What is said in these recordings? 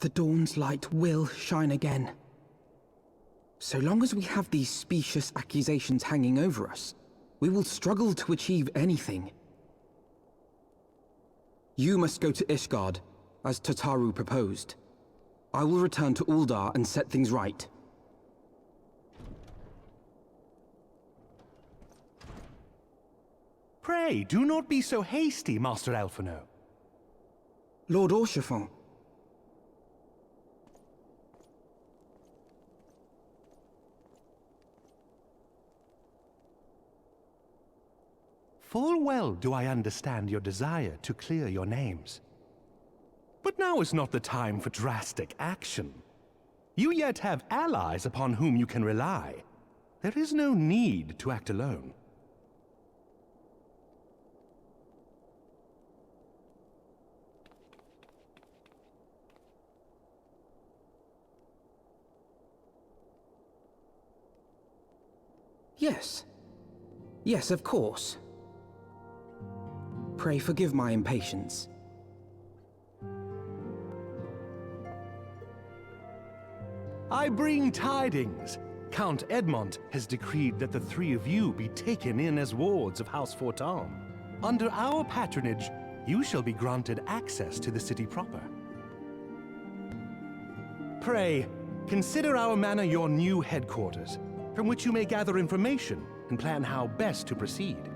The dawn's light will shine again. So long as we have these specious accusations hanging over us, we will struggle to achieve anything. You must go to Ishgard, as Tataru proposed. I will return to Uldar and set things right. Pray, do not be so hasty, Master Alphino. Lord Orchefon. Full well do I understand your desire to clear your names. But now is not the time for drastic action. You yet have allies upon whom you can rely. There is no need to act alone. Yes. Yes, of course. Pray forgive my impatience. I bring tidings. Count Edmond has decreed that the three of you be taken in as wards of House Fortam. Under our patronage, you shall be granted access to the city proper. Pray, consider our manor your new headquarters, from which you may gather information and plan how best to proceed.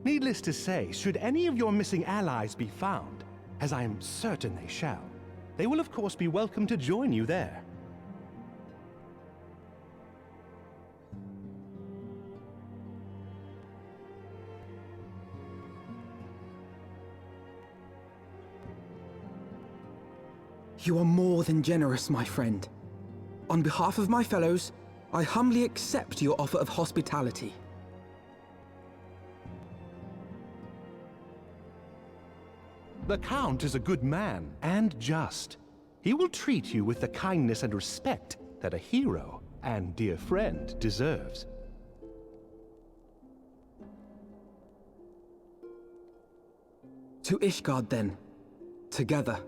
Needless to say, should any of your missing allies be found, as I am certain they shall, they will of course be welcome to join you there. You are more than generous, my friend. On behalf of my fellows, I humbly accept your offer of hospitality. The Count is a good man and just. He will treat you with the kindness and respect that a hero and dear friend deserves. To Ishgard, then. Together.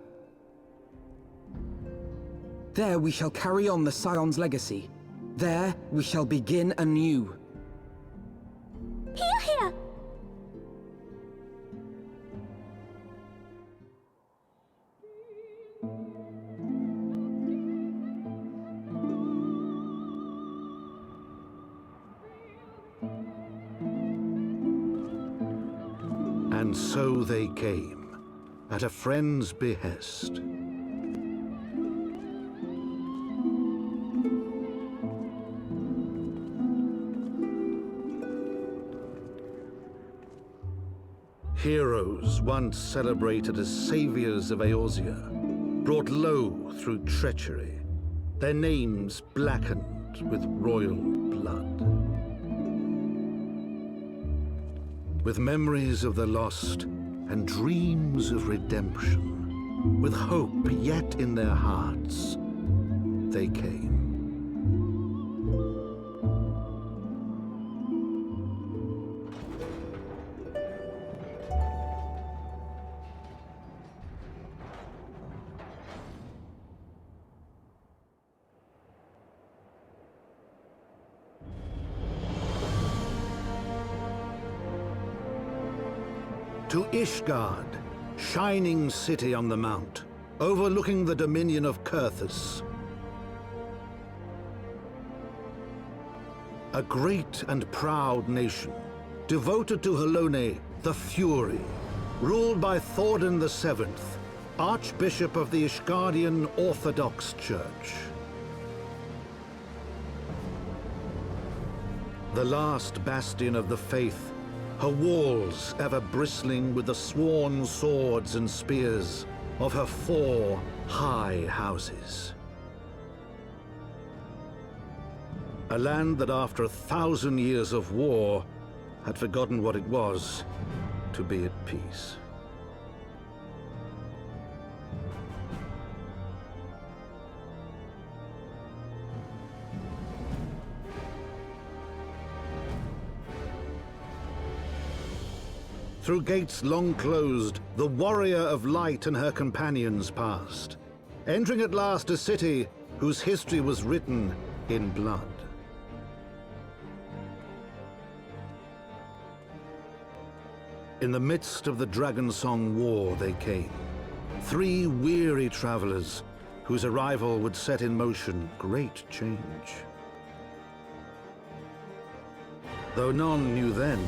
There we shall carry on the Scion's legacy. There we shall begin anew. Hear, hear! And so they came, at a friend's behest. Heroes once celebrated as saviors of Eorzea, brought low through treachery, their names blackened with royal blood. With memories of the lost and dreams of redemption, with hope yet in their hearts, they came. To Ishgard, shining city on the mount, overlooking the dominion of Kurthus. A great and proud nation, devoted to Halone, the Fury, ruled by Thordan VII, Archbishop of the Ishgardian Orthodox Church. The last bastion of the faith, her walls ever bristling with the sworn swords and spears of her 4 high houses. A land that after 1,000 years of war had forgotten what it was to be at peace. Through gates long closed, the warrior of light and her companions passed. entering at last a city whose history was written in blood. In the midst of the Dragonsong War they came, 3 weary travelers whose arrival would set in motion great change. Though none knew then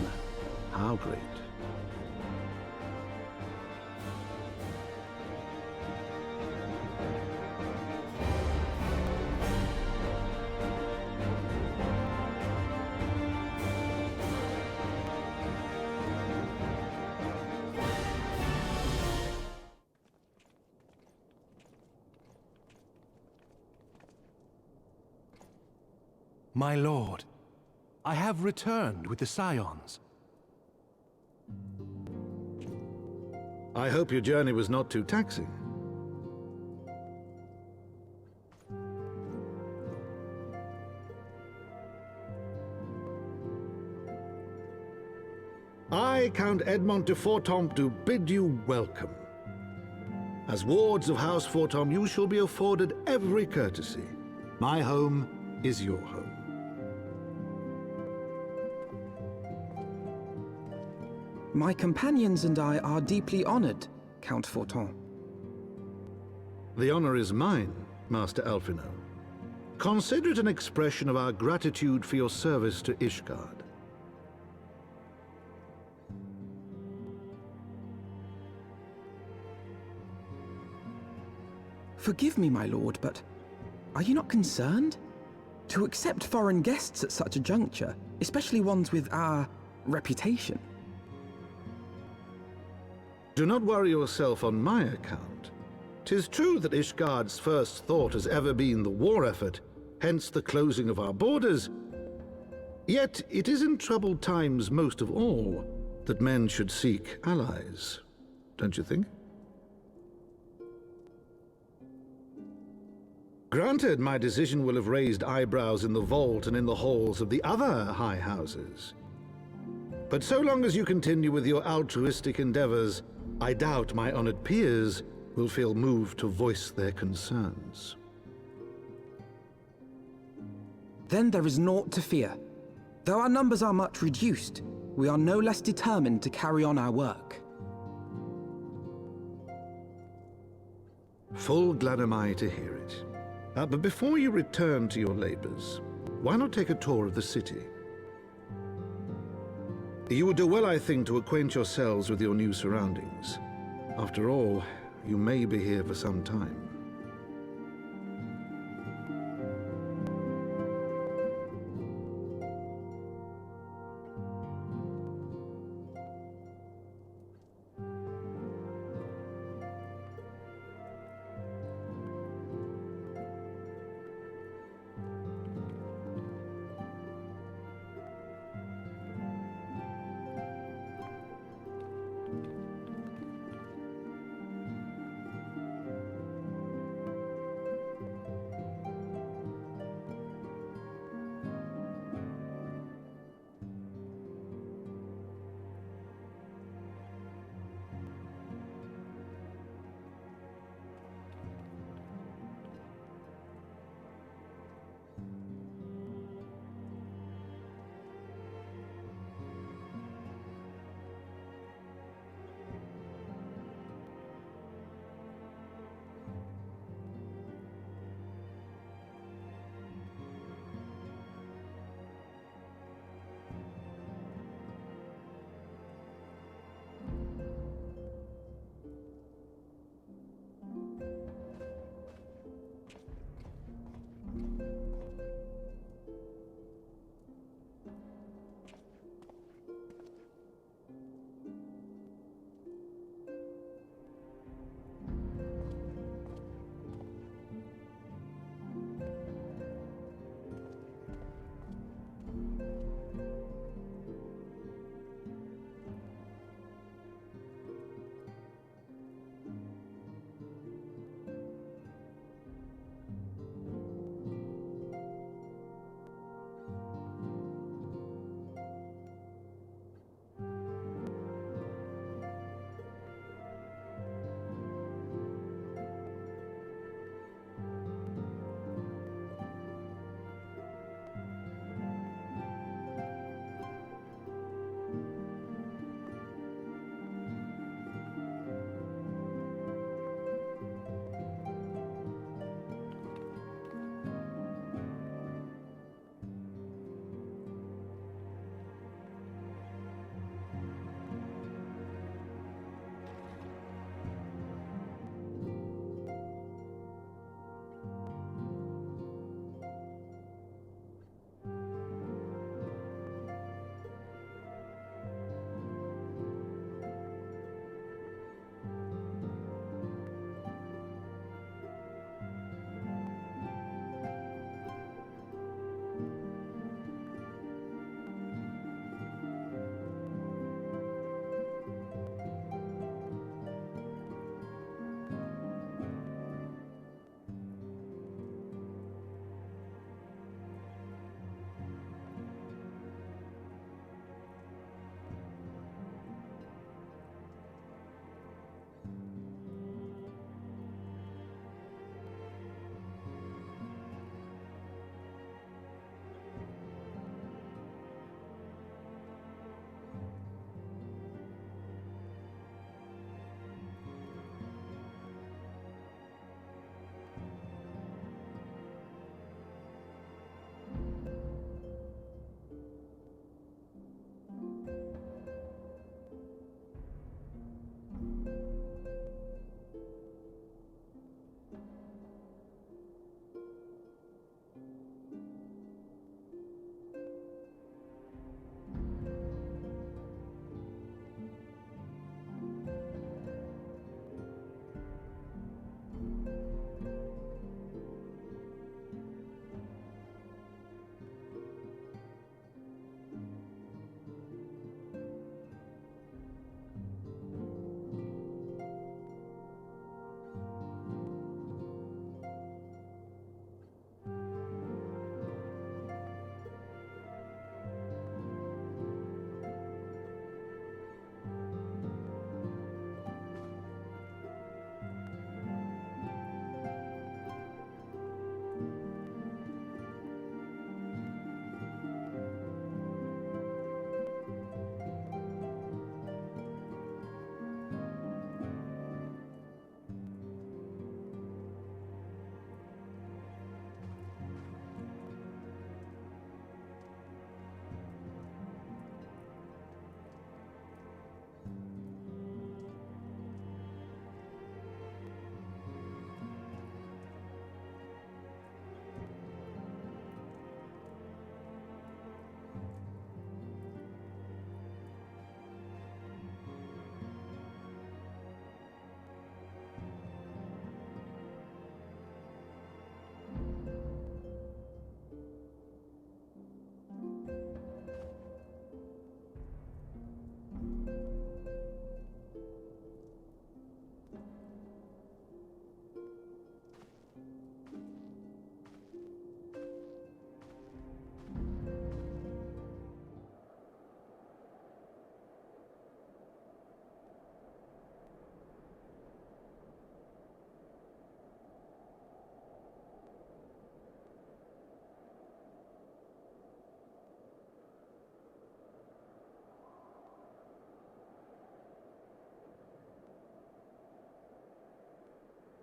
how great. My lord, I have returned with the Scions. I hope your journey was not too taxing. I, Count Edmond de Fortomp, do bid you welcome. As wards of House Fortomp, you shall be afforded every courtesy. My home is your home. My companions and I are deeply honored, Count Forton. The honor is mine, Master Alphino. Consider it an expression of our gratitude for your service to Ishgard. Forgive me, my lord, but are you not concerned? To accept foreign guests at such a juncture, especially ones with our reputation. Do not worry yourself on my account. 'Tis true that Ishgard's first thought has ever been the war effort, hence the closing of our borders. Yet it is in troubled times most of all that men should seek allies, don't you think? Granted, my decision will have raised eyebrows in the vault and in the halls of the other high houses. But so long as you continue with your altruistic endeavors, I doubt my honored peers will feel moved to voice their concerns. Then there is naught to fear. Though our numbers are much reduced, we are no less determined to carry on our work. Full glad am I to hear it. But before you return to your labors, why not take a tour of the city? You would do well, I think, to acquaint yourselves with your new surroundings. After all, you may be here for some time.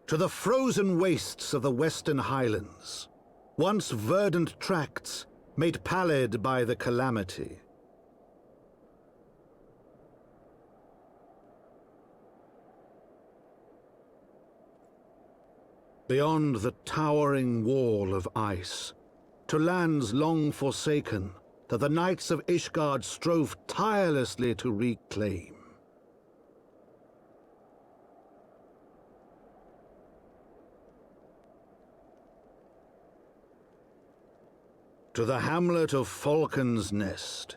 to the frozen wastes of the Western Highlands, once verdant tracts made pallid by the calamity. Beyond the towering wall of ice, to lands long forsaken that the Knights of Ishgard strove tirelessly to reclaim. To the hamlet of Falcon's Nest,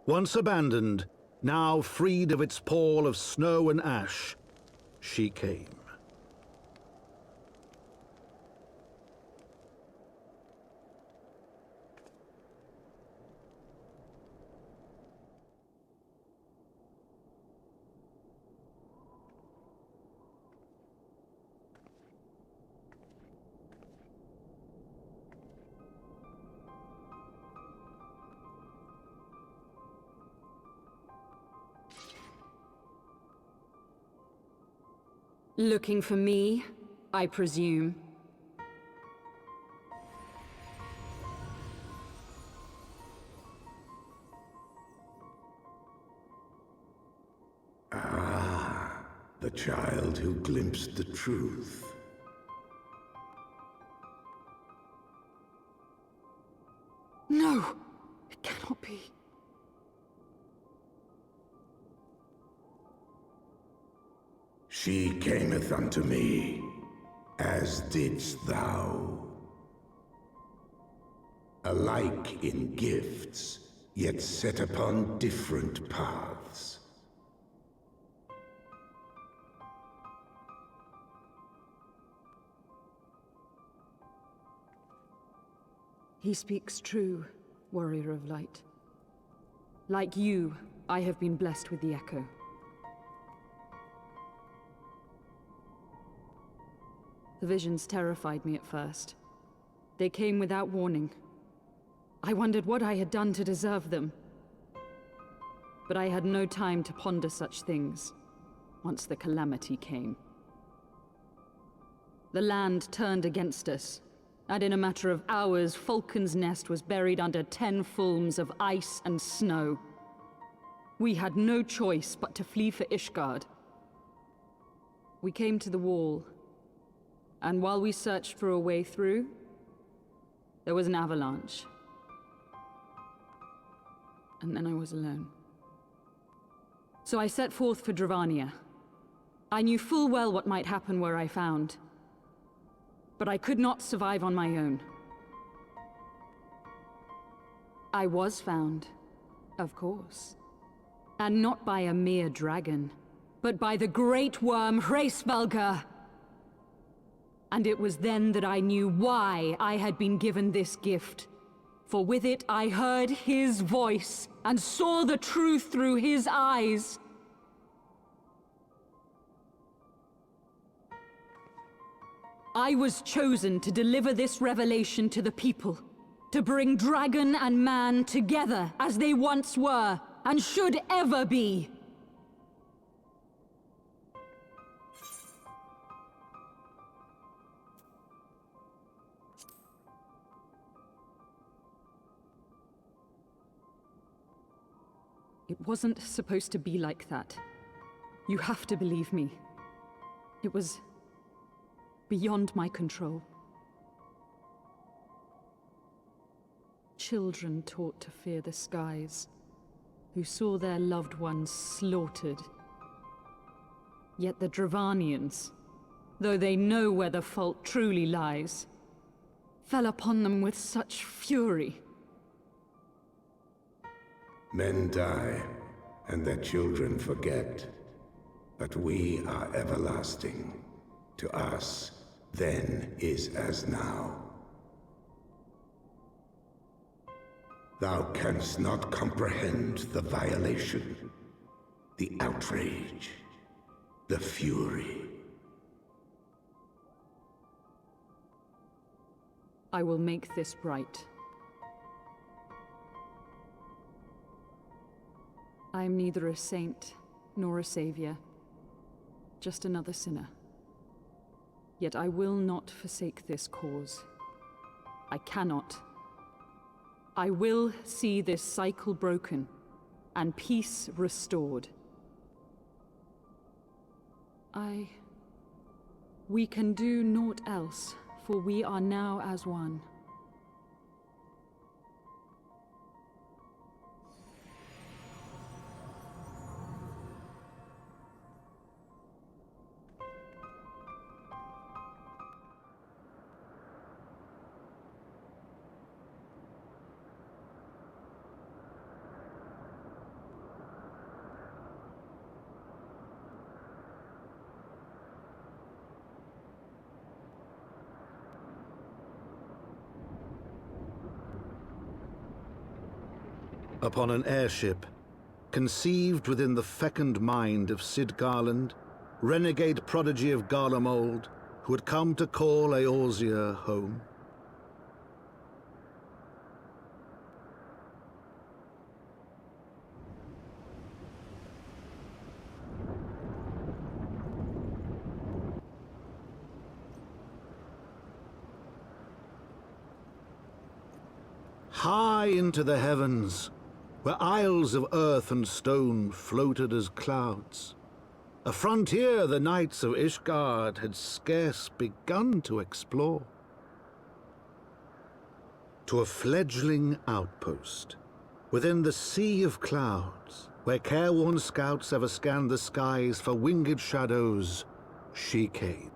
once abandoned, now freed of its pall of snow and ash, she came. Looking for me, I presume. Ah, the child who glimpsed the truth. No! It cannot be. She cameth unto me, as didst thou. Alike in gifts, yet set upon different paths. He speaks true, warrior of light. Like you, I have been blessed with the Echo. The visions terrified me at first. They came without warning. I wondered what I had done to deserve them. But I had no time to ponder such things, once the calamity came. The land turned against us, and in a matter of hours, Falcon's Nest was buried under 10 fulms of ice and snow. We had no choice but to flee for Ishgard. We came to the wall, and while we searched for a way through, there was an avalanche. And then I was alone. So I set forth for Dravania. I knew full well what might happen where I found. But I could not survive on my own. I was found, of course. And not by a mere dragon, but by the great worm Hraesvelgr. And it was then that I knew why I had been given this gift. For with it I heard his voice, and saw the truth through his eyes. I was chosen to deliver this revelation to the people, to bring dragon and man together as they once were, and should ever be. It wasn't supposed to be like that. You have to believe me. It was beyond my control. Children taught to fear the skies, who saw their loved ones slaughtered. Yet the Dravanians, though they know where the fault truly lies, fell upon them with such fury. Men die, and their children forget. But we are everlasting. To us, then is as now. Thou canst not comprehend the violation, the outrage, the fury. I will make this right. I am neither a saint nor a savior, just another sinner. Yet I will not forsake this cause. I cannot. I will see this cycle broken, and peace restored. We can do naught else, for we are now as one. Upon an airship, conceived within the fecund mind of Cid Garland, renegade prodigy of Garlemald, who had come to call Eorzea home. High into the heavens, where isles of earth and stone floated as clouds, a frontier the knights of Ishgard had scarce begun to explore. To a fledgling outpost, within the sea of clouds, where careworn scouts ever scanned the skies for winged shadows, she came.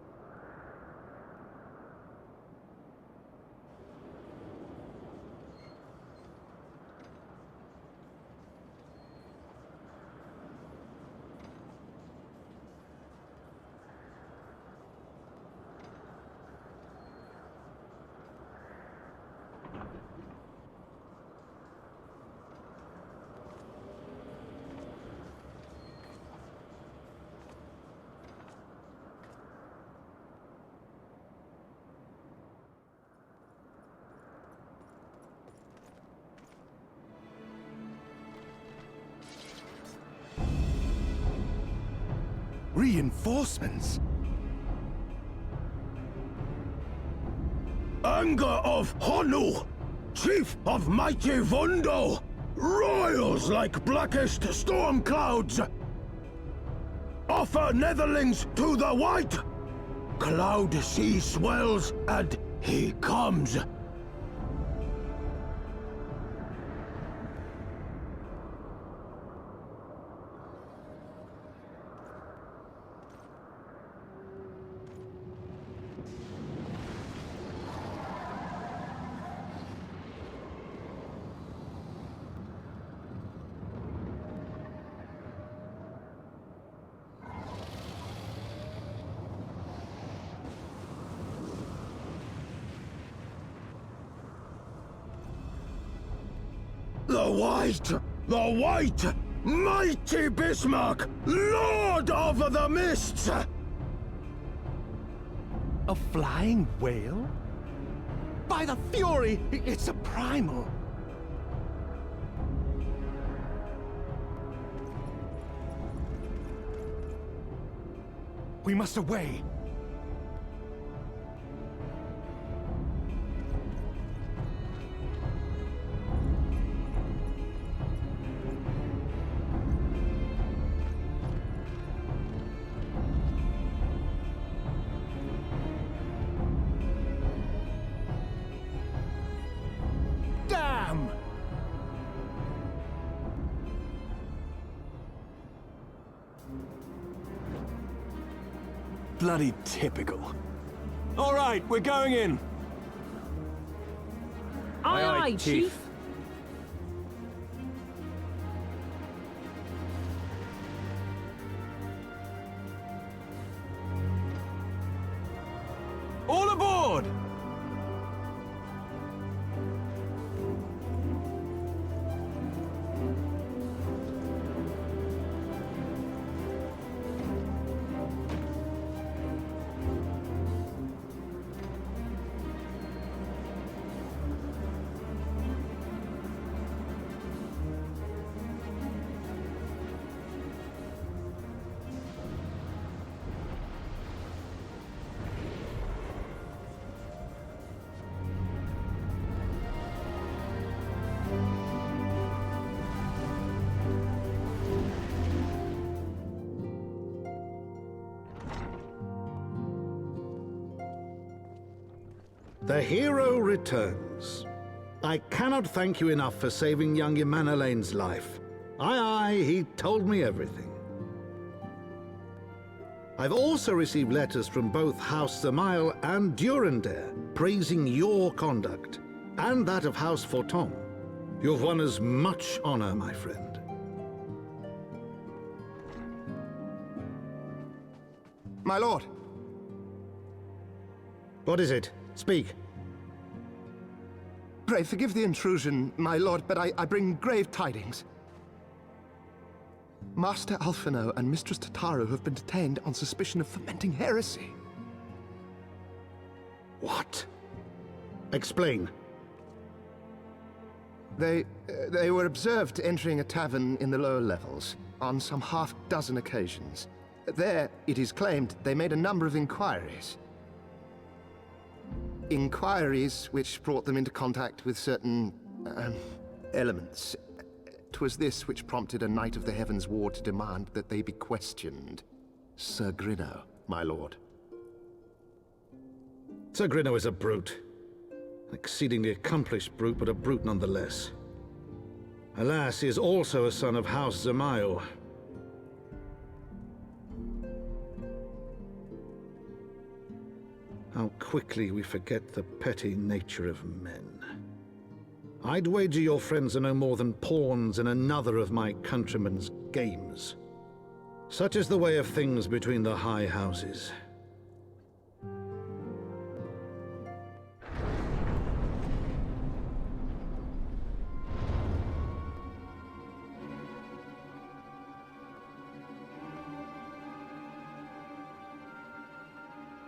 Reinforcements? Anger of Honu, chief of mighty Vundo, roils like blackest storm clouds. Offer netherlings to the white. Cloud sea swells, and he comes. The White! Mighty Bismarck! Lord of the Mists! A flying whale? By the Fury, it's a primal! We must away! Bloody typical. All right, we're going in. Aye, aye, Chief. All aboard! The hero returns. I cannot thank you enough for saving young Imanolane's life. Aye, he told me everything. I've also received letters from both House Zamail and Durandare praising your conduct, and that of House Forton. You've won us much honor, my friend. My lord! What is it? Speak. Pray forgive the intrusion, my lord, but I bring grave tidings. Master Alphino and Mistress Tataru have been detained on suspicion of fomenting heresy. What? Explain. They were observed entering a tavern in the lower levels on some half-dozen occasions. There, it is claimed, they made a number of inquiries. Inquiries which brought them into contact with certain elements. 'Twas this which prompted a Knight of the Heavensward to demand that they be questioned. Sir Grinno, my lord. Sir Grinno is a brute. An exceedingly accomplished brute, but a brute nonetheless. Alas, he is also a son of House Zamail. How quickly we forget the petty nature of men. I'd wager your friends are no more than pawns in another of my countrymen's games. Such is the way of things between the high houses.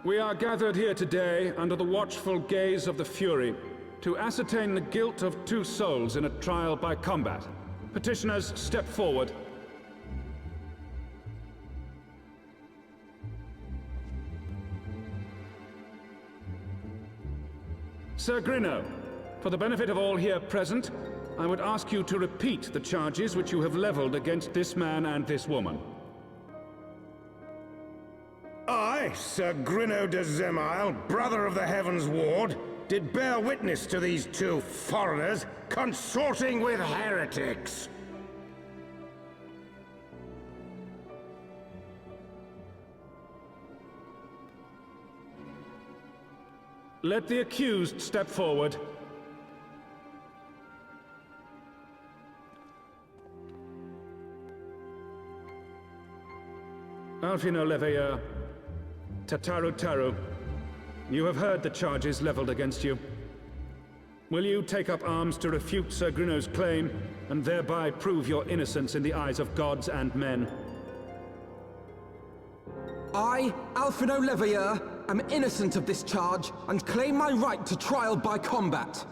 We are gathered here today under the watchful gaze of the Fury to ascertain the guilt of 2 souls in a trial by combat. Petitioners, step forward. Sir Grinno, for the benefit of all here present, I would ask you to repeat the charges which you have leveled against this man and this woman. I, Sir Grinno de Zemail, brother of the Heavensward, did bear witness to these 2 foreigners consorting with heretics. Let the accused step forward. Alphino Leveilleur, Tataru Taru, you have heard the charges leveled against you. Will you take up arms to refute Sir Grinno's claim, and thereby prove your innocence in the eyes of gods and men? I, Alphino Leveilleur, am innocent of this charge, and claim my right to trial by combat.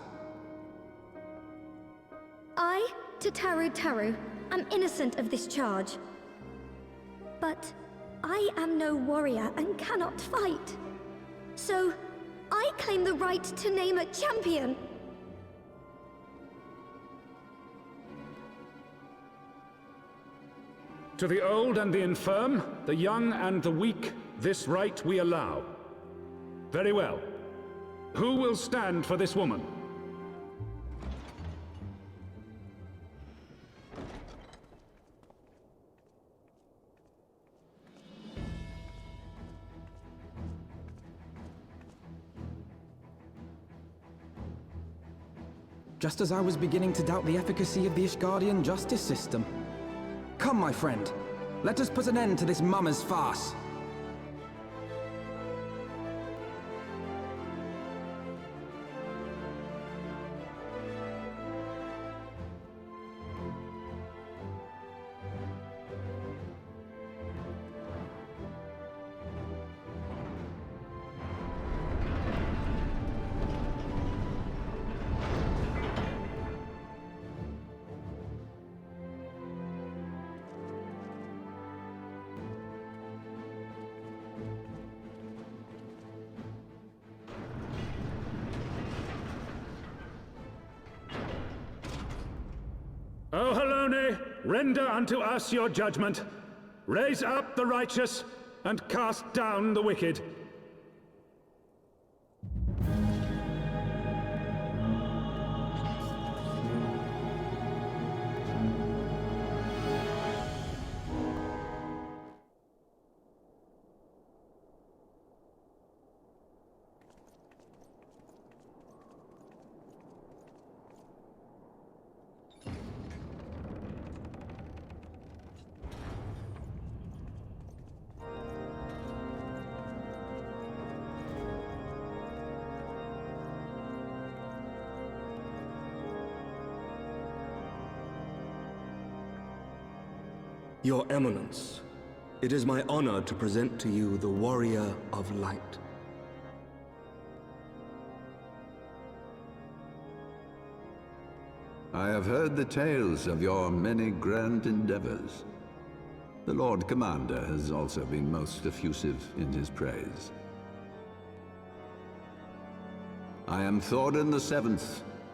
I, Tataru Taru, am innocent of this charge. But I am no warrior and cannot fight. So, I claim the right to name a champion. To the old and the infirm, the young and the weak, this right we allow. Very well. Who will stand for this woman? Just as I was beginning to doubt the efficacy of the Ishgardian justice system. Come, my friend. Let us put an end to this mummer's farce. O Halone, render unto us your judgment. Raise up the righteous, and cast down the wicked. Your Eminence, it is my honor to present to you the Warrior of Light. I have heard the tales of your many grand endeavors. The Lord Commander has also been most effusive in his praise. I am Thordan VII,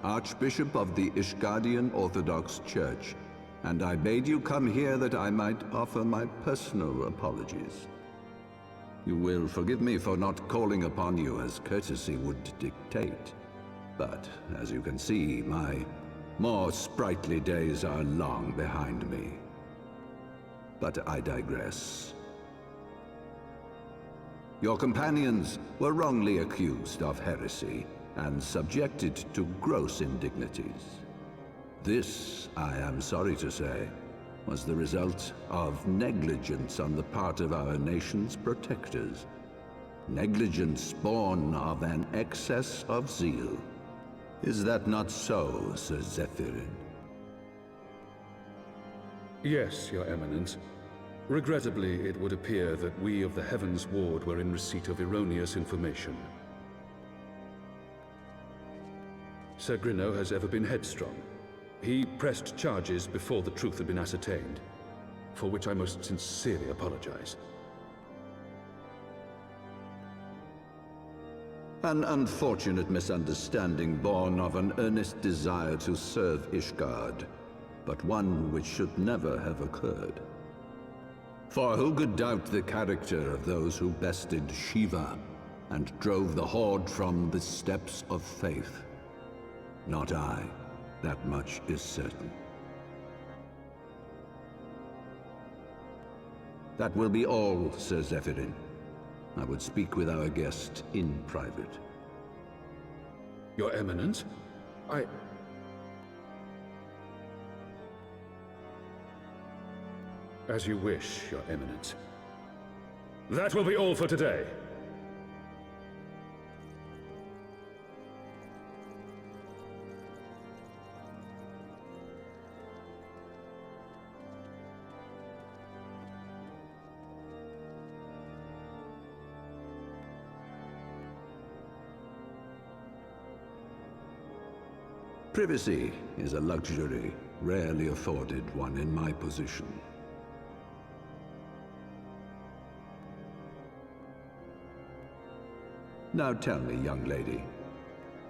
Archbishop of the Ishgardian Orthodox Church, and I bade you come here that I might offer my personal apologies. You will forgive me for not calling upon you as courtesy would dictate, but as you can see, my more sprightly days are long behind me. But I digress. Your companions were wrongly accused of heresy and subjected to gross indignities. This, I am sorry to say, was the result of negligence on the part of our nation's protectors. Negligence born of an excess of zeal. Is that not so, Sir Zephyrin? Yes, Your Eminence. Regrettably, it would appear that we of the Heavensward were in receipt of erroneous information. Sir Grinno has ever been headstrong. He pressed charges before the truth had been ascertained, for which I most sincerely apologize. An unfortunate misunderstanding born of an earnest desire to serve Ishgard, but one which should never have occurred. For who could doubt the character of those who bested Shiva and drove the Horde from the steps of faith? Not I. That much is certain. That will be all, Sir Zephyrin. I would speak with our guest in private. Your Eminence? As you wish, Your Eminence. That will be all for today. Privacy is a luxury rarely afforded one in my position. Now tell me, young lady,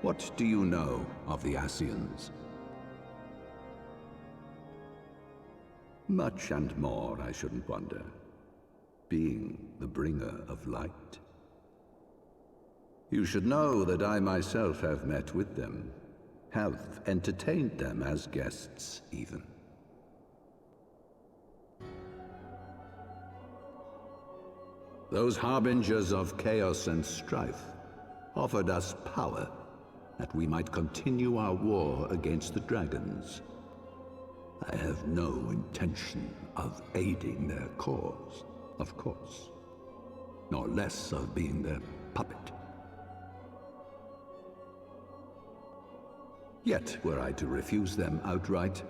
what do you know of the Ascians? Much and more, I shouldn't wonder, being the bringer of light. You should know that I myself have met with them, have entertained them as guests, even. Those harbingers of chaos and strife offered us power that we might continue our war against the dragons. I have no intention of aiding their cause, of course, nor less of being their puppet. Yet, were I to refuse them outright,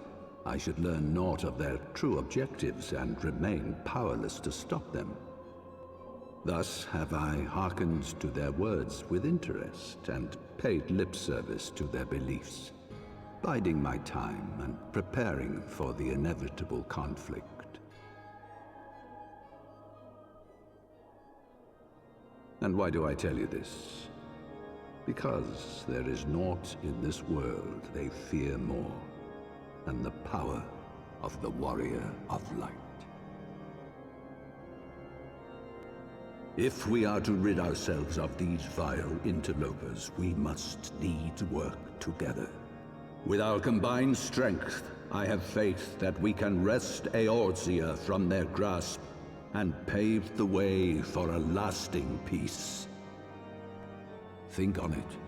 I should learn naught of their true objectives and remain powerless to stop them. Thus have I hearkened to their words with interest and paid lip service to their beliefs, biding my time and preparing for the inevitable conflict. And why do I tell you this? Because there is naught in this world they fear more than the power of the Warrior of Light. If we are to rid ourselves of these vile interlopers, we must needs work together. With our combined strength, I have faith that we can wrest Eorzea from their grasp and pave the way for a lasting peace. Think on it.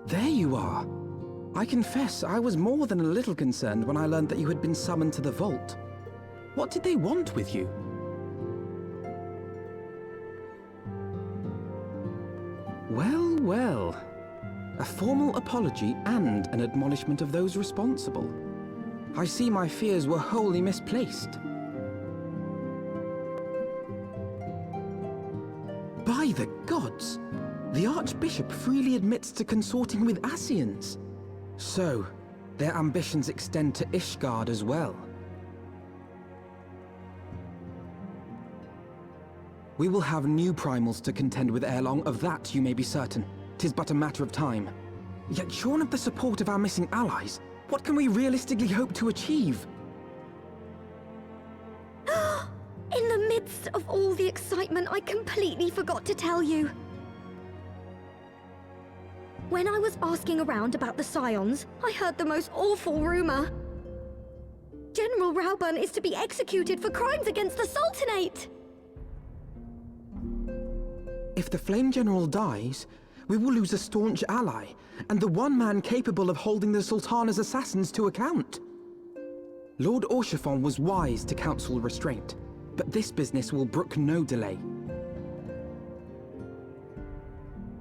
There you are. I confess, I was more than a little concerned when I learned that you had been summoned to the vault. What did they want with you? Well, well. A formal apology and an admonishment of those responsible. I see my fears were wholly misplaced. By the gods! The Archbishop freely admits to consorting with Ascians. So, their ambitions extend to Ishgard as well. We will have new primals to contend with ere long, of that you may be certain. 'Tis but a matter of time. Yet shorn of the support of our missing allies, what can we realistically hope to achieve? In the midst of all the excitement, I completely forgot to tell you. When I was asking around about the Scions, I heard the most awful rumor. General Rauburn is to be executed for crimes against the Sultanate! If the Flame General dies, we will lose a staunch ally, and the one man capable of holding the Sultana's assassins to account. Lord Orchiphon was wise to counsel restraint, but this business will brook no delay.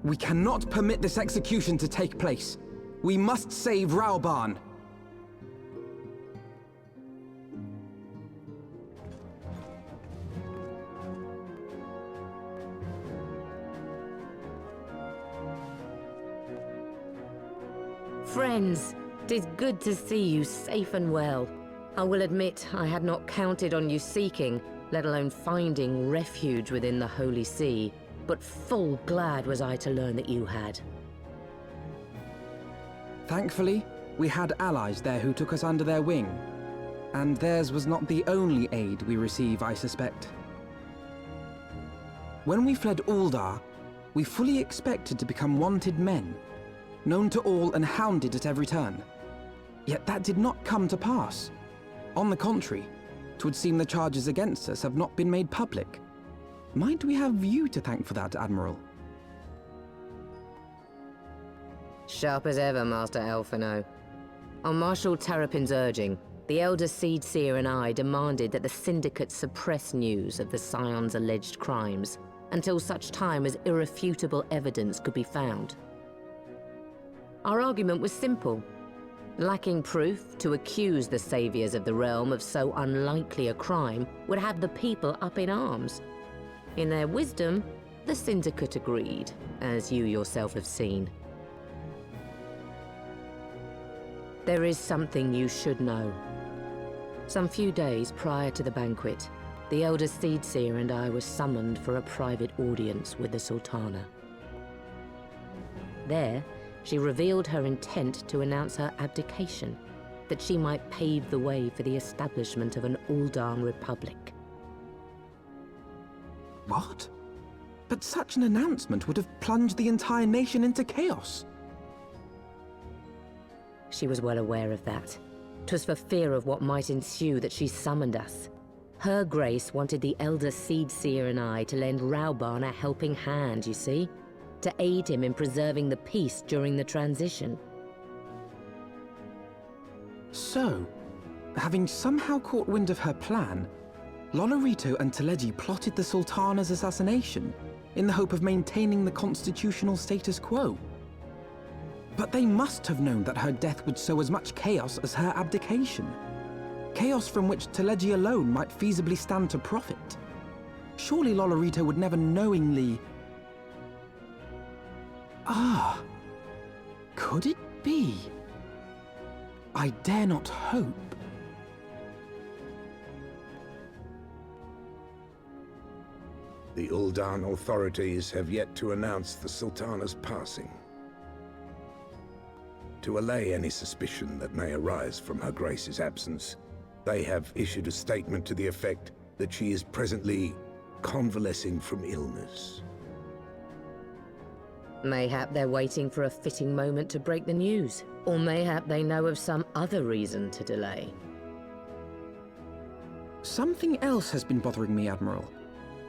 We cannot permit this execution to take place. We must save Rauburn. Friends, 'tis good to see you safe and well. I will admit I had not counted on you seeking, let alone finding refuge within the Holy See, but full glad was I to learn that you had. Thankfully, we had allies there who took us under their wing. And theirs was not the only aid we receive, I suspect. When we fled Uldar, we fully expected to become wanted men, known to all and hounded at every turn. Yet that did not come to pass. On the contrary, 'twould seem the charges against us have not been made public. Might we have you to thank for that, Admiral? Sharp as ever, Master Elfino. On Marshal Terrapin's urging, the Elder Seedseer and I demanded that the Syndicate suppress news of the Scion's alleged crimes until such time as irrefutable evidence could be found. Our argument was simple. Lacking proof, to accuse the saviors of the realm of so unlikely a crime would have the people up in arms. In their wisdom, the Syndicate agreed, as you yourself have seen. There is something you should know. Some few days prior to the banquet, the Elder Seedseer and I were summoned for a private audience with the Sultana. There, she revealed her intent to announce her abdication, that she might pave the way for the establishment of an Uldan Republic. What? But such an announcement would have plunged the entire nation into chaos. She was well aware of that. 'Twas for fear of what might ensue that she summoned us. Her Grace wanted the Elder Seedseer and I to lend Rauburn a helping hand, you see? To aid him in preserving the peace during the transition. So, having somehow caught wind of her plan, Lolorito and Teleji plotted the Sultana's assassination in the hope of maintaining the constitutional status quo. But they must have known that her death would sow as much chaos as her abdication. Chaos from which Teleji alone might feasibly stand to profit. Surely Lolorito would never knowingly... Ah, could it be? I dare not hope. The Uldan authorities have yet to announce the Sultana's passing. To allay any suspicion that may arise from Her Grace's absence, they have issued a statement to the effect that she is presently convalescing from illness. Mayhap they're waiting for a fitting moment to break the news, or mayhap they know of some other reason to delay. Something else has been bothering me, Admiral.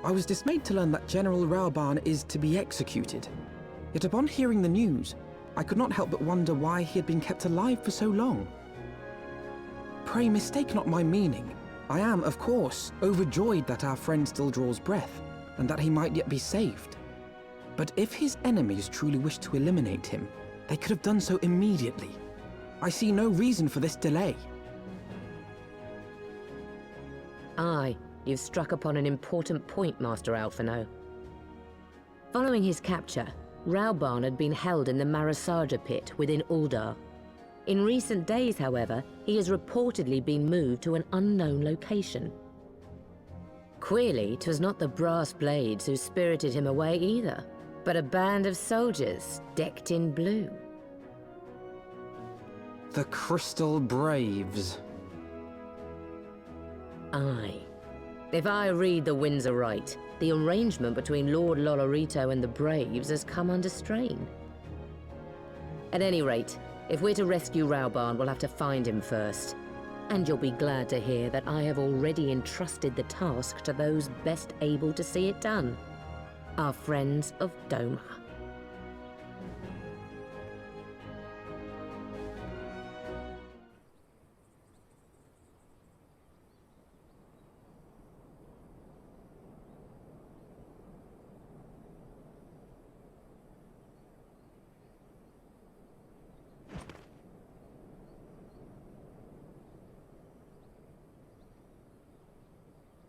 I was dismayed to learn that General Rauburn is to be executed. Yet upon hearing the news, I could not help but wonder why he had been kept alive for so long. Pray mistake not my meaning, I am, of course, overjoyed that our friend still draws breath, and that he might yet be saved. But if his enemies truly wish to eliminate him, they could have done so immediately. I see no reason for this delay. Aye, you've struck upon an important point, Master Alphino. Following his capture, Raobarn had been held in the Marasaja pit within Uldar. In recent days, however, he has reportedly been moved to an unknown location. Queerly, 'twas not the brass blades who spirited him away either, but a band of soldiers decked in blue. The Crystal Braves. Aye. If I read the winds aright, the arrangement between Lord Lolorito and the Braves has come under strain. At any rate, if we're to rescue Raobarn, we'll have to find him first. And you'll be glad to hear that I have already entrusted the task to those best able to see it done. Our friends of Doma.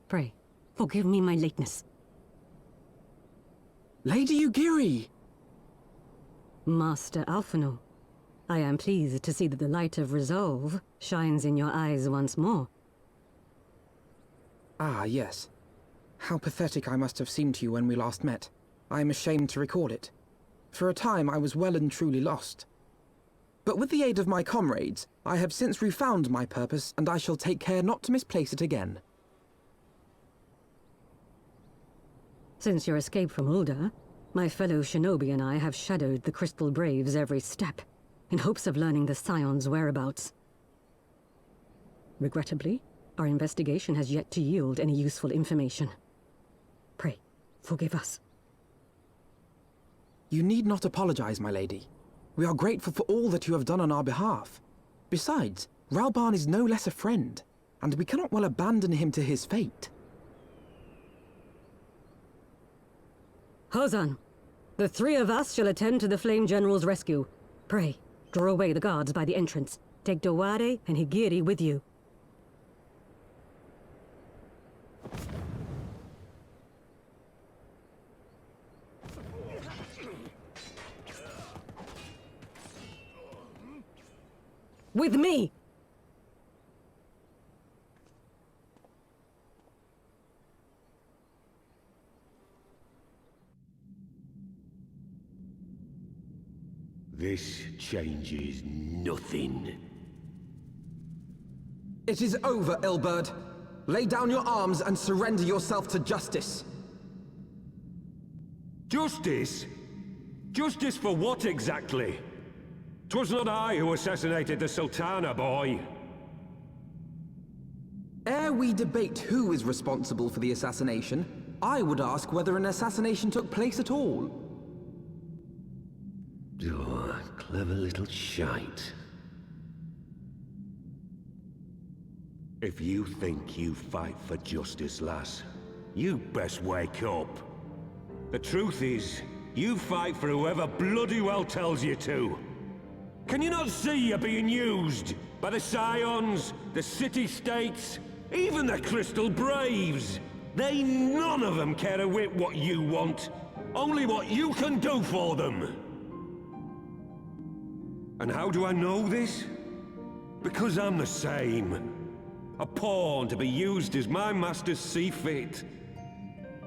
Pray, forgive me my lateness. Lady Ugiri! Master Alphino, I am pleased to see that the light of resolve shines in your eyes once more. Ah, yes. How pathetic I must have seemed to you when we last met. I am ashamed to recall it. For a time I was well and truly lost. But with the aid of my comrades, I have since refound my purpose, and I shall take care not to misplace it again. Since your escape from Uldar, my fellow shinobi and I have shadowed the Crystal Braves every step, in hopes of learning the Scion's whereabouts. Regrettably, our investigation has yet to yield any useful information. Pray, forgive us. You need not apologize, my lady. We are grateful for all that you have done on our behalf. Besides, Raobarn is no less a friend, and we cannot well abandon him to his fate. Hozan, the three of us shall attend to the Flame General's rescue. Pray, draw away the guards by the entrance. Take Dowade and Higiri with you. With me! This changes nothing. It is over, Ilberd. Lay down your arms and surrender yourself to justice. Justice? Justice for what exactly? 'Twas not I who assassinated the Sultana, boy. Ere we debate who is responsible for the assassination, I would ask whether an assassination took place at all. Oh, clever little shite. If you think you fight for justice, lass, you best wake up. The truth is, you fight for whoever bloody well tells you to. Can you not see you're being used by the Scions, the city-states, even the Crystal Braves? They none of them care a whit what you want, only what you can do for them. And how do I know this? Because I'm the same. A pawn to be used as my masters see fit.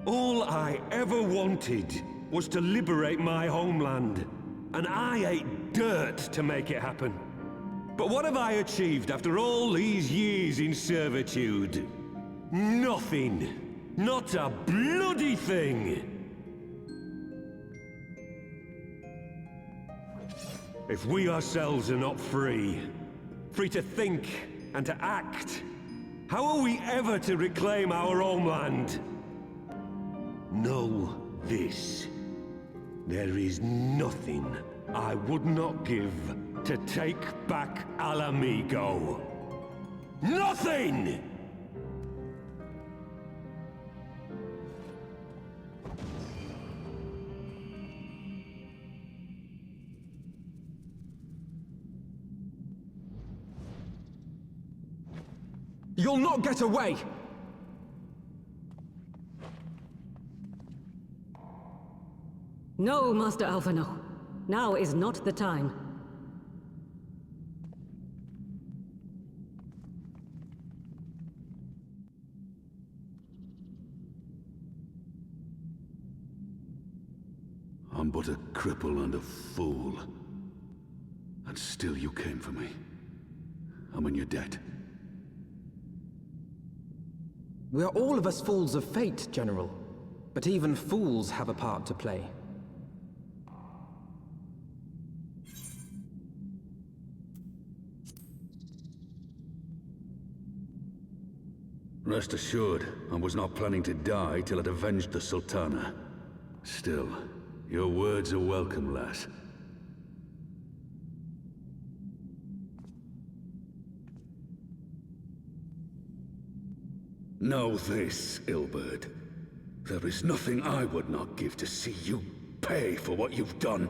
All I ever wanted was to liberate my homeland, and I ate dirt to make it happen. But what have I achieved after all these years in servitude? Nothing. Not a bloody thing. If we ourselves are not free to think and to act, how are we ever to reclaim our homeland? Know this. There is nothing I would not give to take back Alamigo. Nothing! You'll not get away! No, Master Alphino. Now is not the time. I'm but a cripple and a fool. And still you came for me. I'm in your debt. We are all of us fools of fate, General. But even fools have a part to play. Rest assured, I was not planning to die till I'd avenged the Sultana. Still, your words are welcome, lass. Know this, Ilberd. There is nothing I would not give to see you pay for what you've done.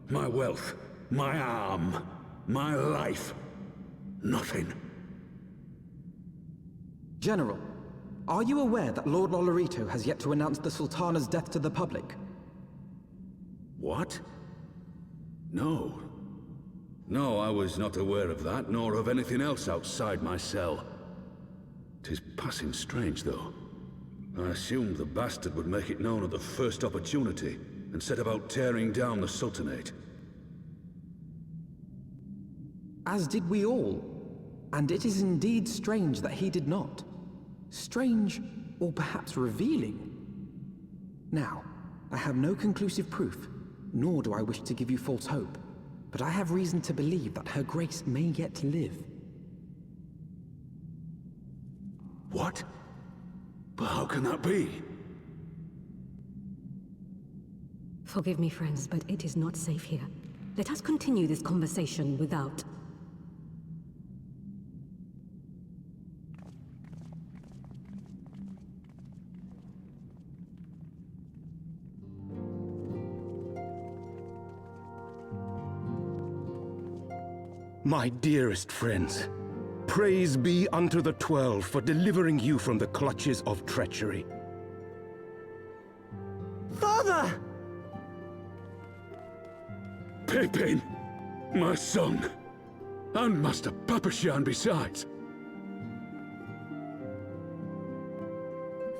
My wealth, my arm, my life. Nothing. General, are you aware that Lord Lolorito has yet to announce the Sultana's death to the public? What? No. No, I was not aware of that, nor of anything else outside my cell. 'Tis passing strange, though. I assumed the bastard would make it known at the first opportunity, and set about tearing down the Sultanate. As did we all. And it is indeed strange that he did not. Strange, or perhaps revealing. Now, I have no conclusive proof, nor do I wish to give you false hope, but I have reason to believe that Her Grace may yet live. What? But how can that be? Forgive me, friends, but it is not safe here. Let us continue this conversation without. My dearest friends, praise be unto the 12 for delivering you from the clutches of treachery. Father! Pippin! My son! And Master Papashan besides!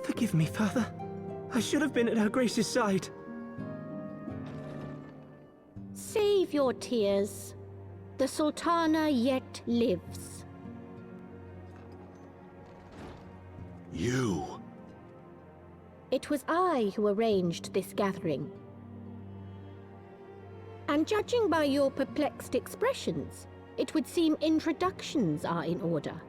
Forgive me, Father. I should have been at Her Grace's side. Save your tears. The Sultana yet lives. You? It was I who arranged this gathering. And judging by your perplexed expressions, it would seem introductions are in order.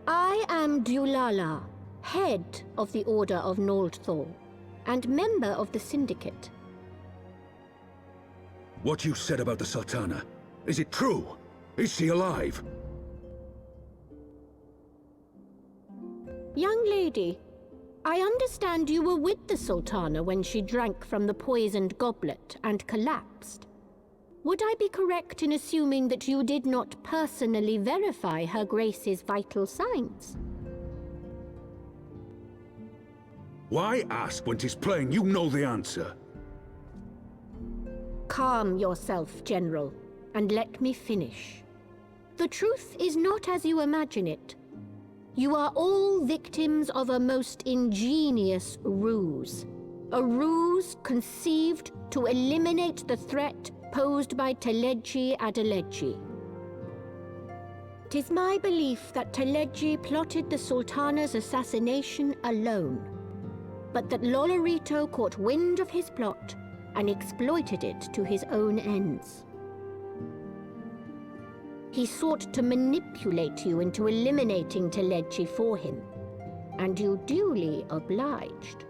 I am Dulala, head of the Order of Noldthor, and member of the Syndicate. What you said about the Sultana, is it true? Is she alive? Young lady, I understand you were with the Sultana when she drank from the poisoned goblet and collapsed. Would I be correct in assuming that you did not personally verify Her Grace's vital signs? Why ask when 'tis plain you know the answer? Calm yourself, General, and let me finish. The truth is not as you imagine it. You are all victims of a most ingenious ruse. A ruse conceived to eliminate the threat posed by Teleji Adeleji. 'Tis my belief that Teleji plotted the Sultana's assassination alone, but that Lolorito caught wind of his plot and exploited it to his own ends. He sought to manipulate you into eliminating Teleji for him, and you duly obliged.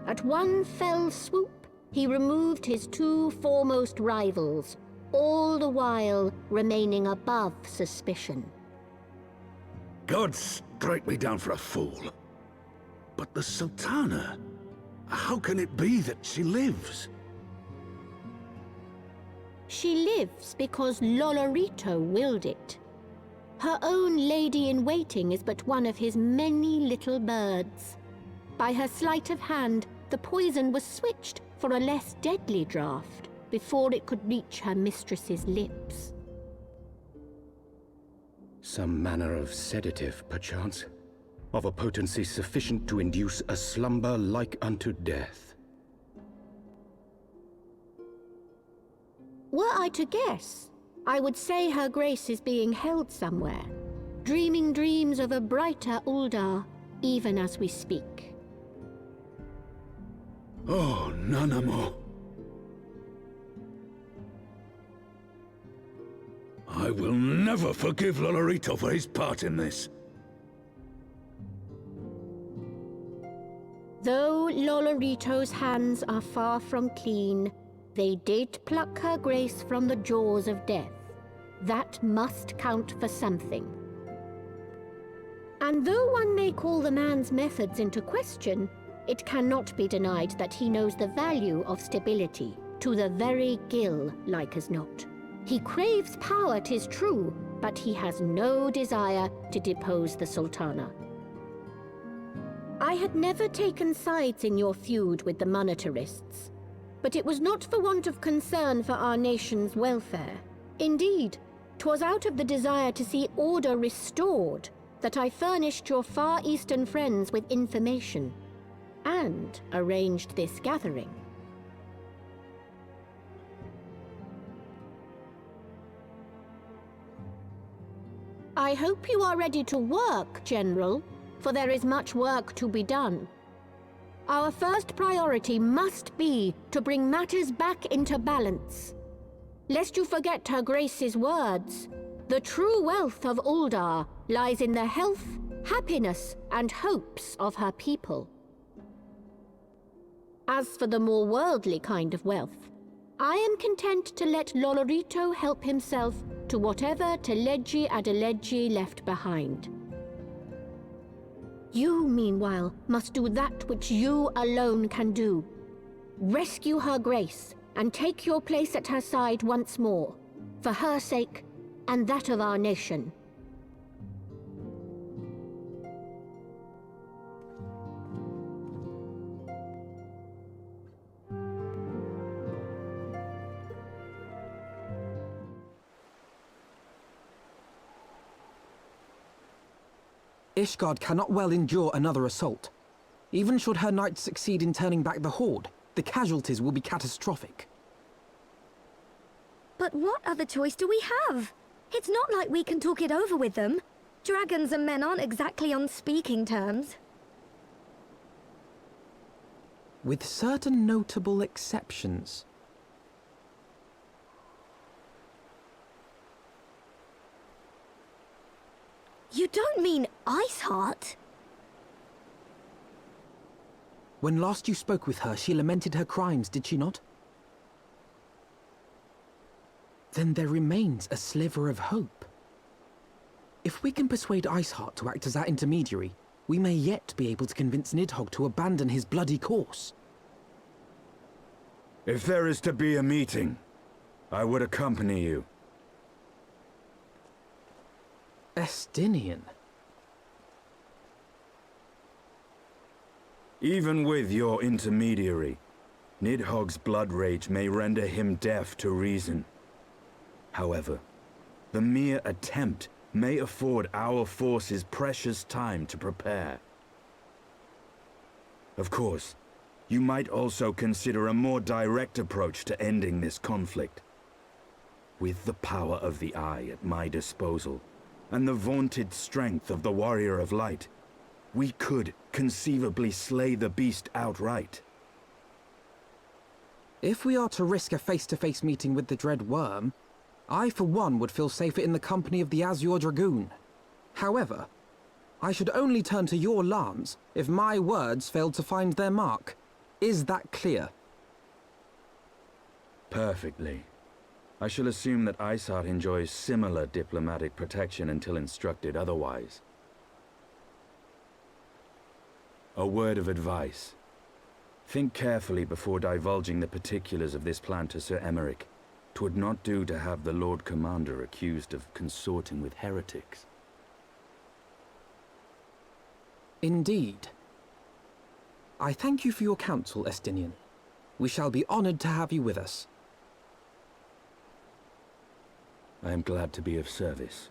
At one fell swoop, he removed his two foremost rivals, all the while remaining above suspicion. God strike me down for a fool. But the Sultana, how can it be that she lives? She lives because Lolorito willed it. Her own lady-in-waiting is but one of his many little birds. By her sleight of hand, the poison was switched for a less deadly draught before it could reach her mistress's lips. Some manner of sedative, perchance, of a potency sufficient to induce a slumber like unto death. Were I to guess, I would say her grace is being held somewhere, dreaming dreams of a brighter Uldar, even as we speak. Oh, Nanamo. I will never forgive Lolorito for his part in this. Though Lolorito's hands are far from clean, they did pluck her grace from the jaws of death. That must count for something. And though one may call the man's methods into question, it cannot be denied that he knows the value of stability, to the very gill, like as not. He craves power, 'tis true, but he has no desire to depose the Sultana. I had never taken sides in your feud with the monetarists, but it was not for want of concern for our nation's welfare. Indeed, 'twas out of the desire to see order restored that I furnished your Far Eastern friends with information, and arranged this gathering. I hope you are ready to work, General, for there is much work to be done. Our first priority must be to bring matters back into balance. Lest you forget Her Grace's words, the true wealth of Uldar lies in the health, happiness, and hopes of her people. As for the more worldly kind of wealth, I am content to let Lolorito help himself to whatever Teleji Adeleji left behind. You, meanwhile, must do that which you alone can do. Rescue Her Grace, and take your place at her side once more, for her sake, and that of our nation. Ishgard cannot well endure another assault. Even should her knights succeed in turning back the Horde, the casualties will be catastrophic. But what other choice do we have? It's not like we can talk it over with them. Dragons and men aren't exactly on speaking terms. With certain notable exceptions. You don't mean Iceheart? When last you spoke with her, she lamented her crimes, did she not? Then there remains a sliver of hope. If we can persuade Iceheart to act as our intermediary, we may yet be able to convince Nidhogg to abandon his bloody course. If there is to be a meeting, I would accompany you. Estinian. Even with your intermediary, Nidhogg's blood rage may render him deaf to reason. However, the mere attempt may afford our forces precious time to prepare. Of course, you might also consider a more direct approach to ending this conflict. With the power of the Eye at my disposal, and the vaunted strength of the Warrior of Light, we could conceivably slay the beast outright. If we are to risk a face-to-face meeting with the Dread Worm, I for one would feel safer in the company of the Azure Dragoon. However, I should only turn to your lance if my words failed to find their mark. Is that clear? Perfectly. I shall assume that Iceheart enjoys similar diplomatic protection until instructed otherwise. A word of advice. Think carefully before divulging the particulars of this plan to Sir Emmerich. 'Twould not do to have the Lord Commander accused of consorting with heretics. Indeed. I thank you for your counsel, Estinian. We shall be honored to have you with us. I am glad to be of service.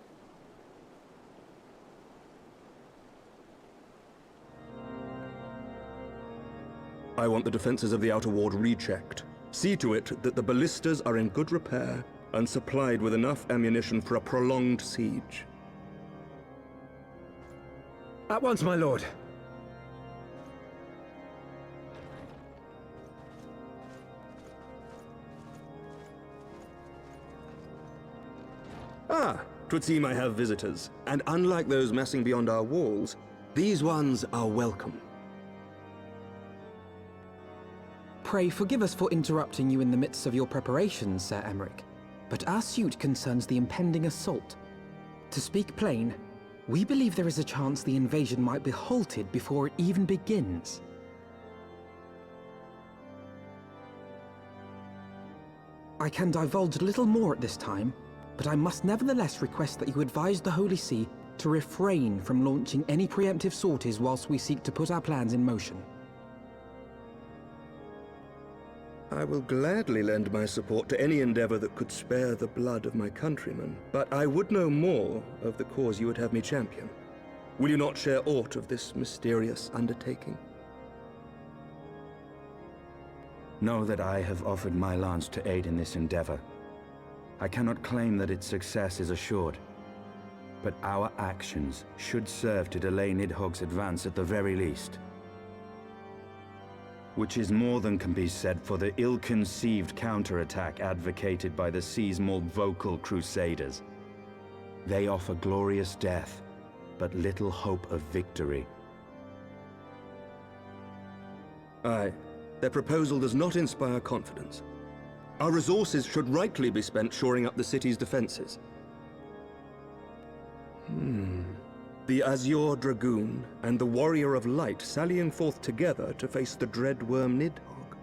I want the defenses of the Outer Ward rechecked. See to it that the ballistas are in good repair and supplied with enough ammunition for a prolonged siege. At once, my lord. Ah, 'twould seem I have visitors, and unlike those massing beyond our walls, these ones are welcome. Pray forgive us for interrupting you in the midst of your preparations, Sir Emmerich, but our suit concerns the impending assault. To speak plain, we believe there is a chance the invasion might be halted before it even begins. I can divulge little more at this time, but I must nevertheless request that you advise the Holy See to refrain from launching any preemptive sorties whilst we seek to put our plans in motion. I will gladly lend my support to any endeavor that could spare the blood of my countrymen, but I would know more of the cause you would have me champion. Will you not share aught of this mysterious undertaking? Know that I have offered my lance to aid in this endeavor. I cannot claim that its success is assured, but our actions should serve to delay Nidhogg's advance at the very least. Which is more than can be said for the ill-conceived counterattack advocated by the sea's more vocal crusaders. They offer glorious death, but little hope of victory. Aye, their proposal does not inspire confidence. Our resources should rightly be spent shoring up the city's defenses. The Azure Dragoon and the Warrior of Light sallying forth together to face the dread worm Nidhogg.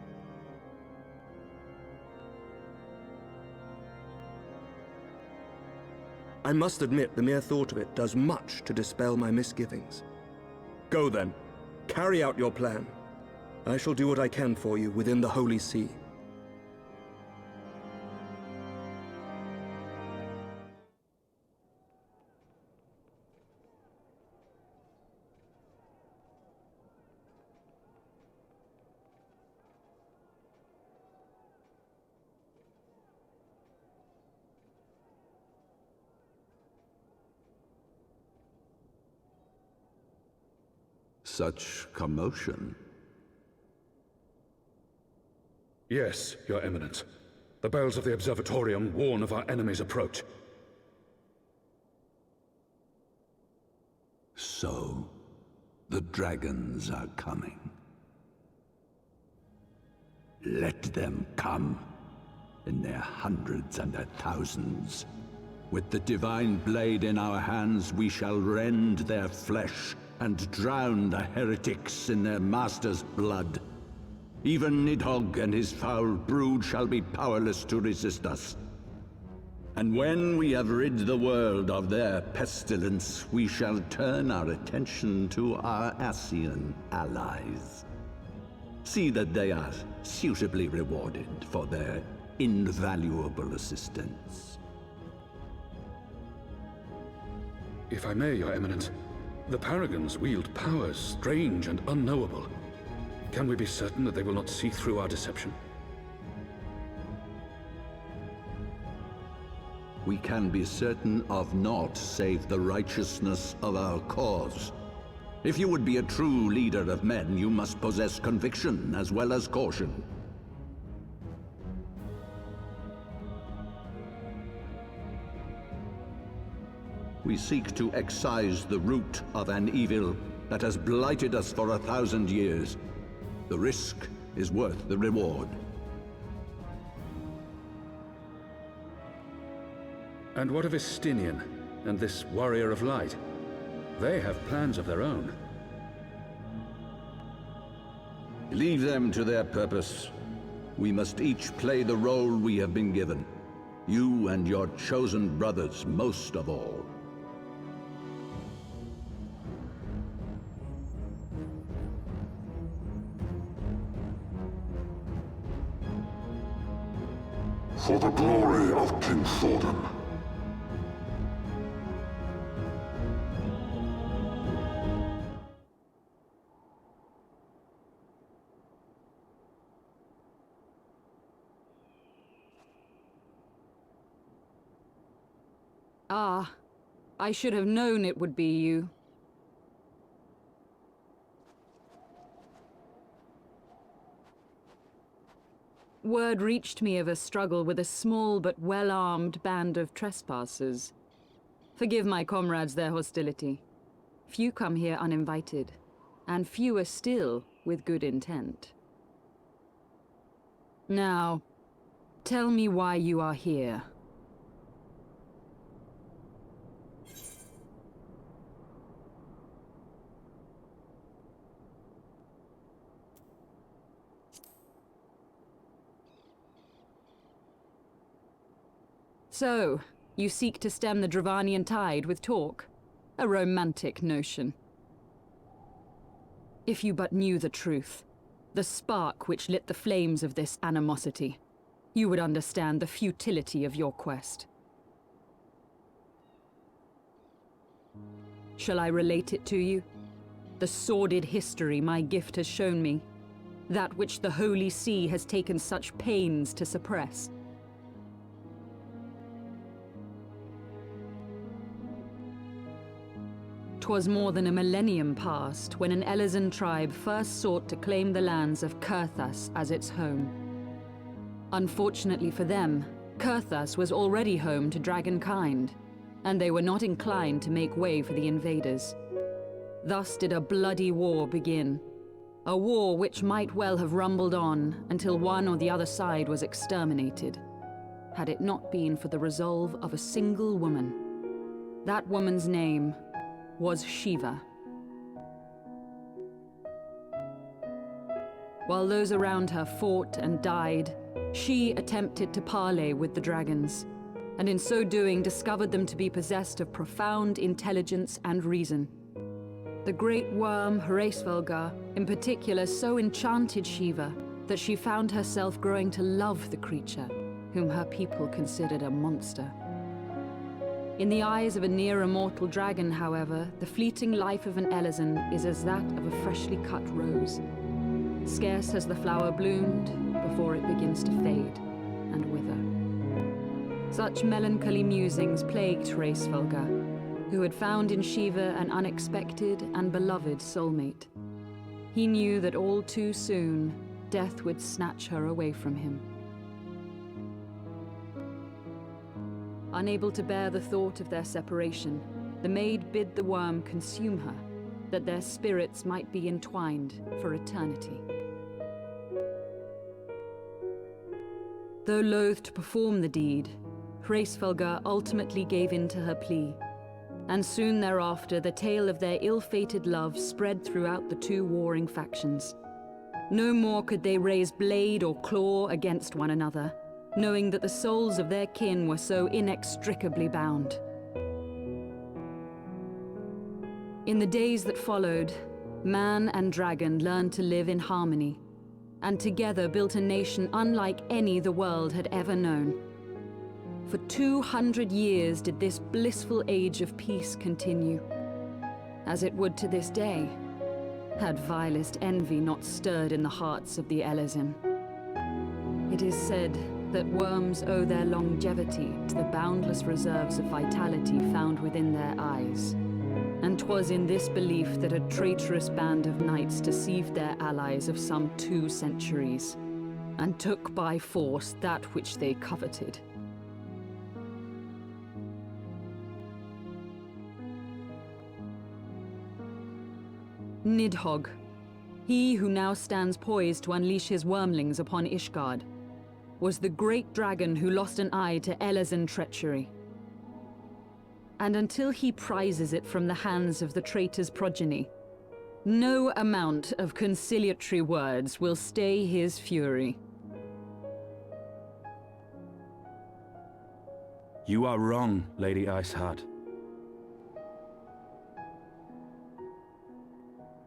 I must admit the mere thought of it does much to dispel my misgivings. Go then, carry out your plan. I shall do what I can for you within the Holy See. Such commotion. Yes, Your Eminence. The bells of the Observatorium warn of our enemy's approach. So, the dragons are coming. Let them come, in their hundreds and their thousands. With the divine blade in our hands, we shall rend their flesh and drown the heretics in their master's blood. Even Nidhogg and his foul brood shall be powerless to resist us. And when we have rid the world of their pestilence, we shall turn our attention to our Ascian allies. See that they are suitably rewarded for their invaluable assistance. If I may, Your Eminence, the Paragons wield powers strange and unknowable. Can we be certain that they will not see through our deception? We can be certain of naught save the righteousness of our cause. If you would be a true leader of men, you must possess conviction as well as caution. We seek to excise the root of an evil that has blighted us for 1,000 years. The risk is worth the reward. And what of Estinian and this Warrior of Light? They have plans of their own. Leave them to their purpose. We must each play the role we have been given. You and your chosen brothers most of all. For the glory of King Thordan. Ah, I should have known it would be you. Word reached me of a struggle with a small but well-armed band of trespassers. Forgive my comrades their hostility. Few come here uninvited, and fewer still with good intent. Now, tell me why you are here. So, you seek to stem the Dravanian tide with talk? A romantic notion. If you but knew the truth, the spark which lit the flames of this animosity, you would understand the futility of your quest. Shall I relate it to you? The sordid history my gift has shown me, that which the Holy See has taken such pains to suppress. 'Twas more than a millennium past when an Elezen tribe first sought to claim the lands of Kurthas as its home. Unfortunately for them, Kurthas was already home to dragonkind, and they were not inclined to make way for the invaders. Thus did a bloody war begin, a war which might well have rumbled on until one or the other side was exterminated, had it not been for the resolve of a single woman. That woman's name was Shiva. While those around her fought and died, she attempted to parley with the dragons, and in so doing discovered them to be possessed of profound intelligence and reason. The great worm, Heavensward, in particular so enchanted Shiva that she found herself growing to love the creature, whom her people considered a monster. In the eyes of a near-immortal dragon, however, the fleeting life of an Elezen is as that of a freshly cut rose. Scarce has the flower bloomed before it begins to fade and wither. Such melancholy musings plagued Heavensward, who had found in Shiva an unexpected and beloved soulmate. He knew that all too soon, death would snatch her away from him. Unable to bear the thought of their separation, the maid bid the worm consume her, that their spirits might be entwined for eternity. Though loath to perform the deed, Heavensward ultimately gave in to her plea, and soon thereafter the tale of their ill-fated love spread throughout the two warring factions. No more could they raise blade or claw against one another, knowing that the souls of their kin were so inextricably bound. In the days that followed, man and dragon learned to live in harmony, and together built a nation unlike any the world had ever known. For 200 years did this blissful age of peace continue, as it would to this day, had vilest envy not stirred in the hearts of the Elezen. It is said that worms owe their longevity to the boundless reserves of vitality found within their eyes. And 'twas in this belief that a traitorous band of knights deceived their allies of some 2 centuries, and took by force that which they coveted. Nidhogg, he who now stands poised to unleash his wormlings upon Ishgard, was the great dragon who lost an eye to Elezen treachery. And until he prizes it from the hands of the traitor's progeny, no amount of conciliatory words will stay his fury. You are wrong, Lady Iceheart.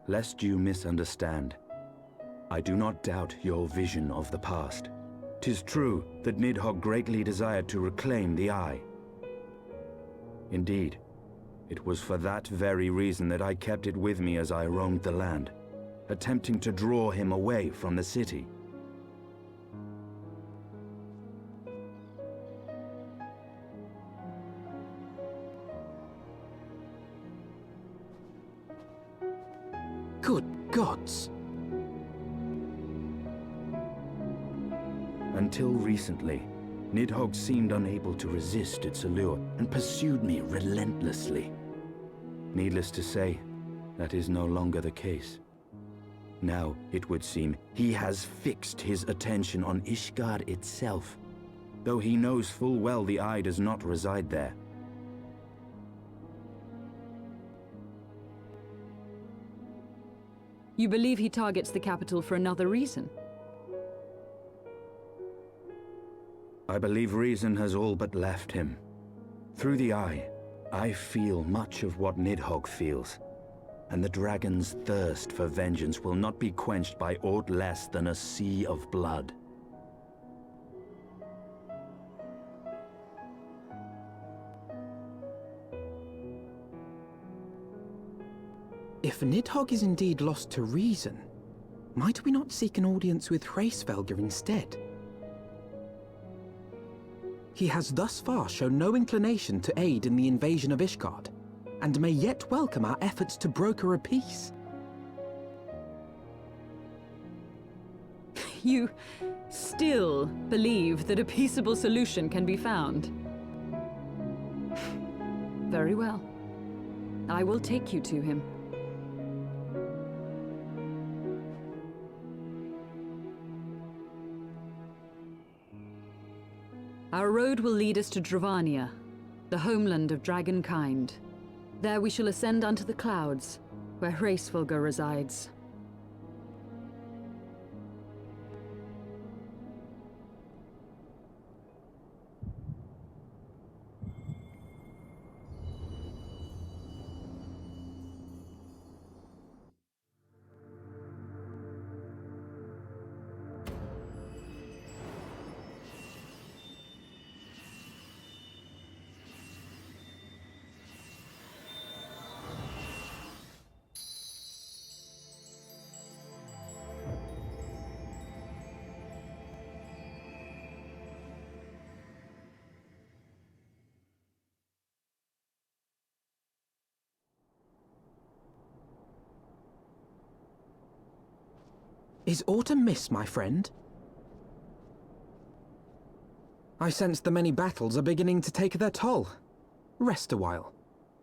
Lest you misunderstand, I do not doubt your vision of the past. 'Tis true that Nidhogg greatly desired to reclaim the Eye. Indeed, it was for that very reason that I kept it with me as I roamed the land, attempting to draw him away from the city. Good gods! Until recently, Nidhogg seemed unable to resist its allure and pursued me relentlessly. Needless to say, that is no longer the case. Now, it would seem, he has fixed his attention on Ishgard itself, though he knows full well the Eye does not reside there. You believe he targets the capital for another reason? I believe reason has all but left him. Through the Eye, I feel much of what Nidhogg feels, and the dragon's thirst for vengeance will not be quenched by aught less than a sea of blood. If Nidhogg is indeed lost to reason, might we not seek an audience with Hraesvelgr instead? He has thus far shown no inclination to aid in the invasion of Ishgard, and may yet welcome our efforts to broker a peace. You still believe that a peaceable solution can be found? Very well. I will take you to him. Our road will lead us to Dravania, the homeland of dragonkind. There we shall ascend unto the clouds, where Hraesvelgr resides. Is aught amiss, my friend? I sense the many battles are beginning to take their toll. Rest a while,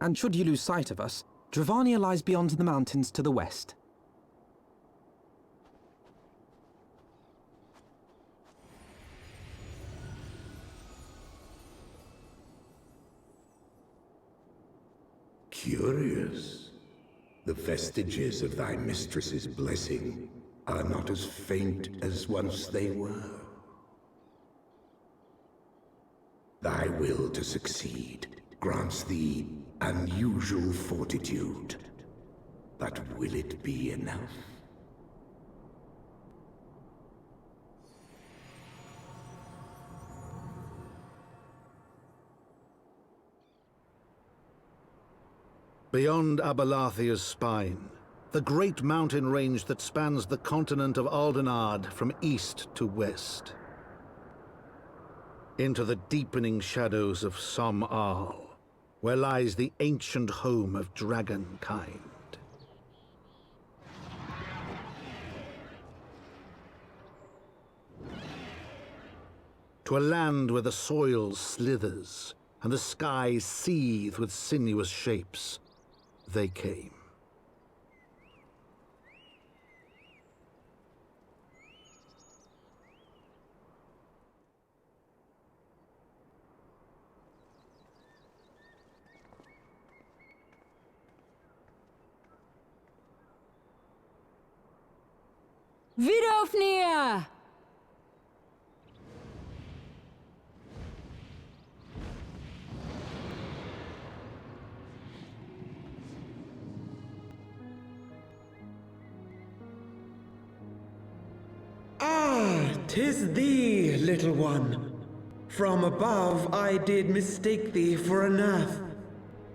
and should you lose sight of us, Dravania lies beyond the mountains to the west. Curious. The vestiges of thy mistress's blessing are not as faint as once they were. Thy will to succeed grants thee unusual fortitude. But will it be enough? Beyond Abalathia's spine, the great mountain range that spans the continent of Aldenard from east to west. Into the deepening shadows of Som-Al, where lies the ancient home of dragonkind. To a land where the soil slithers and the skies seethe with sinuous shapes, they came. 'Tis thee, little one. From above I did mistake thee for a nath.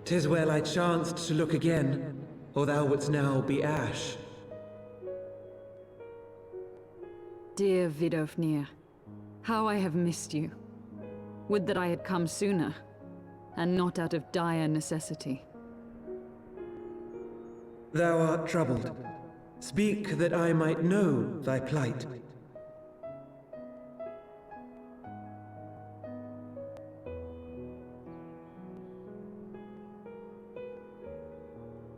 'Tis well I chanced to look again, or thou wouldst now be ash. Dear Vidofnir, how I have missed you. Would that I had come sooner, and not out of dire necessity. Thou art troubled. Speak that I might know thy plight.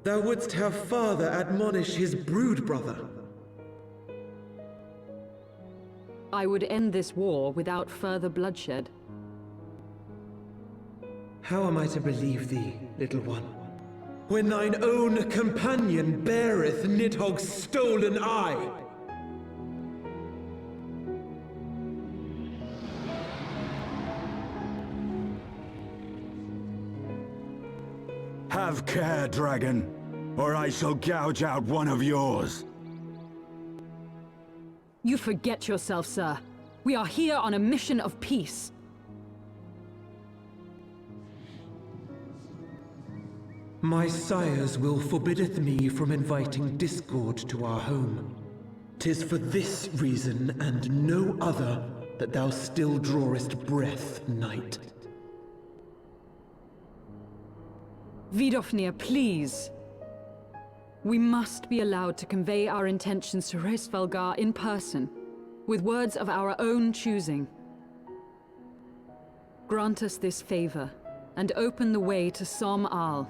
Thou wouldst have father admonish his brood brother. I would end this war without further bloodshed. How am I to believe thee, little one, when thine own companion beareth Nidhogg's stolen eye? Have care, dragon, or I shall gouge out one of yours. You forget yourself, sir. We are here on a mission of peace. My sires will forbiddeth me from inviting discord to our home. 'Tis for this reason and no other that thou still drawest breath, knight. Vidofnir, please. We must be allowed to convey our intentions to Hreysvelgar in person, with words of our own choosing. Grant us this favor, and open the way to Som Al.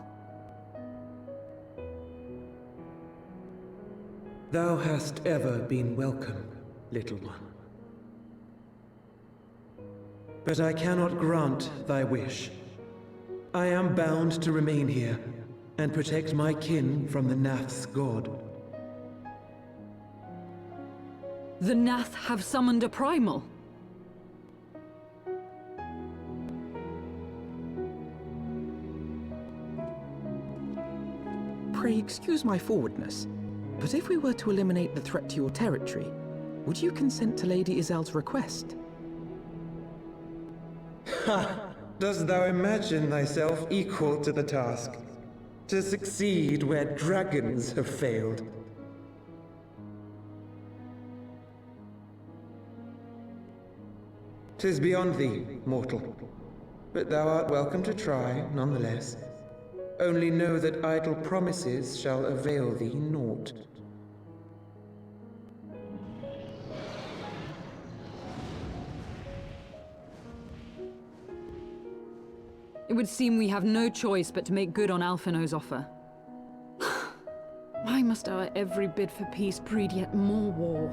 Thou hast ever been welcome, little one. But I cannot grant thy wish. I am bound to remain here, and protect my kin from the Nath's god. The Nath have summoned a primal. Pray excuse my forwardness, but if we were to eliminate the threat to your territory, would you consent to Lady Izel's request? Ha! Dost thou imagine thyself equal to the task? To succeed where dragons have failed? 'Tis beyond thee, mortal. But thou art welcome to try, nonetheless. Only know that idle promises shall avail thee naught. It would seem we have no choice but to make good on Alphino's offer. Why must our every bid for peace breed yet more war?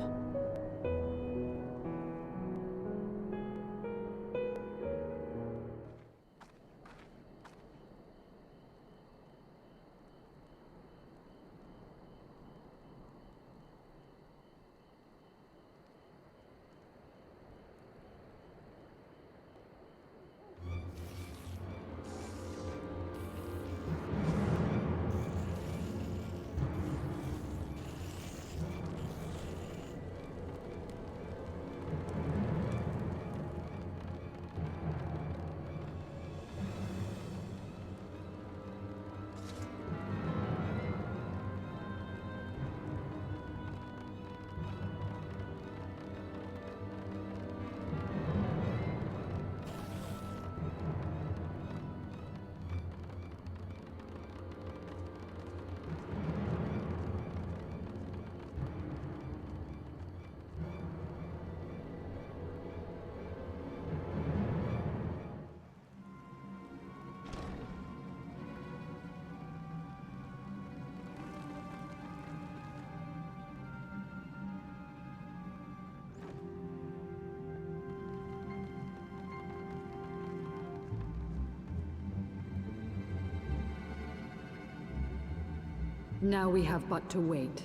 Now we have but to wait.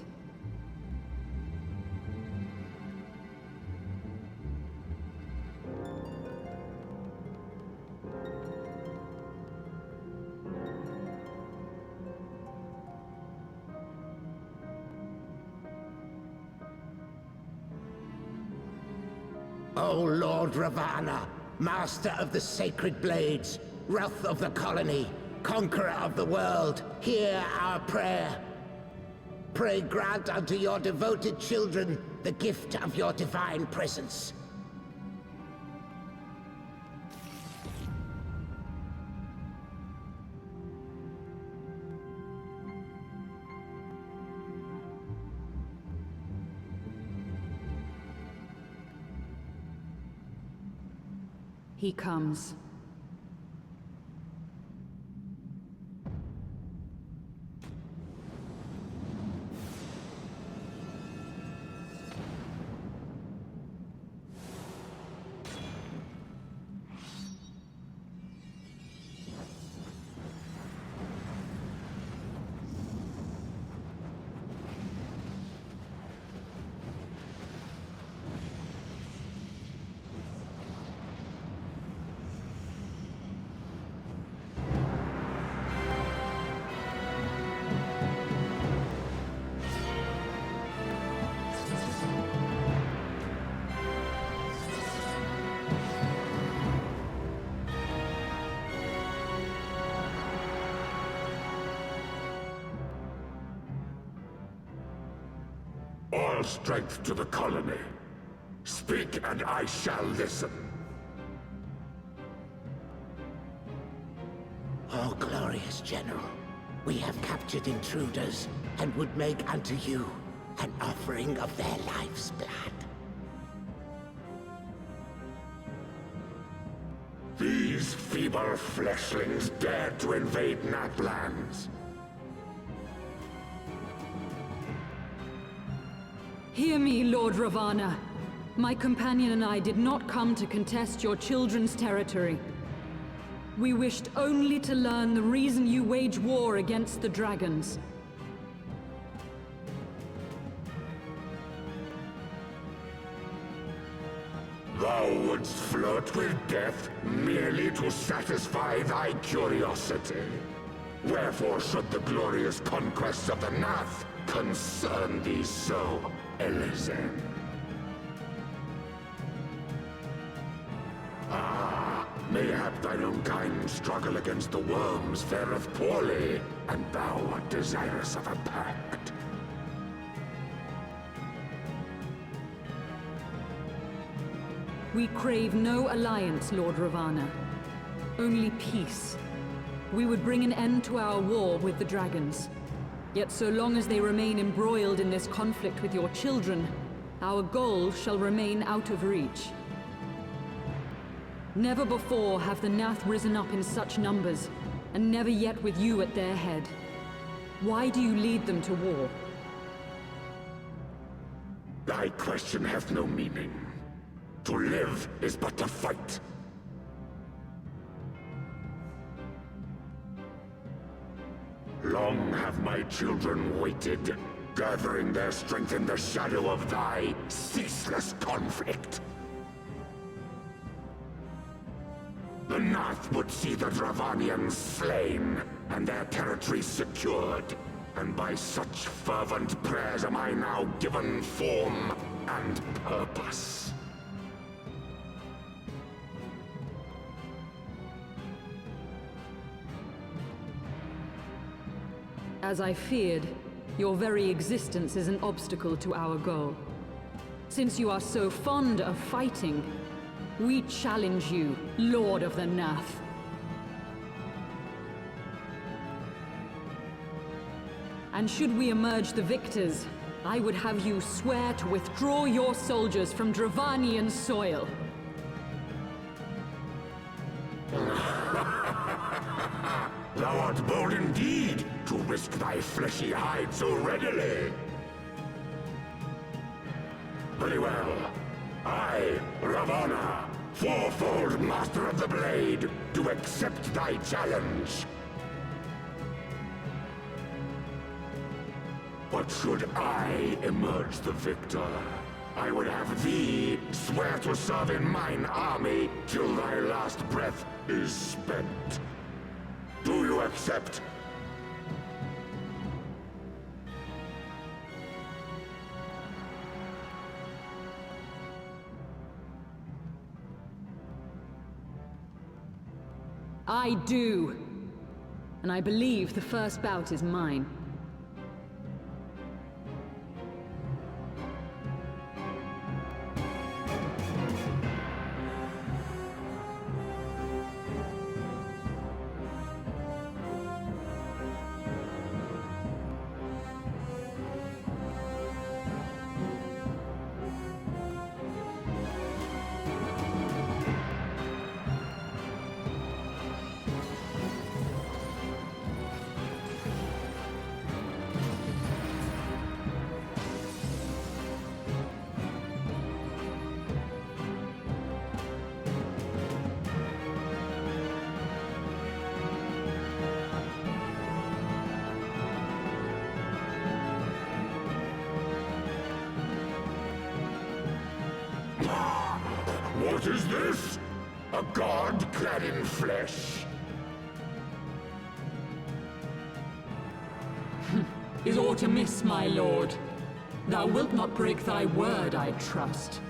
O Lord Ravana, master of the sacred blades, wrath of the colony, conqueror of the world, hear our prayer. Pray grant unto your devoted children the gift of your divine presence. He comes. All strength to the colony. Speak and I shall listen. O glorious General, we have captured intruders and would make unto you an offering of their life's blood. These feeble fleshlings dared to invade Natlands. Hear me, Lord Ravana. My companion and I did not come to contest your children's territory. We wished only to learn the reason you wage war against the dragons. Thou wouldst flirt with death merely to satisfy thy curiosity. Wherefore should the glorious conquests of the Nath concern thee so, Elezen? Ah, mayhap thine own kind struggle against the worms fareth poorly, and thou art desirous of a pact. We crave no alliance, Lord Ravana. Only peace. We would bring an end to our war with the dragons. Yet so long as they remain embroiled in this conflict with your children, our goal shall remain out of reach. Never before have the Nath risen up in such numbers, and never yet with you at their head. Why do you lead them to war? Thy question hath no meaning. To live is but to fight. Long have my children waited, gathering their strength in the shadow of thy ceaseless conflict. The Nath would see the Dravanians slain, and their territories secured. And by such fervent prayers am I now given form and purpose. As I feared, your very existence is an obstacle to our goal. Since you are so fond of fighting, we challenge you, Lord of the Nath. And should we emerge the victors, I would have you swear to withdraw your soldiers from Dravanian soil. Thou art bold indeed to risk thy fleshy hide so readily. Very well. I, Ravana, fourfold master of the blade, do accept thy challenge. But should I emerge the victor, I would have thee swear to serve in mine army till thy last breath is spent. Do you accept? I do. And I believe the first bout is mine. What is this? A god clad in flesh? Is aught amiss, my lord? Thou wilt not break thy word, I trust.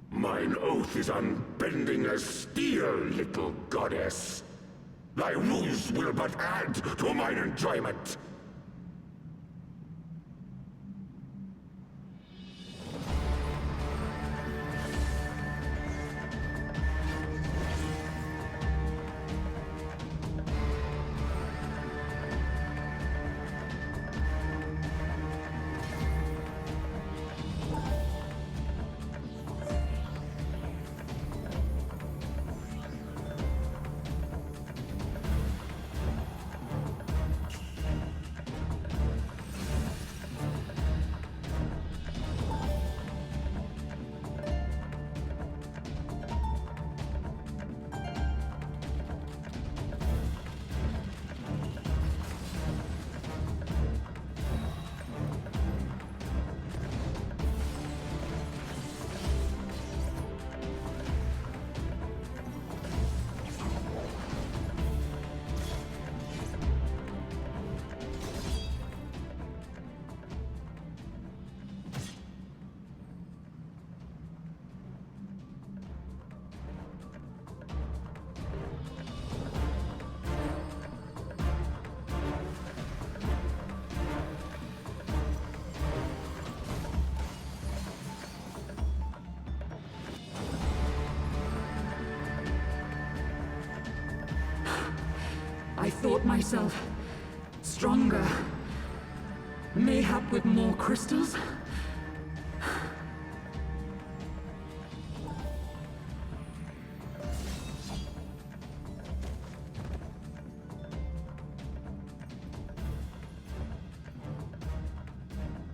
Mine oath is unbending as steel, little goddess. Thy ruse will but add to mine enjoyment. I thought myself stronger. Mayhap with more crystals?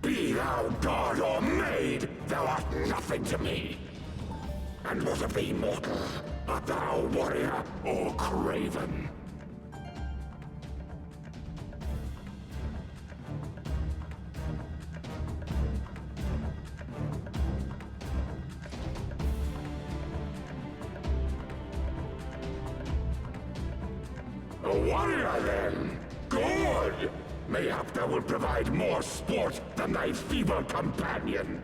Be thou god or maid, thou art nothing to me. And what of thee, mortal? Art thou warrior or craven? A warrior, then? Good! Mayhap thou will provide more sport than thy feeble companion.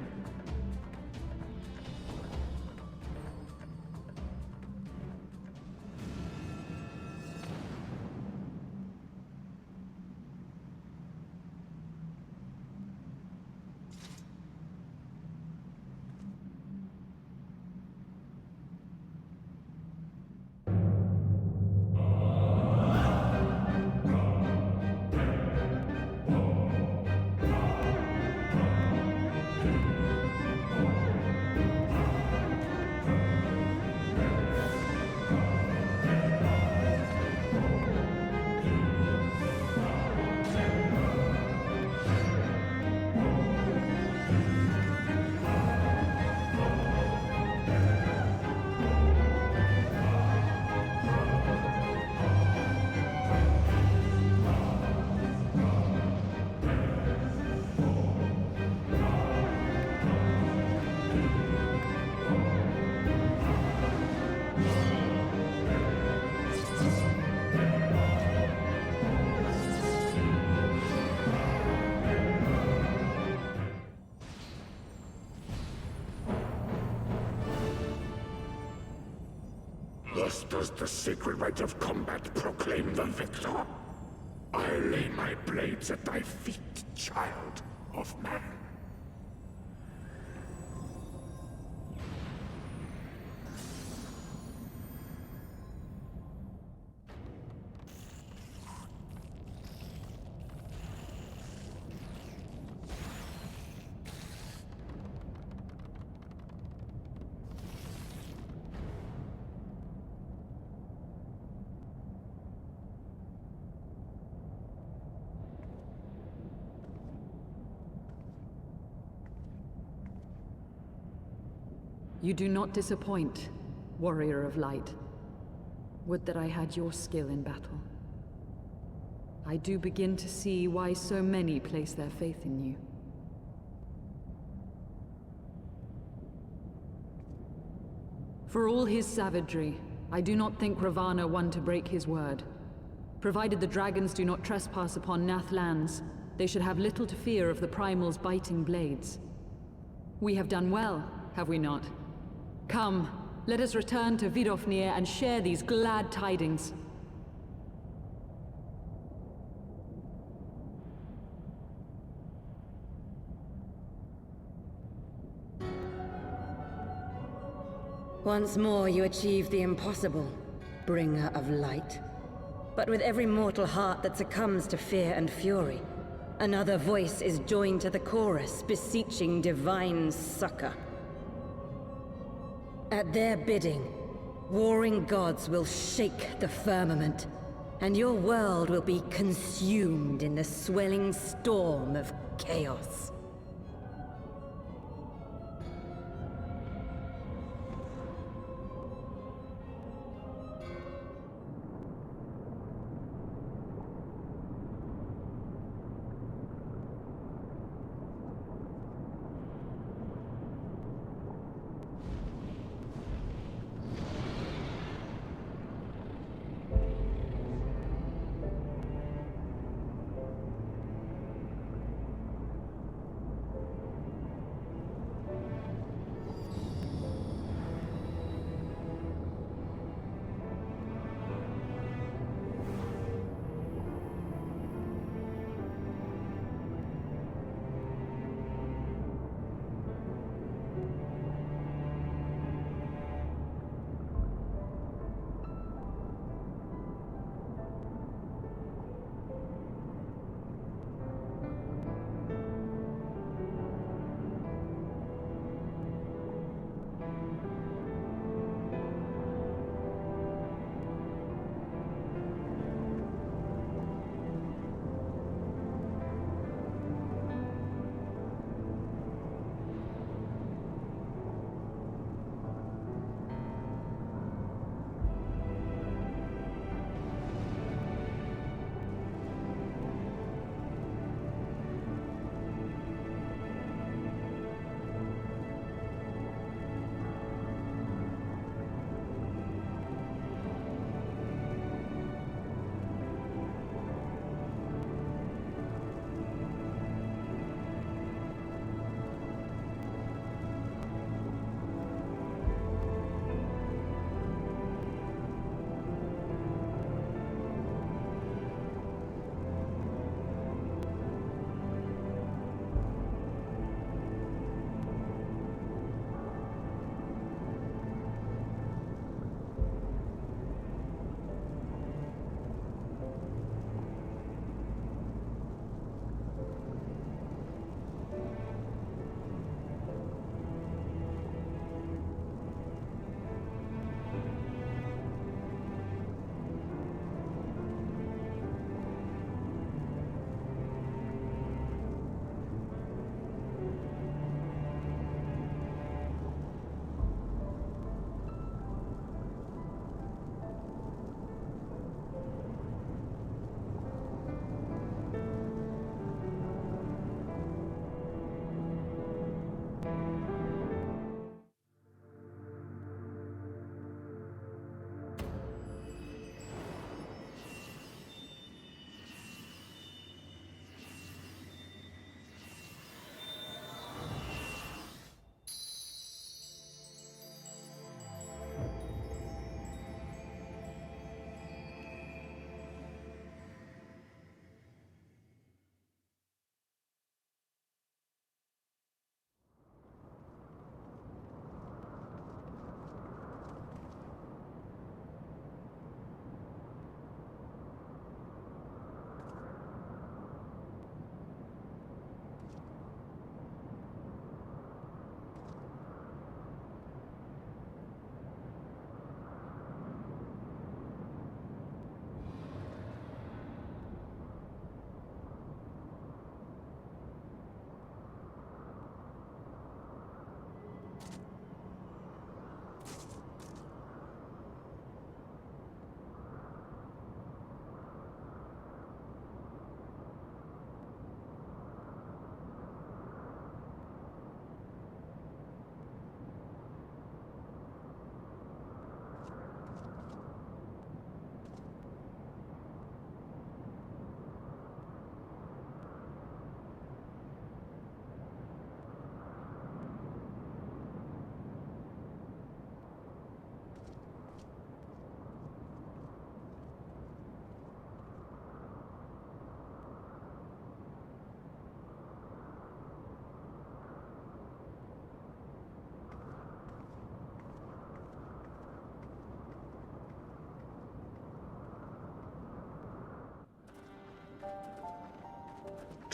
Thus does the sacred rite of combat proclaim the victor. I lay my blades at thy feet, child of man. You do not disappoint, warrior of light. Would that I had your skill in battle. I do begin to see why so many place their faith in you. For all his savagery, I do not think Ravana one to break his word. Provided the dragons do not trespass upon Nath lands, they should have little to fear of the Primal's biting blades. We have done well, have we not? Come, let us return to Vidofnir and share these glad tidings. Once more you achieve the impossible, bringer of light. But with every mortal heart that succumbs to fear and fury, another voice is joined to the chorus, beseeching divine succor. At their bidding, warring gods will shake the firmament, and your world will be consumed in the swelling storm of chaos.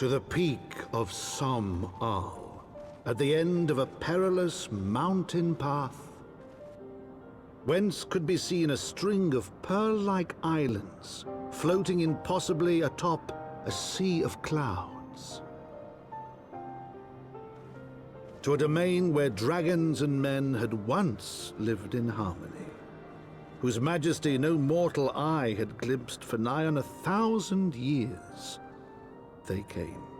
to the peak of Som Al, at the end of a perilous mountain path, whence could be seen a string of pearl-like islands floating impossibly atop a sea of clouds. To a domain where dragons and men had once lived in harmony, whose majesty no mortal eye had glimpsed for nigh on 1,000 years, they came.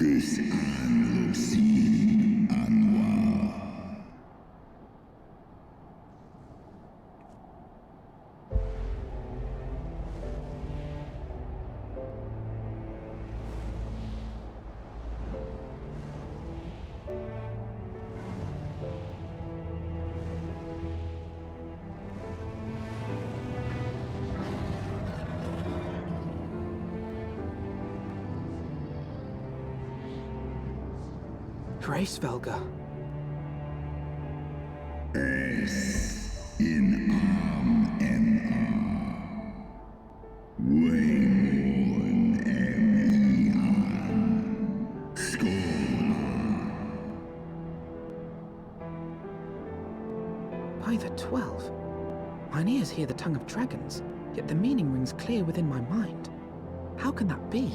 Bis an Lucille Anwar. Hraesvelga. S in arm MR. Waymorn MER. Skola. By the 12. Mine ears hear the tongue of dragons, yet the meaning rings clear within my mind. How can that be?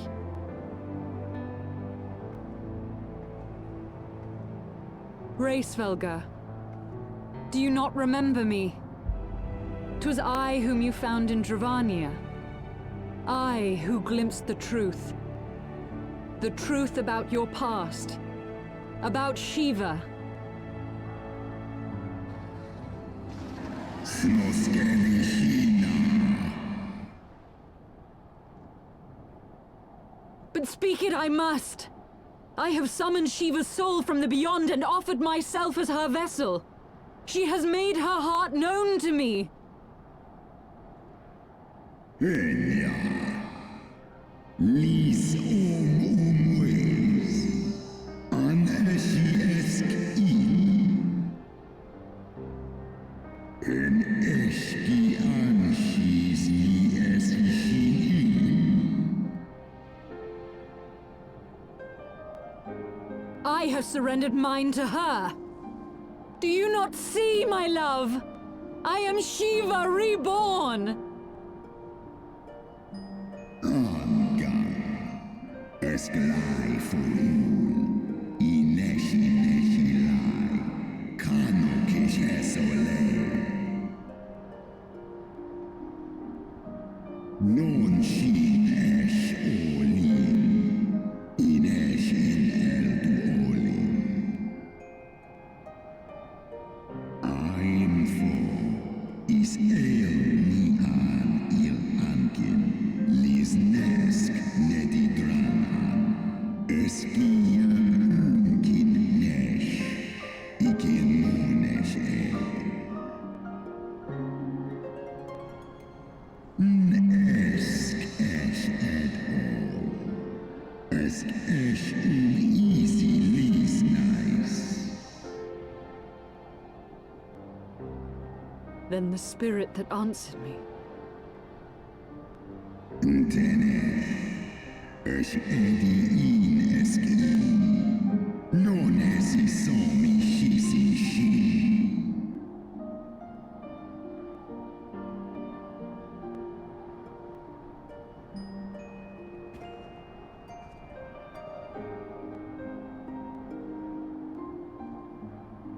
Hraesvelga, do you not remember me? 'Twas I whom you found in Dravania. I who glimpsed the truth. The truth about your past. About Shiva. But speak it I must! I have summoned Shiva's soul from the beyond and offered myself as her vessel. She has made her heart known to me. Enya. Lis umwes. Anasiesk in. En eski anshis li esishin. I have surrendered mine to her. Do you not see, my love? I am Shiva reborn. Angan. Esklai furul. Ineshi lai. Kanokish esole. Non shi esh olin. Inesh in eldu olin. I'm for is el ni an il ankin. Lisnesk nedi dranan. Eskian unkin nesh. Ikin monesh el. Esk esh ed all. Esk esh easy lis nice. Then the spirit that answered me. Tene. Esh edi in eskin. Non esi somi shisi shin.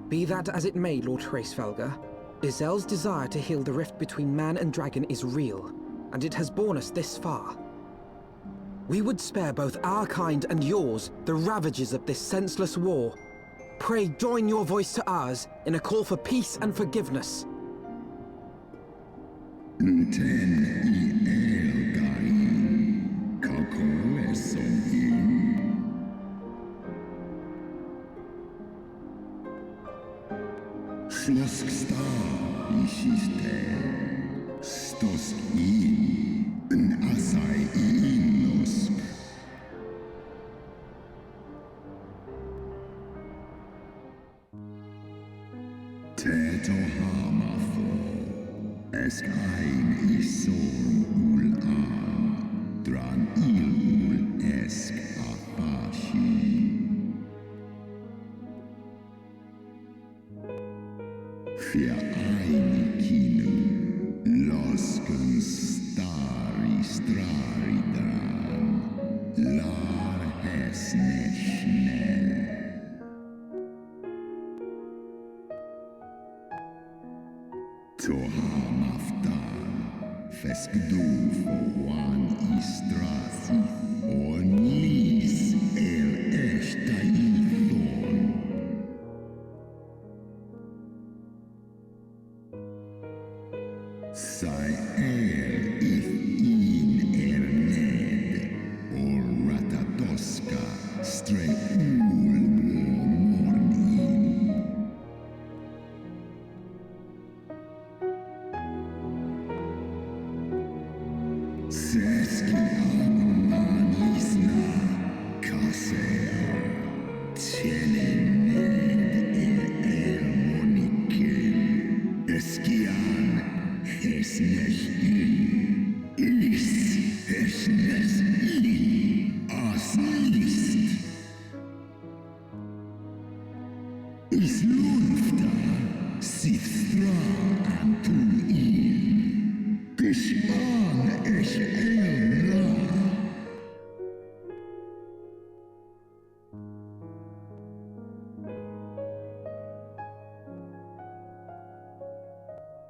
Be that as it may, Lord Hraesvelga, Izel's desire to heal the rift between man and dragon is real, and it has borne us this far. We would spare both our kind and yours the ravages of this senseless war. Pray join your voice to ours in a call for peace and forgiveness. Ten I el gain. Kako esom in. Slosk star ishiste. Stos in. N asai innosk. Teto hamafo. Esk ein isor ul a. Dran il ul esk apashi. Fia ein kinu. Losken stari strari dran. Lar hesne schnell. Tohamaftan, feskdu for one istrasi, on lis el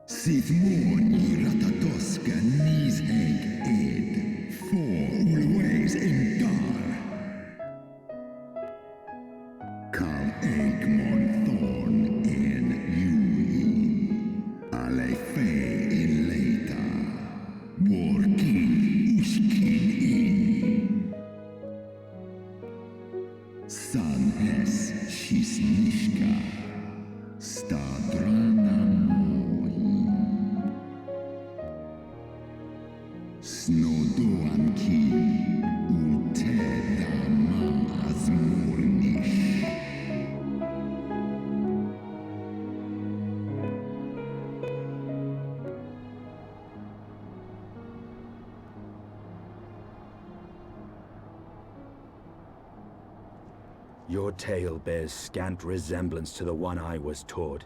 Sith Morn I Ratatoska Nis Heg Ed, for always in Dar. Kal Egmon Thorn in Yui, Ale Fe in Leita, Borkin Ushkin in. San Es Shisnishka, Stadrana Snodoan ki uteda maaz mornish. Your tale bears scant resemblance to the one I was taught.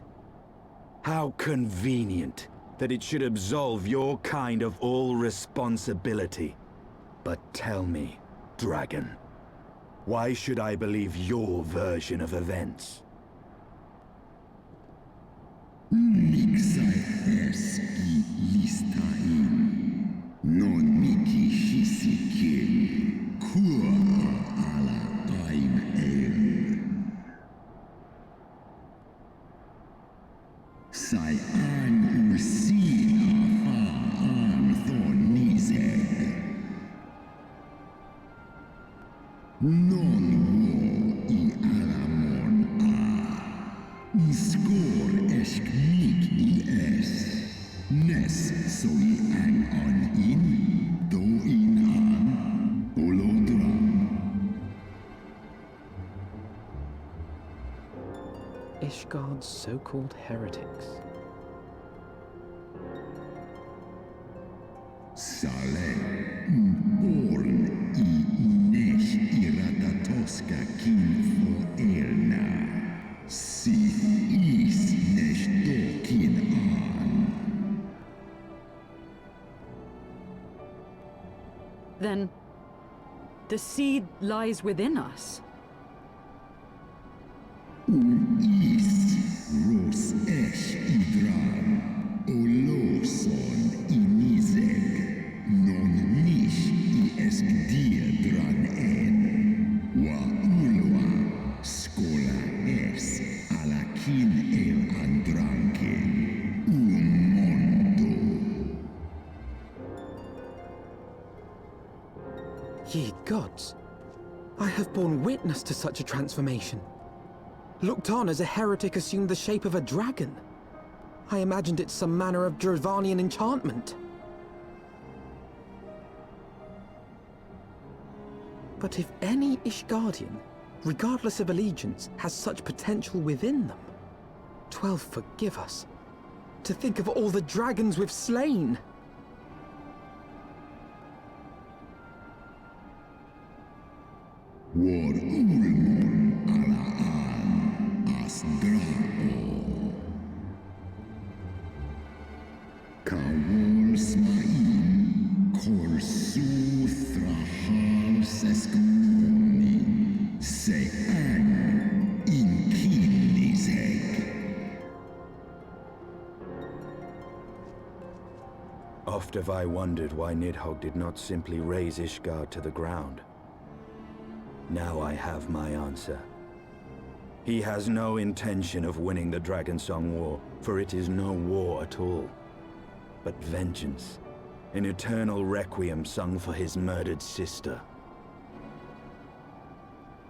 How convenient that it should absolve your kind of all responsibility. But tell me, Dragon, why should I believe your version of events? Mixai eski listain, non miki shisikin, kua ala aim el. Sai an ursina fa an thon nizeg. Non wo I alamon a. Skor esk mig I es. Nes so I an on in, do in an, olodram. Ishgard's so-called heretics. Sale, born I nesh iratatoska kin for elna. Sith is nesh dokin an. Then, the seed lies within us. Is ros esh idran, oloson inizeg, non nish I esk diedran en, wa ulwa skola es alakin el andranken, mondo. Ye gods, I have borne witness to such a transformation. Looked on as a heretic assumed the shape of a dragon. I imagined it some manner of Dravanian enchantment. But if any Ishgardian, regardless of allegiance, has such potential within them, 12 forgive us. To think of all the dragons we've slain! War ulmon alaan as drao. Kawol smain kol su thrahal seskmoni se an in kinizeg. Oft have I wondered why Nidhogg did not simply raze Ishgard to the ground. Now I have my answer. He has no intention of winning the Dragonsong War, for it is no war at all, but vengeance, an eternal requiem sung for his murdered sister.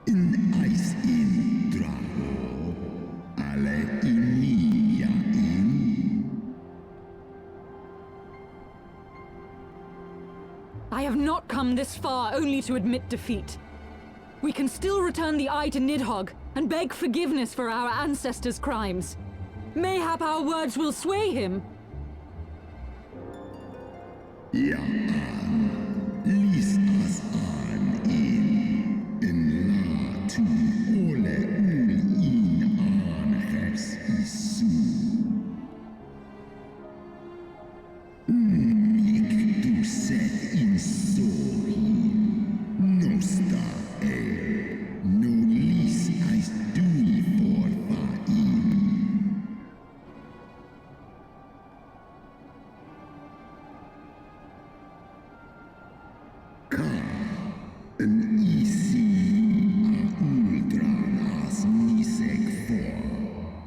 In ice in drao, ale inia in. I have not come this far only to admit defeat. We can still return the eye to Nidhogg and beg forgiveness for our ancestors' crimes. Mayhap our words will sway him. Ja, lies as an in latu ole in an hers isu. Mik du set in sohi, nosta no lis as dui for in. Ka een isi a ultran as nisek for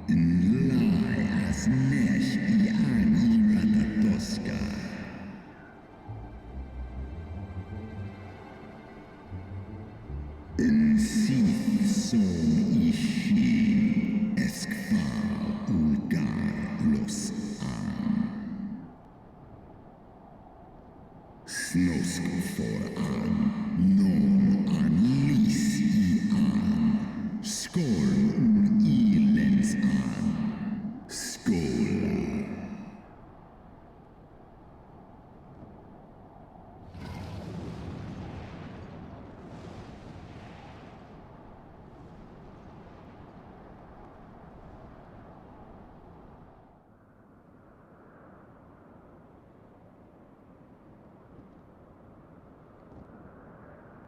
in lai as nesh I an irata toska. In sith som ishi eskfa ulgar los an. Snosk for an, non an lis I an. Skorn I lens an. Skola.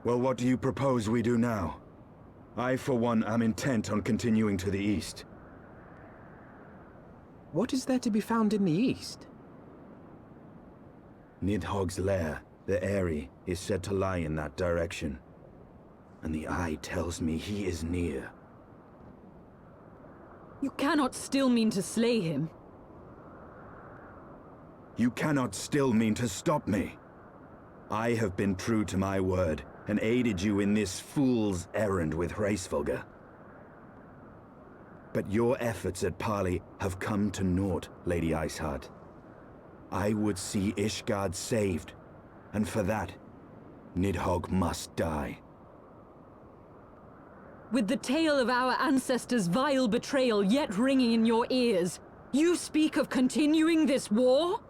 Well, what do you propose we do now? I, for one, am intent on continuing to the east. What is there to be found in the east? Nidhogg's lair, the Eyrie, is said to lie in that direction. And the eye tells me he is near. You cannot still mean to slay him. You cannot still mean to stop me. I have been true to my word, and aided you in this fool's errand with Hraesvelgr. But your efforts at parley have come to naught, Lady Iceheart. I would see Ishgard saved, and for that, Nidhogg must die. With the tale of our ancestors' vile betrayal yet ringing in your ears, you speak of continuing this war?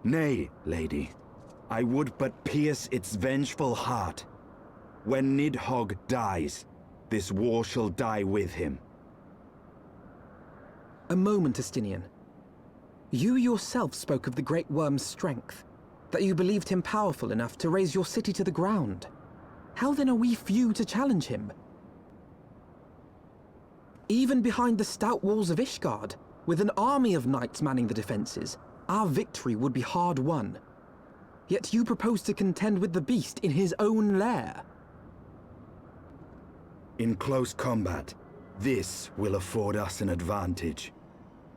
Nay, lady. I would but pierce its vengeful heart. When Nidhogg dies, this war shall die with him. A moment, Estinian. You yourself spoke of the Great Worm's strength, that you believed him powerful enough to raise your city to the ground. How then are we few to challenge him? Even behind the stout walls of Ishgard, with an army of knights manning the defenses, our victory would be hard won. Yet you propose to contend with the beast in his own lair. In close combat, this will afford us an advantage.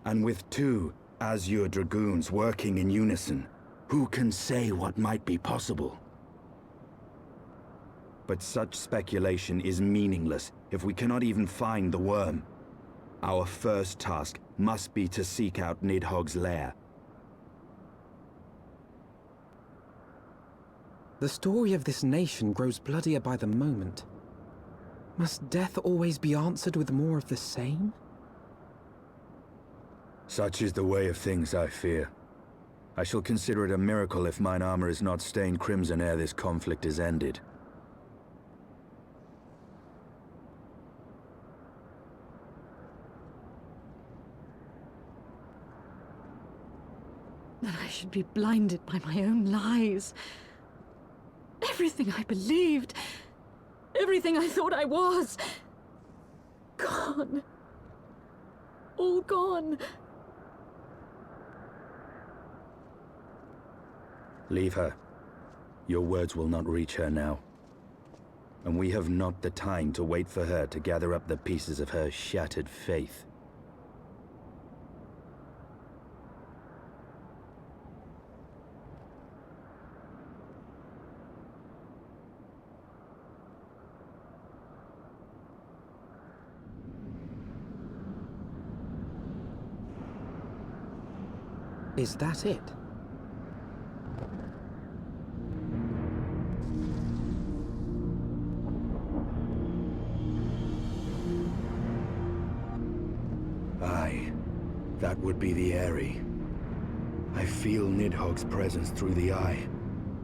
And with two Azure Dragoons working in unison, who can say what might be possible? But such speculation is meaningless if we cannot even find the worm. Our first task must be to seek out Nidhogg's lair. The story of this nation grows bloodier by the moment. Must death always be answered with more of the same? Such is the way of things, I fear. I shall consider it a miracle if mine armor is not stained crimson ere this conflict is ended. That I should be blinded by my own lies. Everything I believed, everything I thought I was, gone. All gone. Leave her. Your words will not reach her now. And we have not the time to wait for her to gather up the pieces of her shattered faith. Is that it? That would be the Eyrie. I feel Nidhogg's presence through the eye,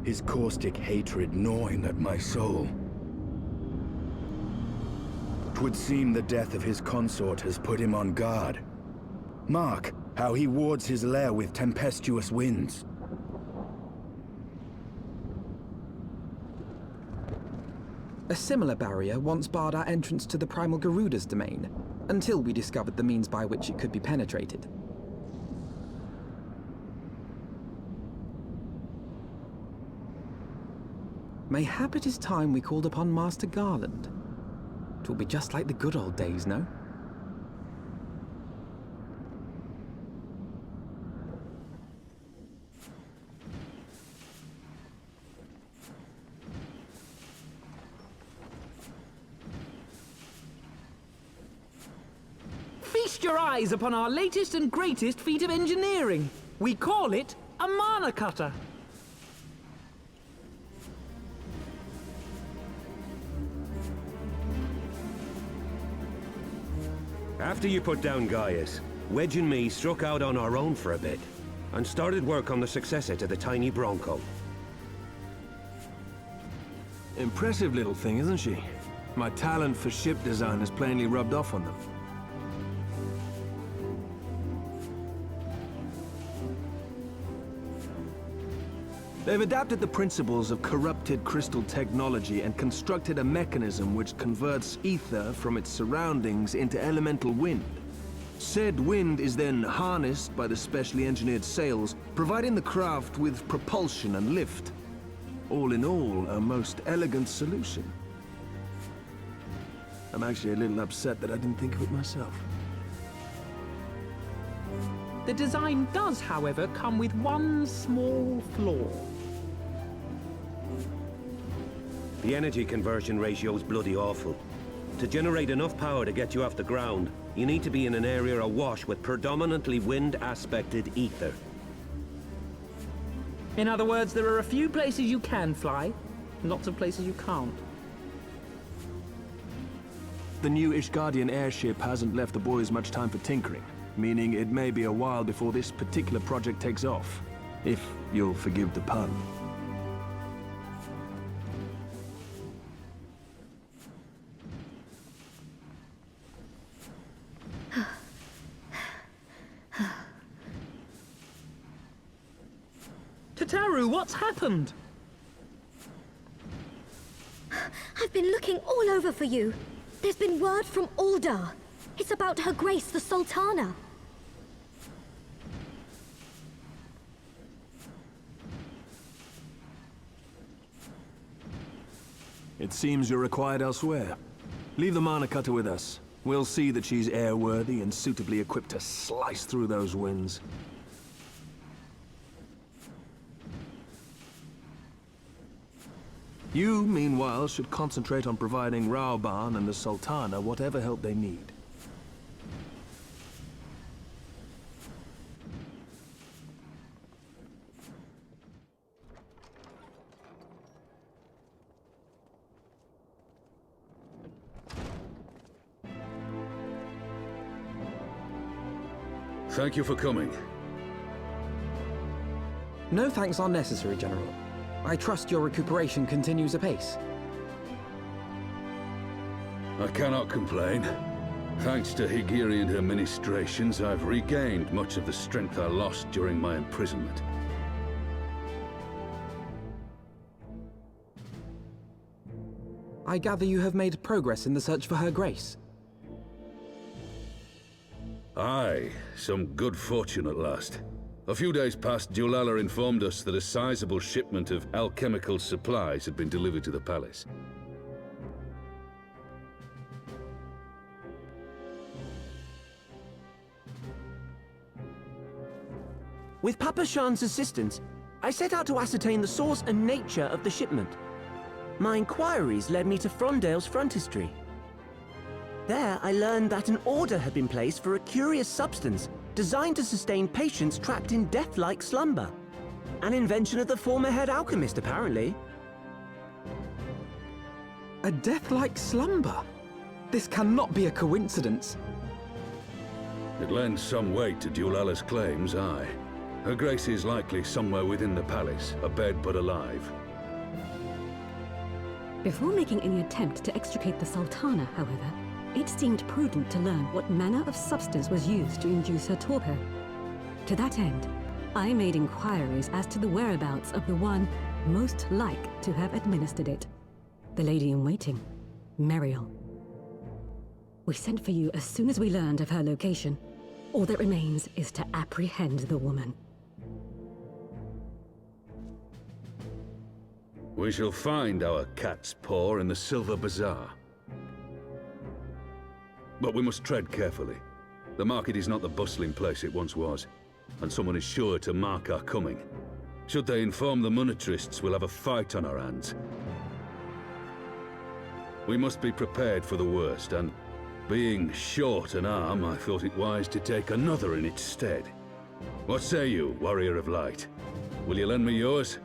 his caustic hatred gnawing at my soul. 'Twould seem the death of his consort has put him on guard. Mark how he wards his lair with tempestuous winds. A similar barrier once barred our entrance to the Primal Garuda's domain, until we discovered the means by which it could be penetrated. Mayhap it is time we called upon Master Garland. 'Twill be just like the good old days, no? Feast your eyes upon our latest and greatest feat of engineering. We call it a mana cutter. After you put down Gaius, Wedge and me struck out on our own for a bit, and started work on the successor to the tiny Bronco. Impressive little thing, isn't she? My talent for ship design has plainly rubbed off on them. They've adapted the principles of corrupted crystal technology and constructed a mechanism which converts ether from its surroundings into elemental wind. Said wind is then harnessed by the specially engineered sails, providing the craft with propulsion and lift. All in all, a most elegant solution. I'm actually a little upset that I didn't think of it myself. The design does, however, come with one small flaw. The energy conversion ratio's bloody awful. To generate enough power to get you off the ground, you need to be in an area awash with predominantly wind-aspected ether. In other words, there are a few places you can fly, and lots of places you can't. The new Ishgardian airship hasn't left the boys much time for tinkering, meaning it may be a while before this particular project takes off. If you'll forgive the pun. Tataru, what's happened? I've been looking all over for you. There's been word from Ayda. It's about Her Grace the Sultana. It seems you're required elsewhere. Leave the mana cutter with us. We'll see that she's airworthy and suitably equipped to slice through those winds. You, meanwhile, should concentrate on providing Raoban and the Sultana whatever help they need. Thank you for coming. No thanks are necessary, General. I trust your recuperation continues apace. I cannot complain. Thanks to Higiri and her ministrations, I've regained much of the strength I lost during my imprisonment. I gather you have made progress in the search for Her Grace. Aye, some good fortune at last. A few days past, Julala informed us that a sizable shipment of alchemical supplies had been delivered to the palace. With Papa Shan's assistance, I set out to ascertain the source and nature of the shipment. My inquiries led me to Frondale's frontistery. There, I learned that an order had been placed for a curious substance designed to sustain patients trapped in death-like slumber. An invention of the former head alchemist, apparently. A death-like slumber? This cannot be a coincidence. It lends some weight to Dulala's claims, aye. Her Grace is likely somewhere within the palace, abed but alive. Before making any attempt to extricate the Sultana, however, it seemed prudent to learn what manner of substance was used to induce her torpor. To that end, I made inquiries as to the whereabouts of the one most like to have administered it. The lady-in-waiting, Meriel. We sent for you as soon as we learned of her location. All that remains is to apprehend the woman. We shall find our cat's paw in the Silver Bazaar. But we must tread carefully. The market is not the bustling place it once was, and someone is sure to mark our coming. Should they inform the monetarists, we'll have a fight on our hands. We must be prepared for the worst, and being short an arm, I thought it wise to take another in its stead. What say you, Warrior of Light? Will you lend me yours?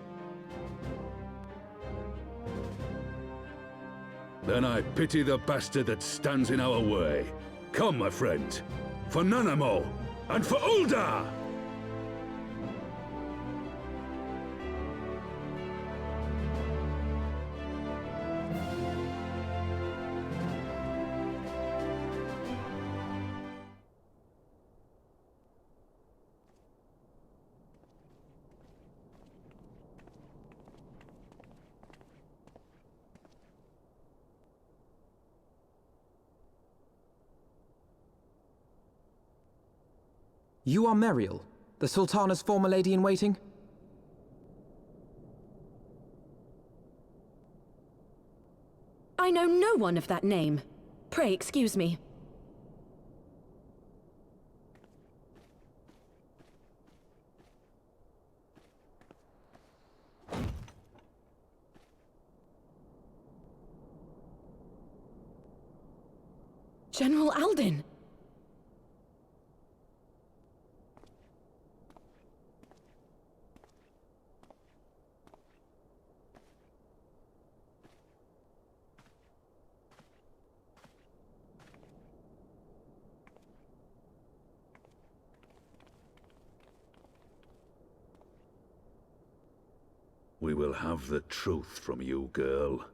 Then I pity the bastard that stands in our way. Come, my friends, for Nanamo and for Ul'dah! You are Meriel, the Sultana's former lady-in-waiting? I know no one of that name. Pray excuse me. General Alden! We will have the truth from you, girl.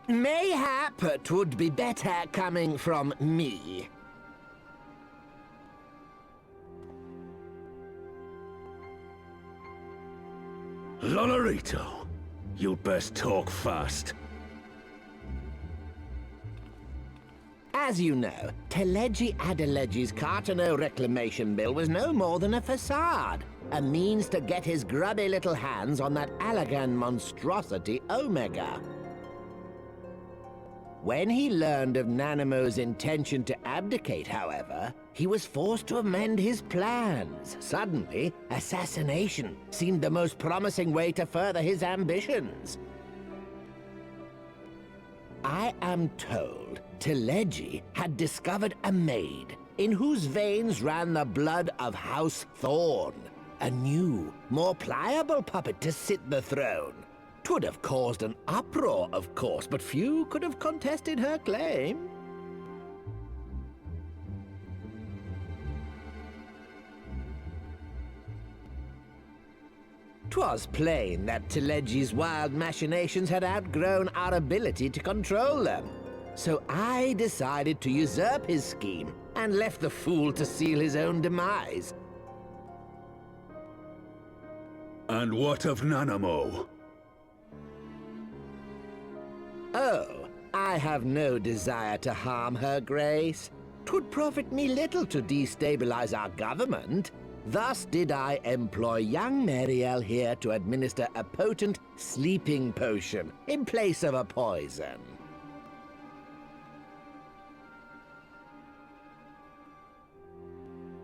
Mayhap it would be better coming from me. Lonorito, you'd best talk fast. As you know, Teleji Adeleji's Cartano reclamation bill was no more than a facade, a means to get his grubby little hands on that Allagan monstrosity Omega. When he learned of Nanamo's intention to abdicate, however, he was forced to amend his plans. Suddenly, assassination seemed the most promising way to further his ambitions. I am told Teleji had discovered a maid in whose veins ran the blood of House Thorn, a new, more pliable puppet to sit the throne. 'Twould have caused an uproar, of course, but few could have contested her claim. 'Twas plain that Teleji's wild machinations had outgrown our ability to control them. So I decided to usurp his scheme and left the fool to seal his own demise. And what of Nanamo? Oh, I have no desire to harm her grace. 'Twould profit me little to destabilize our government. Thus did I employ young Meriel here to administer a potent sleeping potion in place of a poison.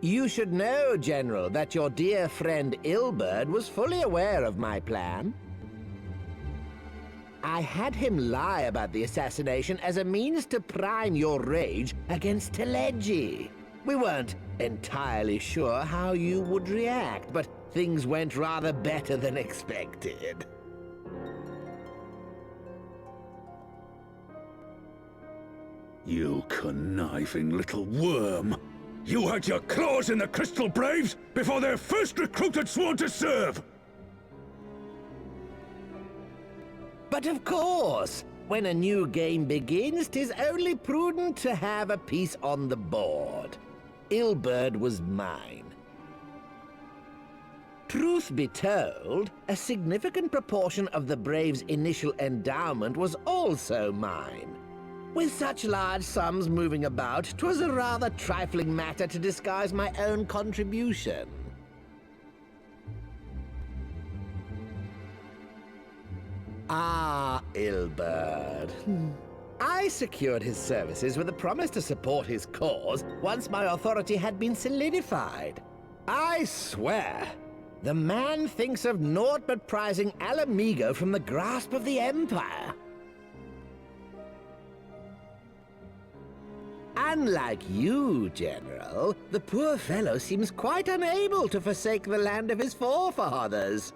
You should know, General, that your dear friend Ilberd was fully aware of my plan. I had him lie about the assassination as a means to prime your rage against Teleji. We weren't entirely sure how you would react, but things went rather better than expected. You conniving little worm! You had your claws in the Crystal Braves before their first recruit had sworn to serve! But of course, when a new game begins, 'tis only prudent to have a piece on the board. Ilberd was mine. Truth be told, a significant proportion of the Braves' initial endowment was also mine. With such large sums moving about, 'twas a rather trifling matter to disguise my own contribution. Ah, Ilberd. I secured his services with a promise to support his cause once my authority had been solidified. I swear, the man thinks of naught but prizing Alamigo from the grasp of the Empire. Unlike you, General, the poor fellow seems quite unable to forsake the land of his forefathers.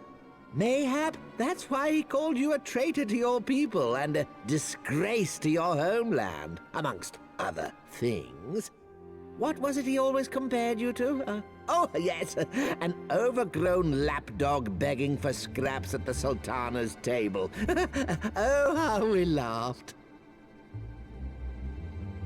Mayhap that's why he called you a traitor to your people and a disgrace to your homeland, amongst other things. What was it he always compared you to? Oh, yes, an overgrown lapdog begging for scraps at the Sultana's table. Oh, how we laughed.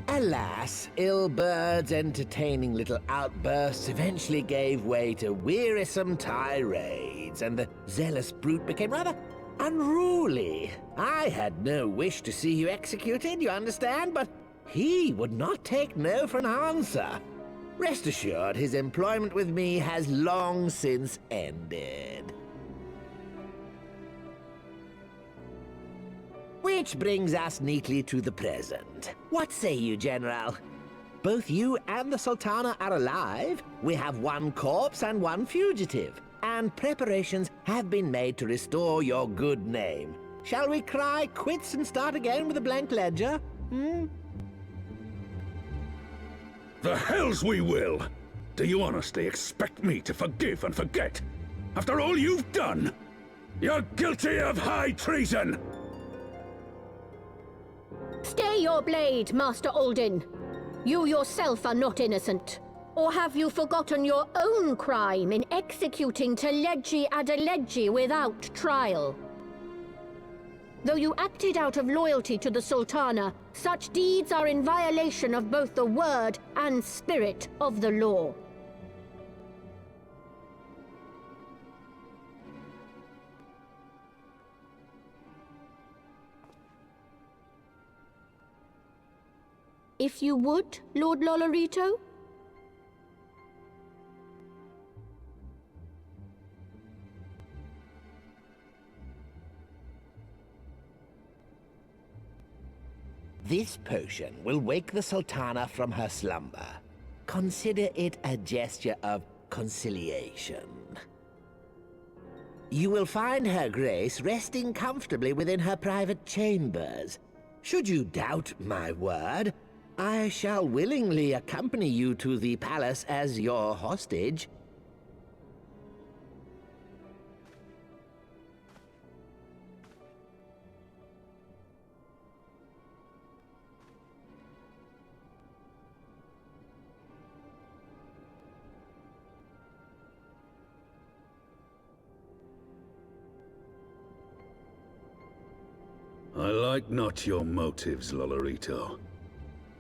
Alas, Ilberd's entertaining little outbursts eventually gave way to wearisome tirades, and the zealous brute became rather unruly. I had no wish to see you executed, you understand, but he would not take no for an answer. Rest assured, his employment with me has long since ended. Which brings us neatly to the present. What say you, General? Both you and the Sultana are alive. We have one corpse and one fugitive, and preparations have been made to restore your good name. Shall we cry quits and start again with a blank ledger? The hells we will! Do you honestly expect me to forgive and forget? After all you've done? You're guilty of high treason! Stay your blade, Master Alden. You yourself are not innocent. Or have you forgotten your own crime in executing Teleji Adeleji without trial? Though you acted out of loyalty to the Sultana, such deeds are in violation of both the word and spirit of the law. If you would, Lord Lolorito? This potion will wake the Sultana from her slumber. Consider it a gesture of conciliation. You will find Her Grace resting comfortably within her private chambers. Should you doubt my word, I shall willingly accompany you to the palace as your hostage. I like not your motives, Lolorito.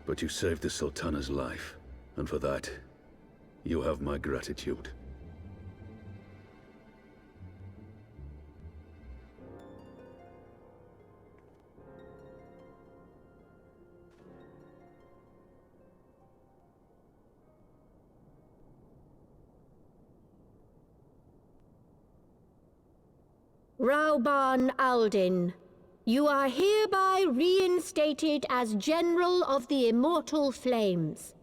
But you saved the Sultana's life, and for that, you have my gratitude. Rauban Aldin, you are hereby reinstated as General of the Immortal Flames.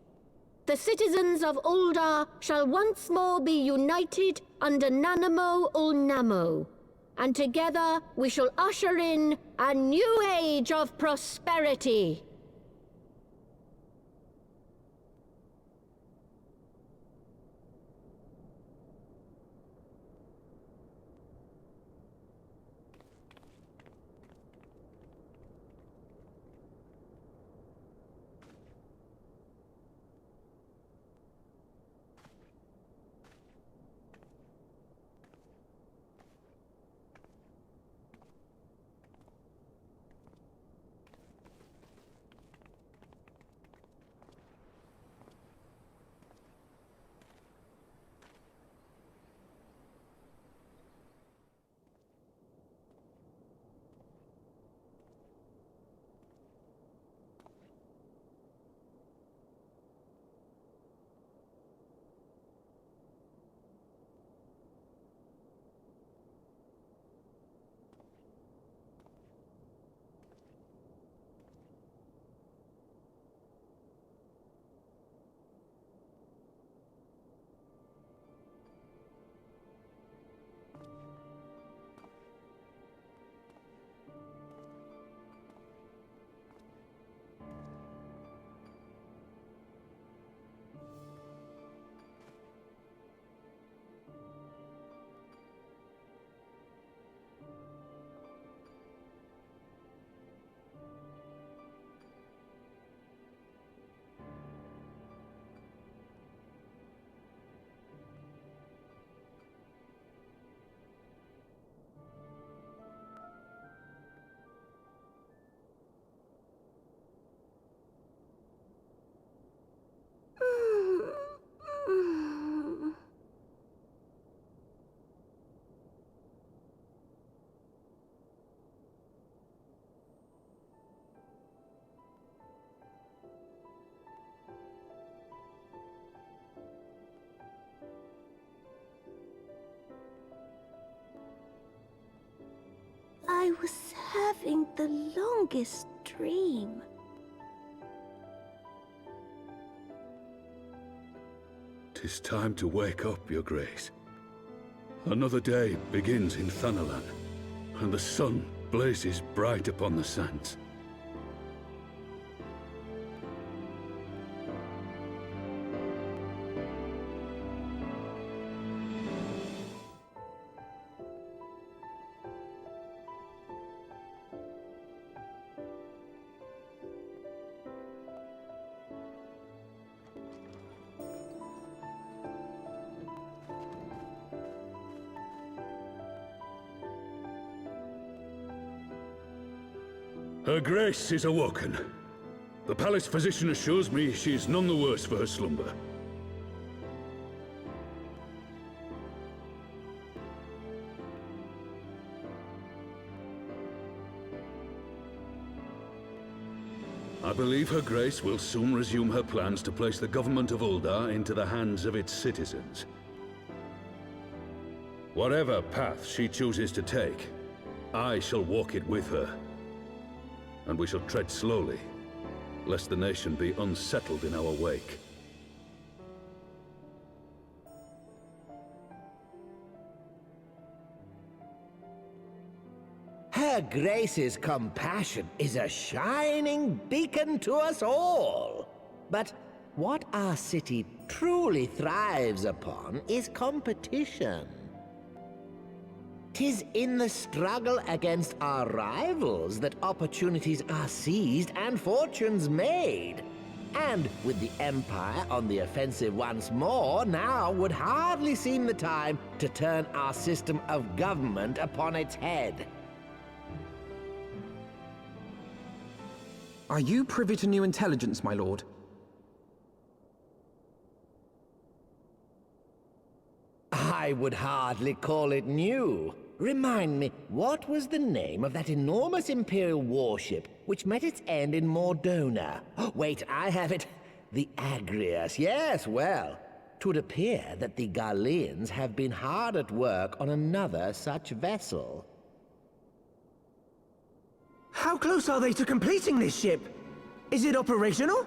The citizens of Ul'dah shall once more be united under Nanamo Ul'Namo, and together we shall usher in a new age of prosperity. having the longest dream. "'Tis time to wake up, Your Grace. Another day begins in Thanalan, and the sun blazes bright upon the sands. Her Grace is awoken. The palace physician assures me she is none the worse for her slumber. I believe Her Grace will soon resume her plans to place the government of Uldar into the hands of its citizens. Whatever path she chooses to take, I shall walk it with her. And we shall tread slowly, lest the nation be unsettled in our wake. Her Grace's compassion is a shining beacon to us all. But what our city truly thrives upon is competition. 'Tis in the struggle against our rivals that opportunities are seized and fortunes made. And with the Empire on the offensive once more, now would hardly seem the time to turn our system of government upon its head. Are you privy to new intelligence, my lord? I would hardly call it new. Remind me, what was the name of that enormous Imperial warship which met its end in Mordona? Wait, I have it. The Agrius. Yes, well, 'twould appear that the Garleans have been hard at work on another such vessel. How close are they to completing this ship? Is it operational?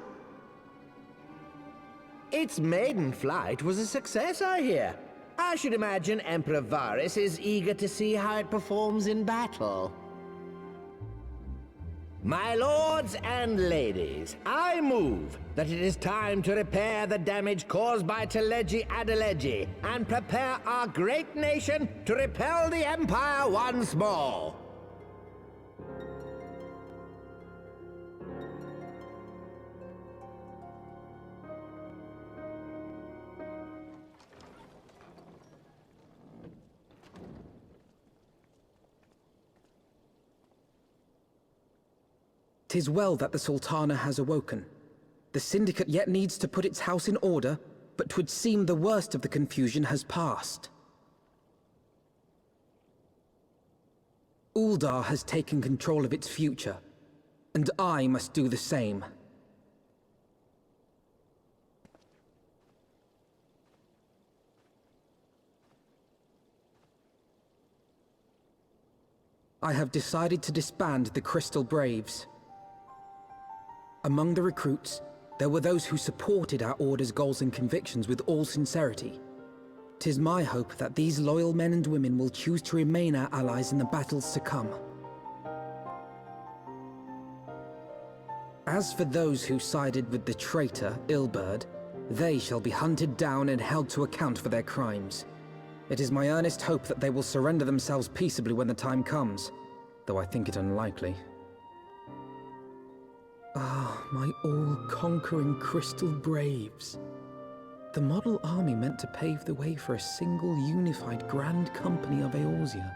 Its maiden flight was a success, I hear. I should imagine Emperor Varys is eager to see how it performs in battle. My lords and ladies, I move that it is time to repair the damage caused by Teleji Adeleji and prepare our great nation to repel the Empire once more. "'Tis well that the Sultana has awoken. The Syndicate yet needs to put its house in order, but 'twould seem the worst of the confusion has passed. Uldar has taken control of its future, and I must do the same. I have decided to disband the Crystal Braves. Among the recruits, there were those who supported our Order's goals and convictions with all sincerity. 'Tis my hope that these loyal men and women will choose to remain our allies in the battles to come. As for those who sided with the traitor, Ilberd, they shall be hunted down and held to account for their crimes. It is my earnest hope that they will surrender themselves peaceably when the time comes, though I think it unlikely. Ah, my all-conquering Crystal Braves. The model army meant to pave the way for a single unified Grand Company of Eorzea.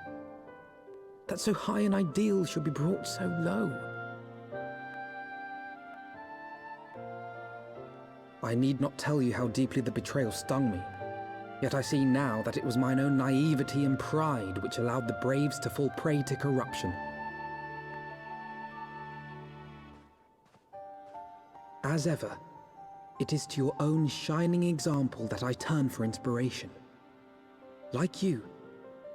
That so high an ideal should be brought so low. I need not tell you how deeply the betrayal stung me. Yet I see now that it was mine own naivety and pride which allowed the Braves to fall prey to corruption. As ever, it is to your own shining example that I turn for inspiration. Like you,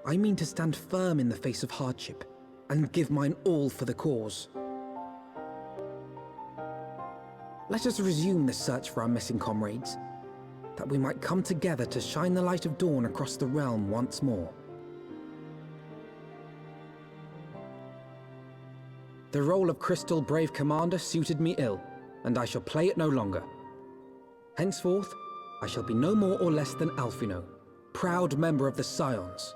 I mean to stand firm in the face of hardship, and give mine all for the cause. Let us resume the search for our missing comrades, that we might come together to shine the light of dawn across the realm once more. The role of Crystal Brave Commander suited me ill, and I shall play it no longer. Henceforth, I shall be no more or less than Alphino, proud member of the Scions.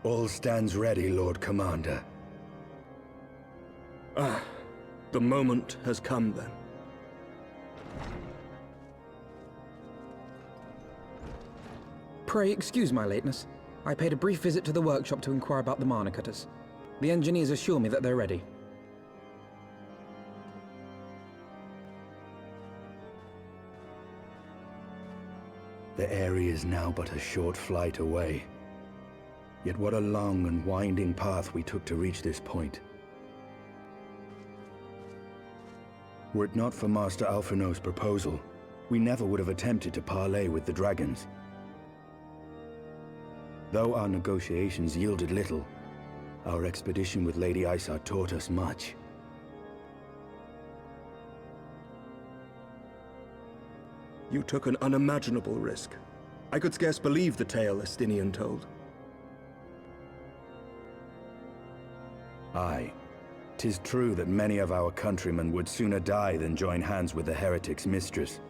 All stands ready, Lord Commander. Ah, the moment has come then. Pray excuse my lateness. I paid a brief visit to the workshop to inquire about the mana cutters. The engineers assure me that they're ready. The area is now but a short flight away. Yet what a long and winding path we took to reach this point. Were it not for Master Alphino's proposal, we never would have attempted to parley with the dragons. Though our negotiations yielded little, our expedition with Lady Ayda taught us much. You took an unimaginable risk. I could scarce believe the tale Estinian told. Aye. 'Tis true that many of our countrymen would sooner die than join hands with the heretic's mistress.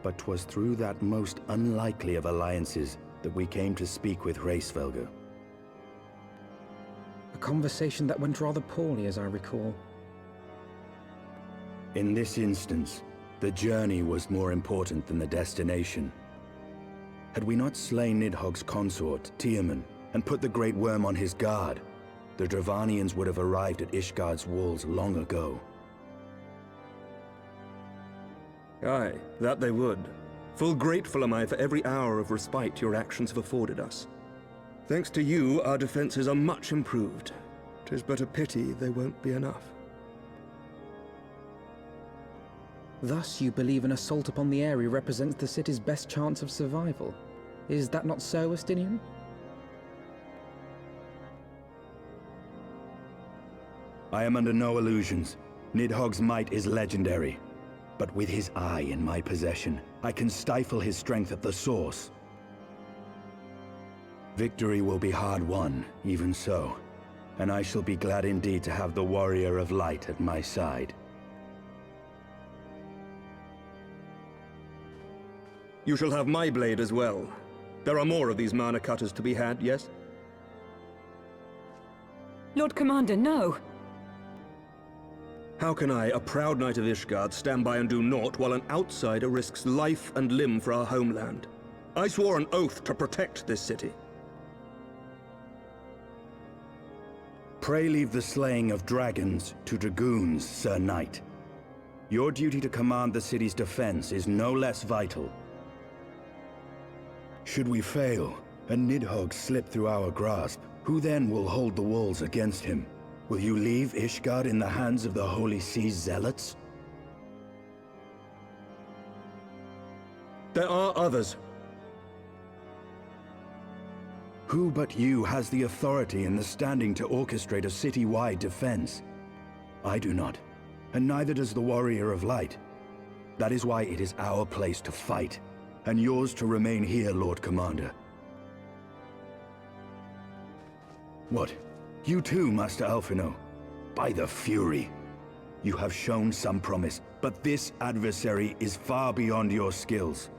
But 'twas through that most unlikely of alliances that we came to speak with Heavensward. A conversation that went rather poorly, as I recall. In this instance, the journey was more important than the destination. Had we not slain Nidhogg's consort, Tiaman, and put the Great Worm on his guard, the Dravanians would have arrived at Ishgard's walls long ago. Aye, that they would. Full grateful am I for every hour of respite your actions have afforded us. Thanks to you, our defenses are much improved. 'Tis but a pity they won't be enough. Thus you believe an assault upon the area represents the city's best chance of survival. Is that not so, Estinian? I am under no illusions. Nidhogg's might is legendary. But with his eye in my possession, I can stifle his strength at the source. Victory will be hard won, even so. and I shall be glad indeed to have the Warrior of Light at my side. You shall have my blade as well. There are more of these mana cutters to be had, yes? Lord Commander, no! How can I, a proud knight of Ishgard, stand by and do naught while an outsider risks life and limb for our homeland? I swore an oath to protect this city. Pray leave the slaying of dragons to dragoons, Sir Knight. Your duty to command the city's defense is no less vital. Should we fail, and Nidhogg slip through our grasp, who then will hold the walls against him? Will you leave Ishgard in the hands of the Holy Sea's zealots? There are others. Who but you has the authority and the standing to orchestrate a city-wide defense? I do not, and neither does the Warrior of Light. That is why it is our place to fight, and yours to remain here, Lord Commander. What? You too, Master Alphino? By the Fury! You have shown some promise, but this adversary is far beyond your skills.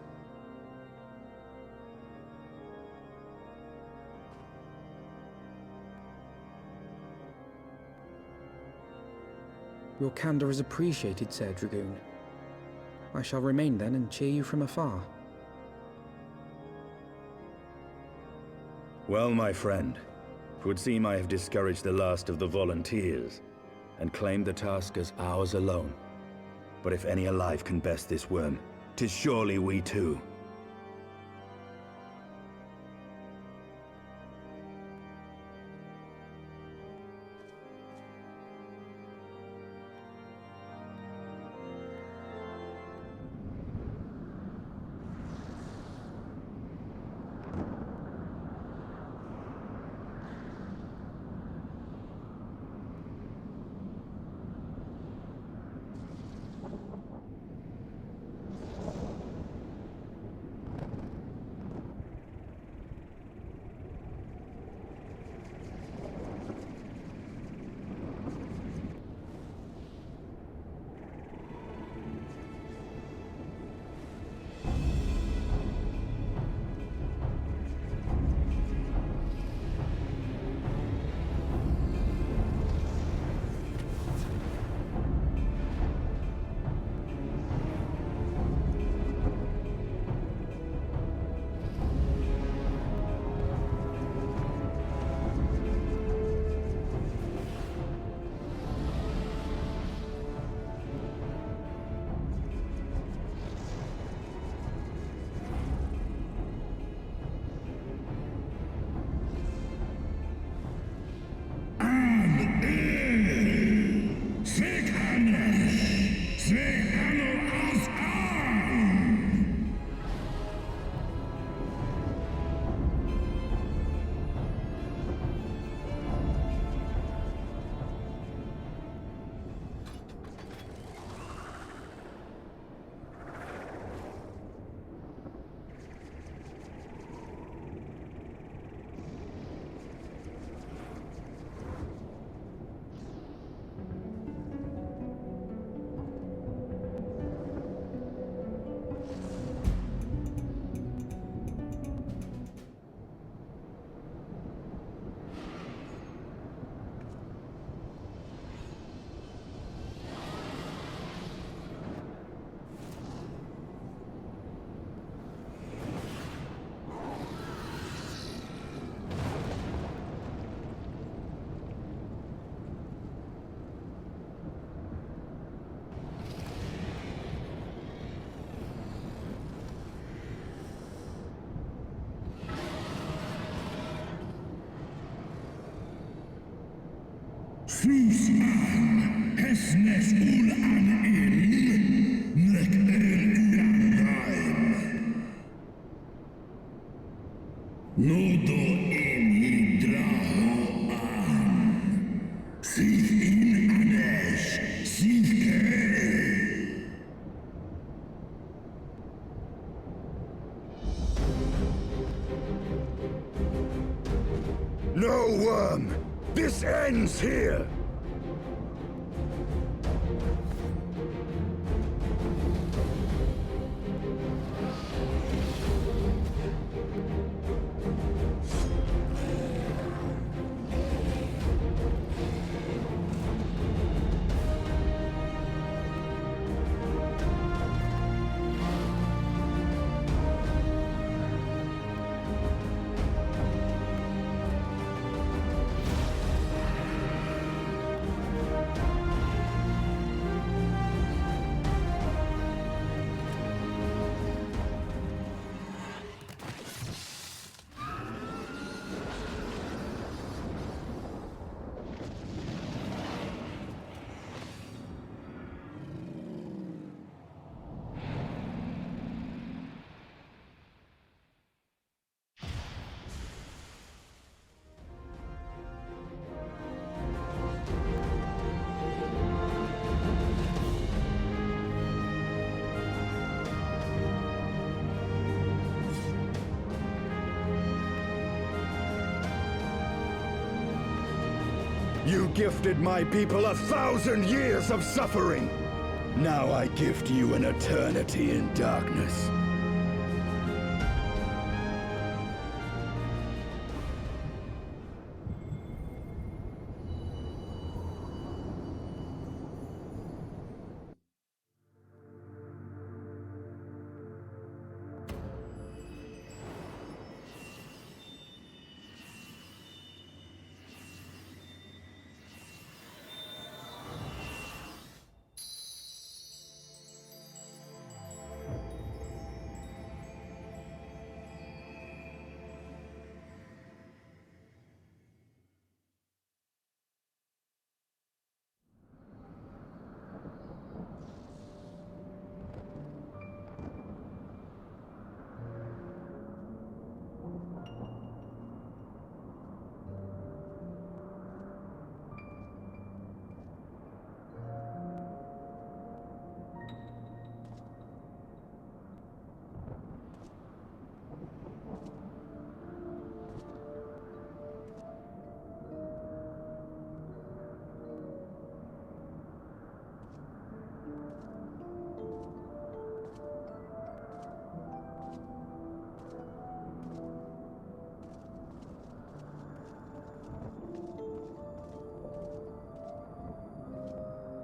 Your candor is appreciated, Sir Dragoon. I shall remain then and cheer you from afar. Well, my friend, it would seem I have discouraged the last of the volunteers, and claimed the task as ours alone. But if any alive can best this worm, 'tis surely we too. This ends here! You gifted my people 1,000 years of suffering. Now I gift you an eternity in darkness.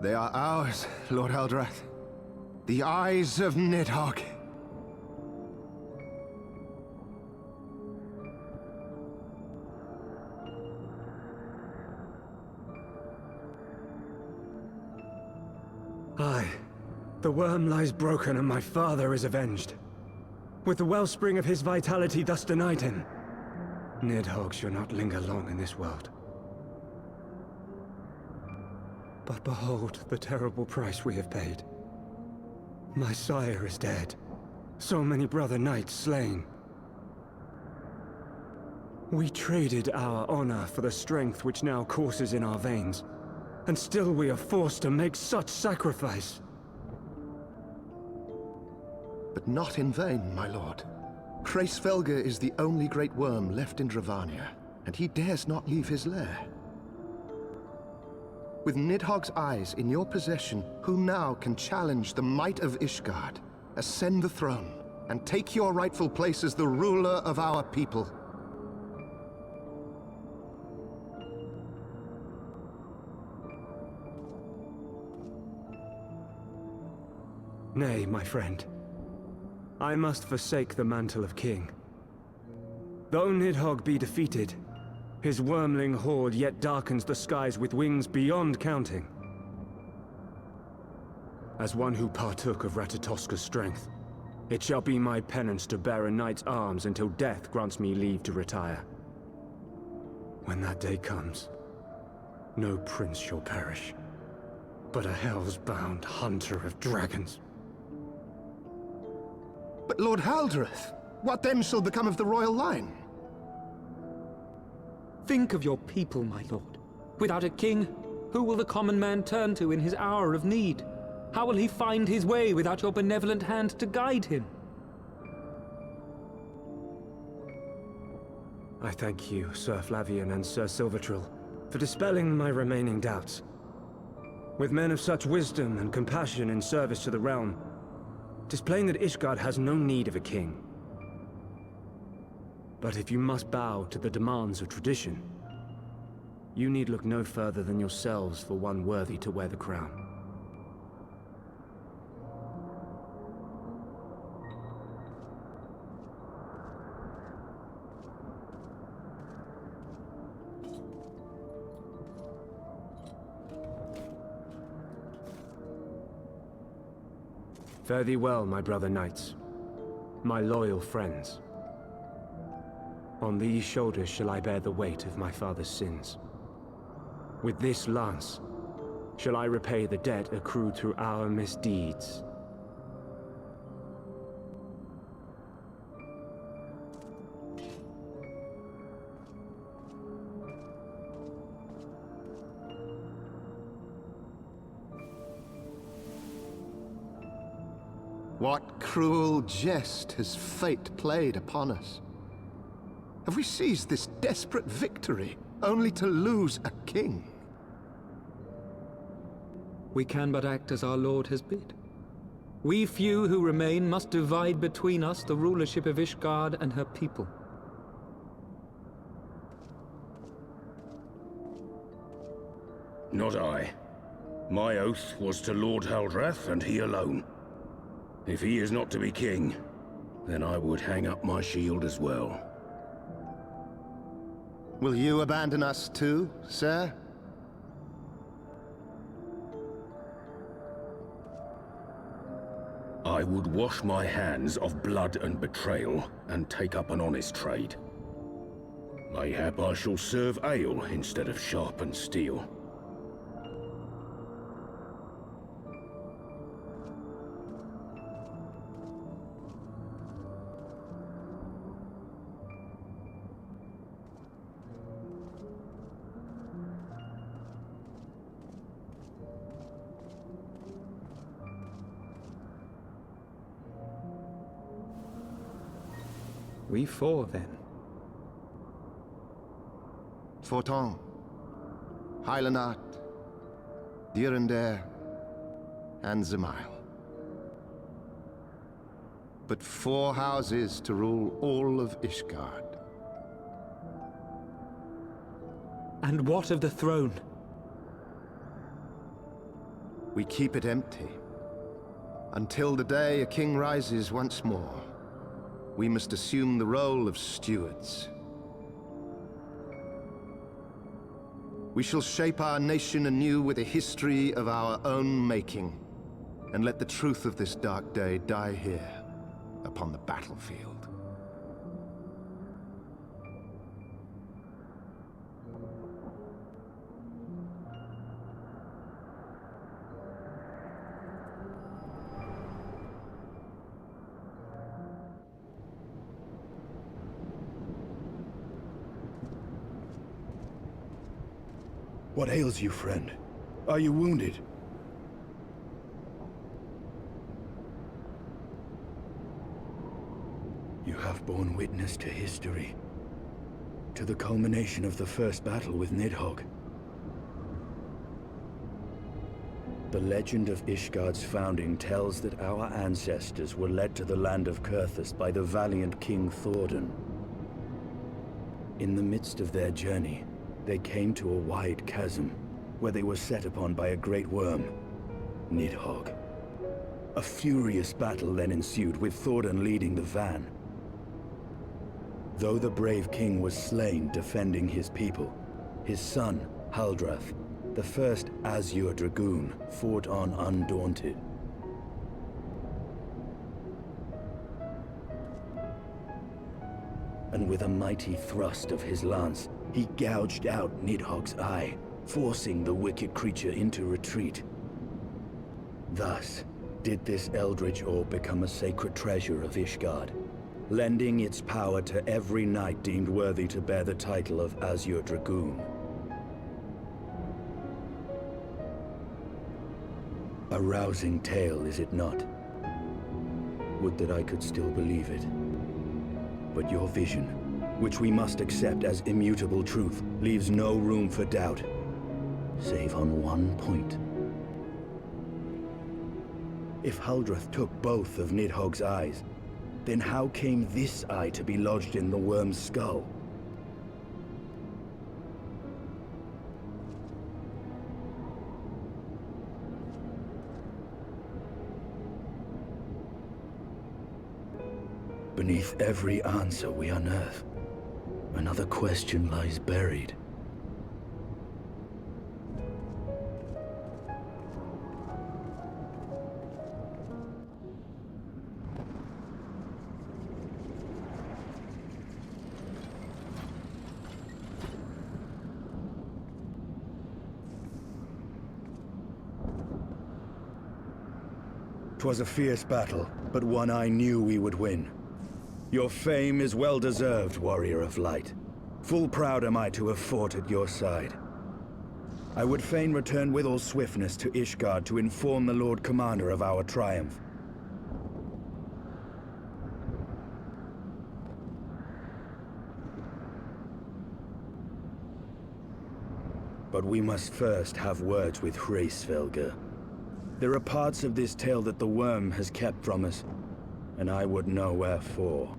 They are ours, Lord Eldrath. The eyes of Nidhogg. Aye. The worm lies broken and my father is avenged. With the wellspring of his vitality thus denied him, Nidhogg shall not linger long in this world. But behold the terrible price we have paid. My sire is dead. So many brother knights slain. We traded our honor for the strength which now courses in our veins. And still we are forced to make such sacrifice. But not in vain, my lord. Hraesvelgr is the only great worm left in Dravania, and he dares not leave his lair. With Nidhogg's eyes in your possession, who now can challenge the might of Ishgard, ascend the throne, and take your rightful place as the ruler of our people? Nay, my friend. I must forsake the mantle of king. Though Nidhogg be defeated, his wormling horde yet darkens the skies with wings beyond counting. As one who partook of Ratatoska's strength, it shall be my penance to bear a knight's arms until death grants me leave to retire. When that day comes, no prince shall perish, but a hell's-bound hunter of dragons. But Lord Haldreth, what then shall become of the royal line? Think of your people, my lord. Without a king, who will the common man turn to in his hour of need? How will he find his way without your benevolent hand to guide him? I thank you, Sir Flavian and Sir Silvertrill. for dispelling my remaining doubts. With men of such wisdom and compassion in service to the realm, it is plain that Ishgard has no need of a king. But if you must bow to the demands of tradition, you need look no further than yourselves for one worthy to wear the crown. Fare thee well, my brother knights, my loyal friends. On these shoulders shall I bear the weight of my father's sins. With this lance shall I repay the debt accrued through our misdeeds. What cruel jest has fate played upon us? Have we seized this desperate victory, only to lose a king? We can but act as our lord has bid. We few who remain must divide between us the rulership of Ishgard and her people. Not I. My oath was to Lord Haldrath, and he alone. If he is not to be king, then I would hang up my shield as well. Will you abandon us too, sir? I would wash my hands of blood and betrayal, and take up an honest trade. Mayhap I shall serve ale instead of sharpened steel. We four, then. Forton, Hylanat, Dyrendare, and Zemail. But 4 houses to rule all of Ishgard. And what of the throne? We keep it empty. Until the day a king rises once more. We must assume the role of stewards. We shall shape our nation anew with a history of our own making, and let the truth of this dark day die here, upon the battlefield. What ails you, friend? Are you wounded? You have borne witness to history. To the culmination of the first battle with Nidhogg. The legend of Ishgard's founding tells that our ancestors were led to the land of Kurthus by the valiant King Thordan. In the midst of their journey, they came to a wide chasm, where they were set upon by a great worm, Nidhogg. A furious battle then ensued, with Thordan leading the van. Though the brave king was slain defending his people, his son, Haldrath, the first Azure Dragoon, fought on undaunted. And with a mighty thrust of his lance, he gouged out Nidhogg's eye, forcing the wicked creature into retreat. Thus, did this eldritch orb become a sacred treasure of Ishgard, lending its power to every knight deemed worthy to bear the title of Azure Dragoon. A rousing tale, is it not? Would that I could still believe it. But your vision, which we must accept as immutable truth, leaves no room for doubt, save on one point. If Huldreth took both of Nidhogg's eyes, then how came this eye to be lodged in the worm's skull? Beneath every answer we unearth, another question lies buried. 'Twas a fierce battle, but one I knew we would win. Your fame is well deserved, Warrior of Light. Full proud am I to have fought at your side. I would fain return with all swiftness to Ishgard to inform the Lord Commander of our triumph. But we must first have words with Hraesvelgr. There are parts of this tale that the worm has kept from us, and I would know wherefore.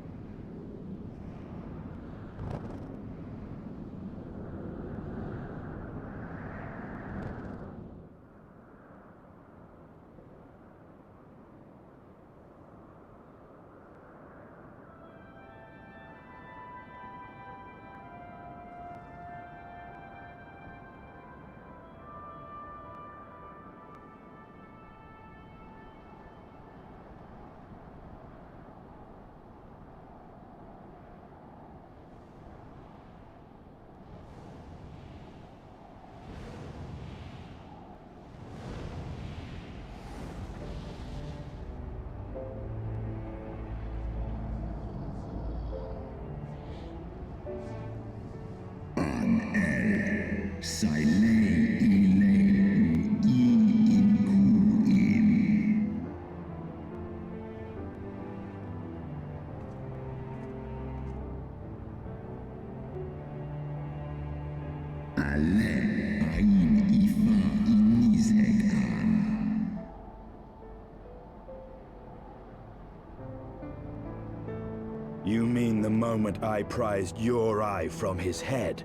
You mean the moment I prized your eye from his head?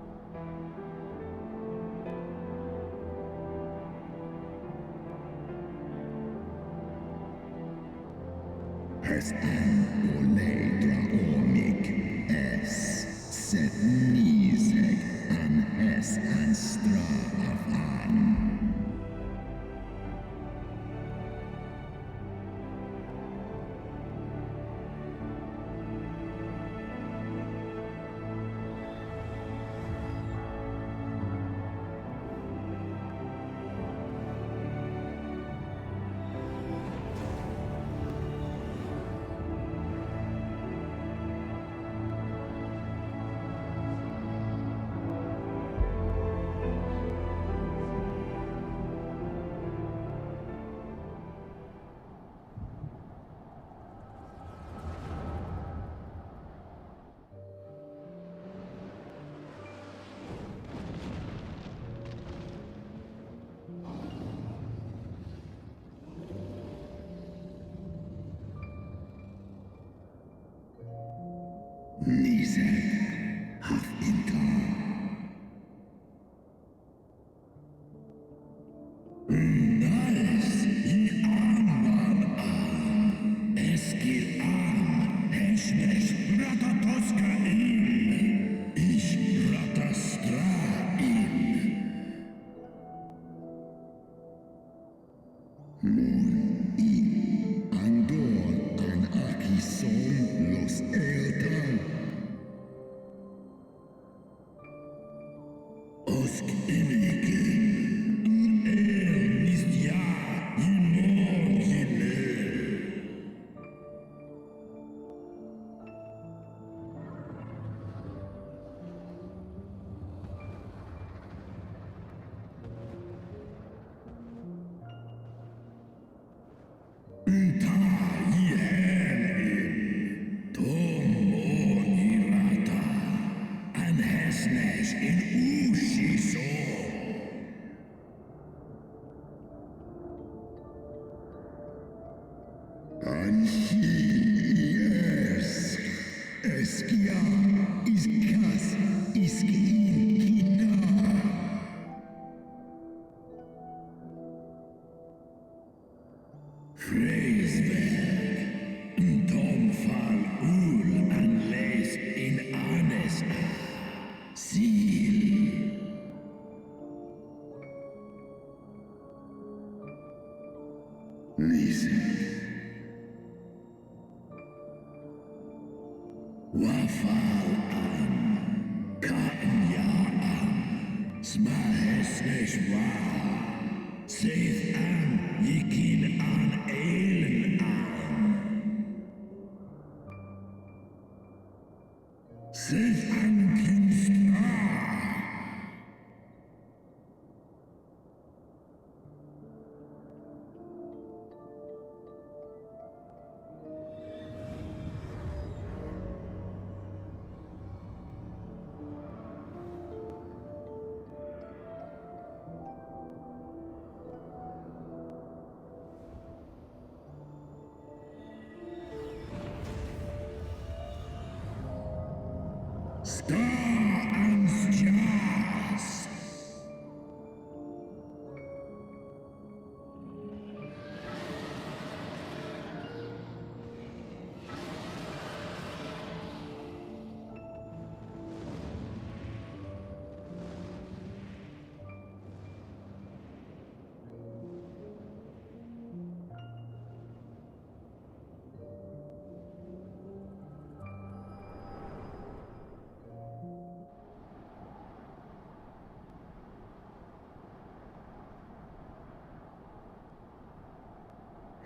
Wafal Ka'an Smahes Wa Saith An Yikin An Ailen An Saith An Kinst Star and Stars.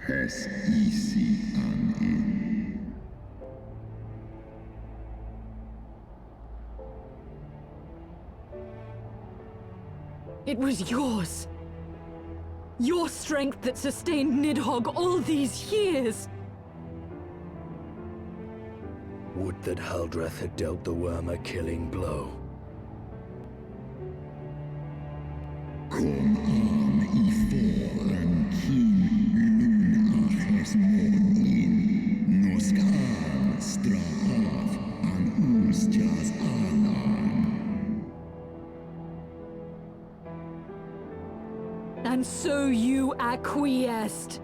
Hes easy an in. It was yours. Your strength that sustained Nidhogg all these years. Would that Haldreth had dealt the worm a killing blow. Kom an I fåren kin luna hes mån in. Noskan strav an ustjas anan. And so you acquiesced.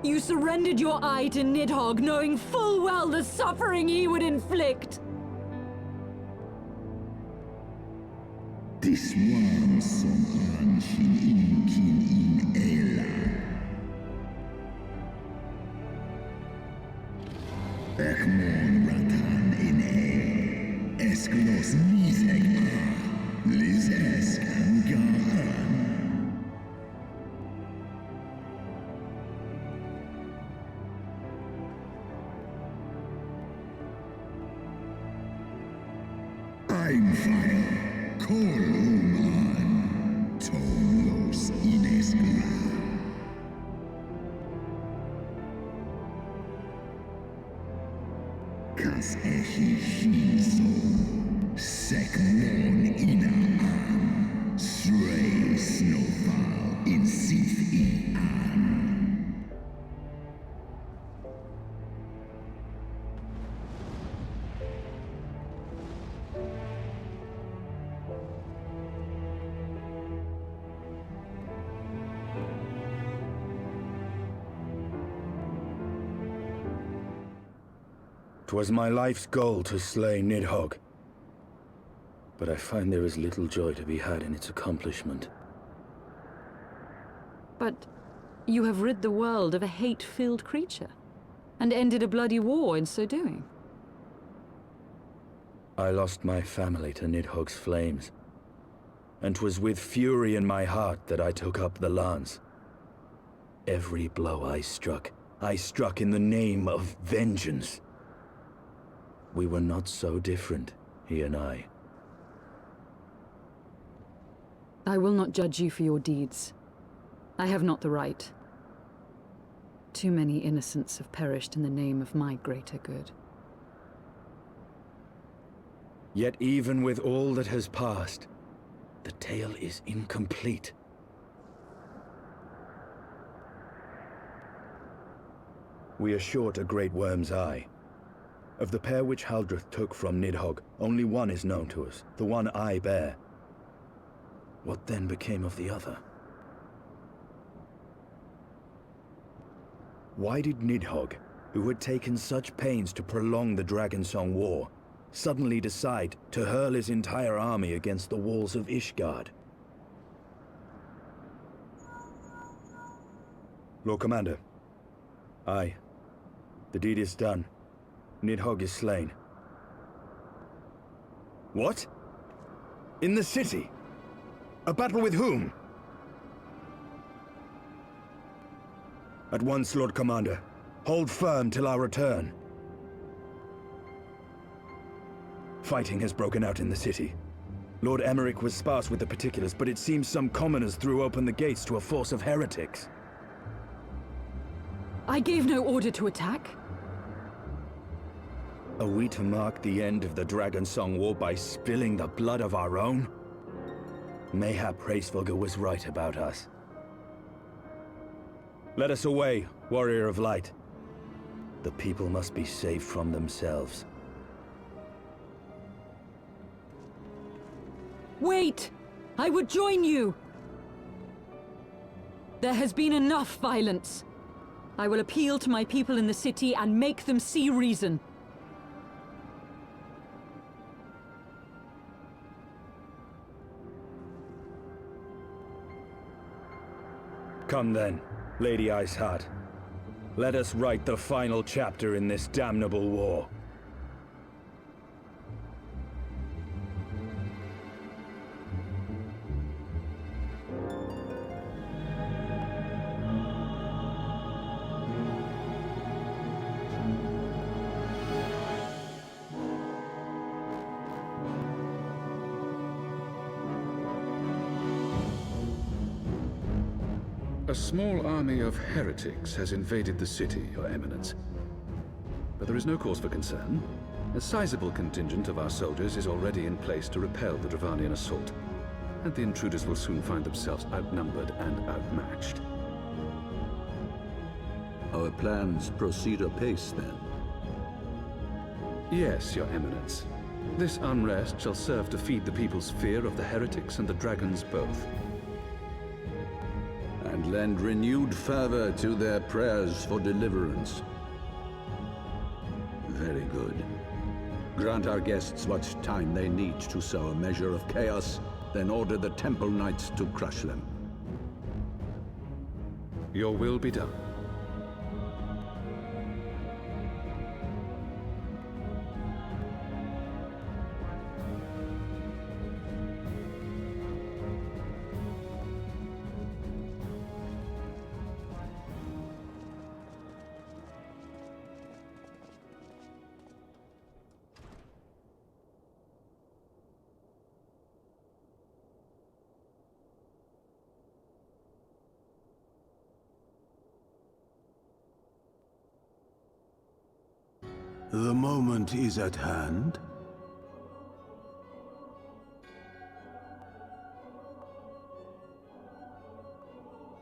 You surrendered your eye to Nidhogg, knowing full well the suffering he would inflict. This worm som an sin inkin in Ela. Ekmon ratan in El. Esklos nisek a. Lis esk an gaan. Einfall, Kolum an, Tomlos Ineskla. Kas echi shinso, Sekmon ina an, Srei snowfall in Sith I an. "'Twas my life's goal to slay Nidhogg, but I find there is little joy to be had in its accomplishment. But you have rid the world of a hate-filled creature, and ended a bloody war in so doing. I lost my family to Nidhogg's flames, and 'twas with fury in my heart that I took up the lance. Every blow I struck in the name of vengeance. We were not so different, he and I. I will not judge you for your deeds. I have not the right. Too many innocents have perished in the name of my greater good. Yet even with all that has passed, the tale is incomplete. We are short a great worm's eye. Of the pair which Haldreth took from Nidhogg, only one is known to us, the one I bear. What then became of the other? Why did Nidhogg, who had taken such pains to prolong the Dragonsong War, suddenly decide to hurl his entire army against the walls of Ishgard? Lord Commander. Aye. The deed is done. Nidhogg is slain. What? In the city? A battle with whom? At once, Lord Commander. Hold firm till our return. Fighting has broken out in the city. Lord Emmerich was sparse with the particulars, but it seems some commoners threw open the gates to a force of heretics. I gave no order to attack. Are we to mark the end of the Dragonsong War by spilling the blood of our own? Mayhap Hraesvelgr was right about us. Let us away, Warrior of Light. The people must be saved from themselves. Wait! I would join you! There has been enough violence. I will appeal to my people in the city and make them see reason. Come then, Lady Iceheart. Let us write the final chapter in this damnable war. A small army of heretics has invaded the city, Your Eminence. But there is no cause for concern. A sizable contingent of our soldiers is already in place to repel the Dravanian assault, and the intruders will soon find themselves outnumbered and outmatched. Our plans proceed apace, then? Yes, Your Eminence. This unrest shall serve to feed the people's fear of the heretics and the dragons both. And lend renewed fervor to their prayers for deliverance. Very good. Grant our guests what time they need to sow a measure of chaos, then order the Temple Knights to crush them. Your will be done. The moment is at hand.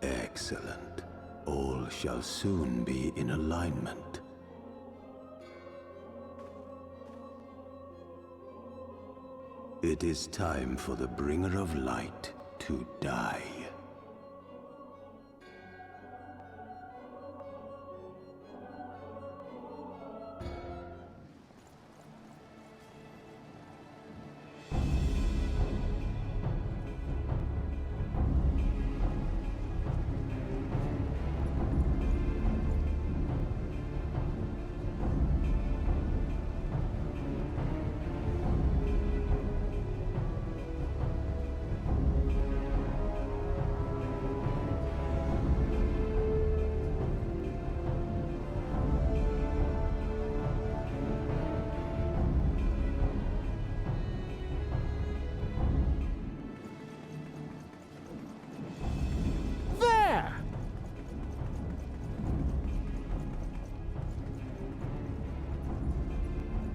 Excellent. All shall soon be in alignment. It is time for the Bringer of Light to die.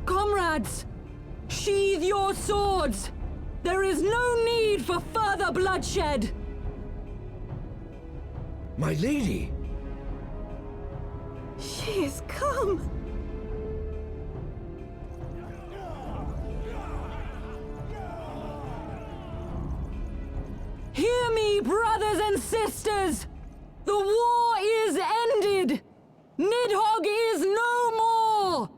Comrades! Sheathe your swords! There is no need for further bloodshed! My lady! She is come! Hear me, brothers and sisters! The war is ended! Nidhogg is no more!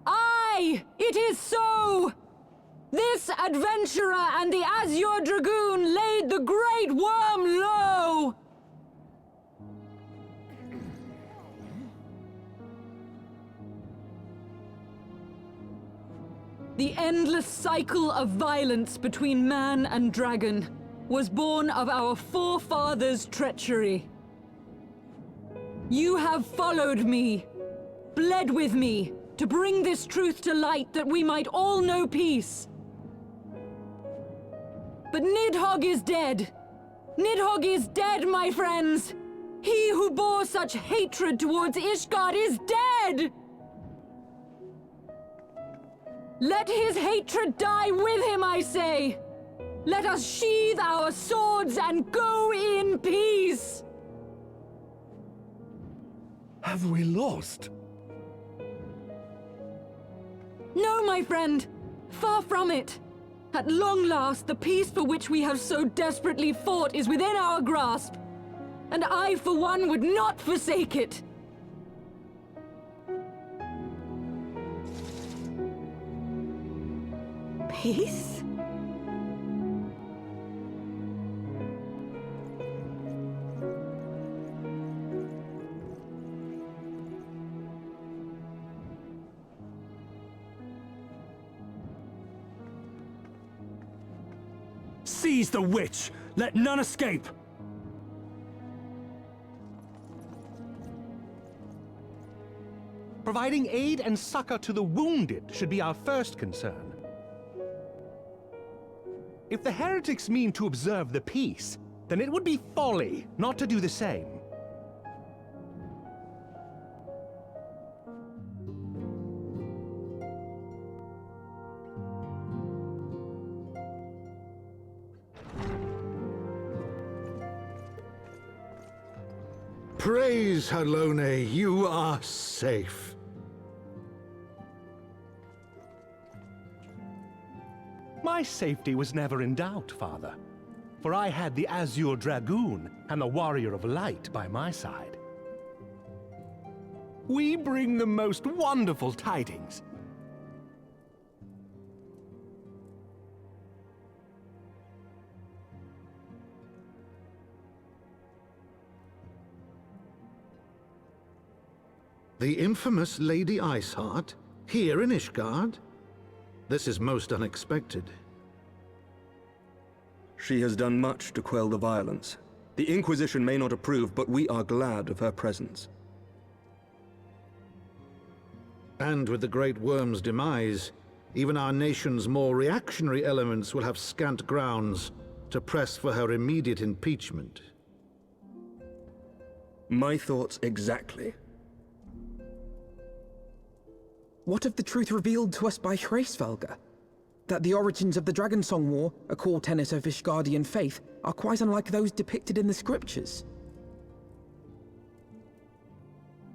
Aye, it is so! This adventurer and the Azure Dragoon laid the Great Worm low! The endless cycle of violence between man and dragon was born of our forefathers' treachery. You have followed me, bled with me, to bring this truth to light that we might all know peace. But Nidhogg is dead. Nidhogg is dead, my friends! He who bore such hatred towards Ishgard is dead! Let his hatred die with him, I say! Let us sheathe our swords and go in peace! Have we lost? No, my friend! Far from it! At long last, the peace for which we have so desperately fought is within our grasp, and I, for one, would not forsake it! Peace? Seize the witch! Let none escape! Providing aid and succor to the wounded should be our first concern. If the heretics mean to observe the peace, then it would be folly not to do the same. Praise Halone, you are safe. My safety was never in doubt, Father, for I had the Azure Dragoon and the Warrior of Light by my side. We bring the most wonderful tidings. The infamous Lady Iceheart, here in Ishgard? This is most unexpected. She has done much to quell the violence. The Inquisition may not approve, but we are glad of her presence. And with the Great Worm's demise, even our nation's more reactionary elements will have scant grounds to press for her immediate impeachment. My thoughts exactly. What of the truth revealed to us by Hraesvelgr? That the origins of the Dragonsong War, a core tenet of Ishgardian faith, are quite unlike those depicted in the scriptures.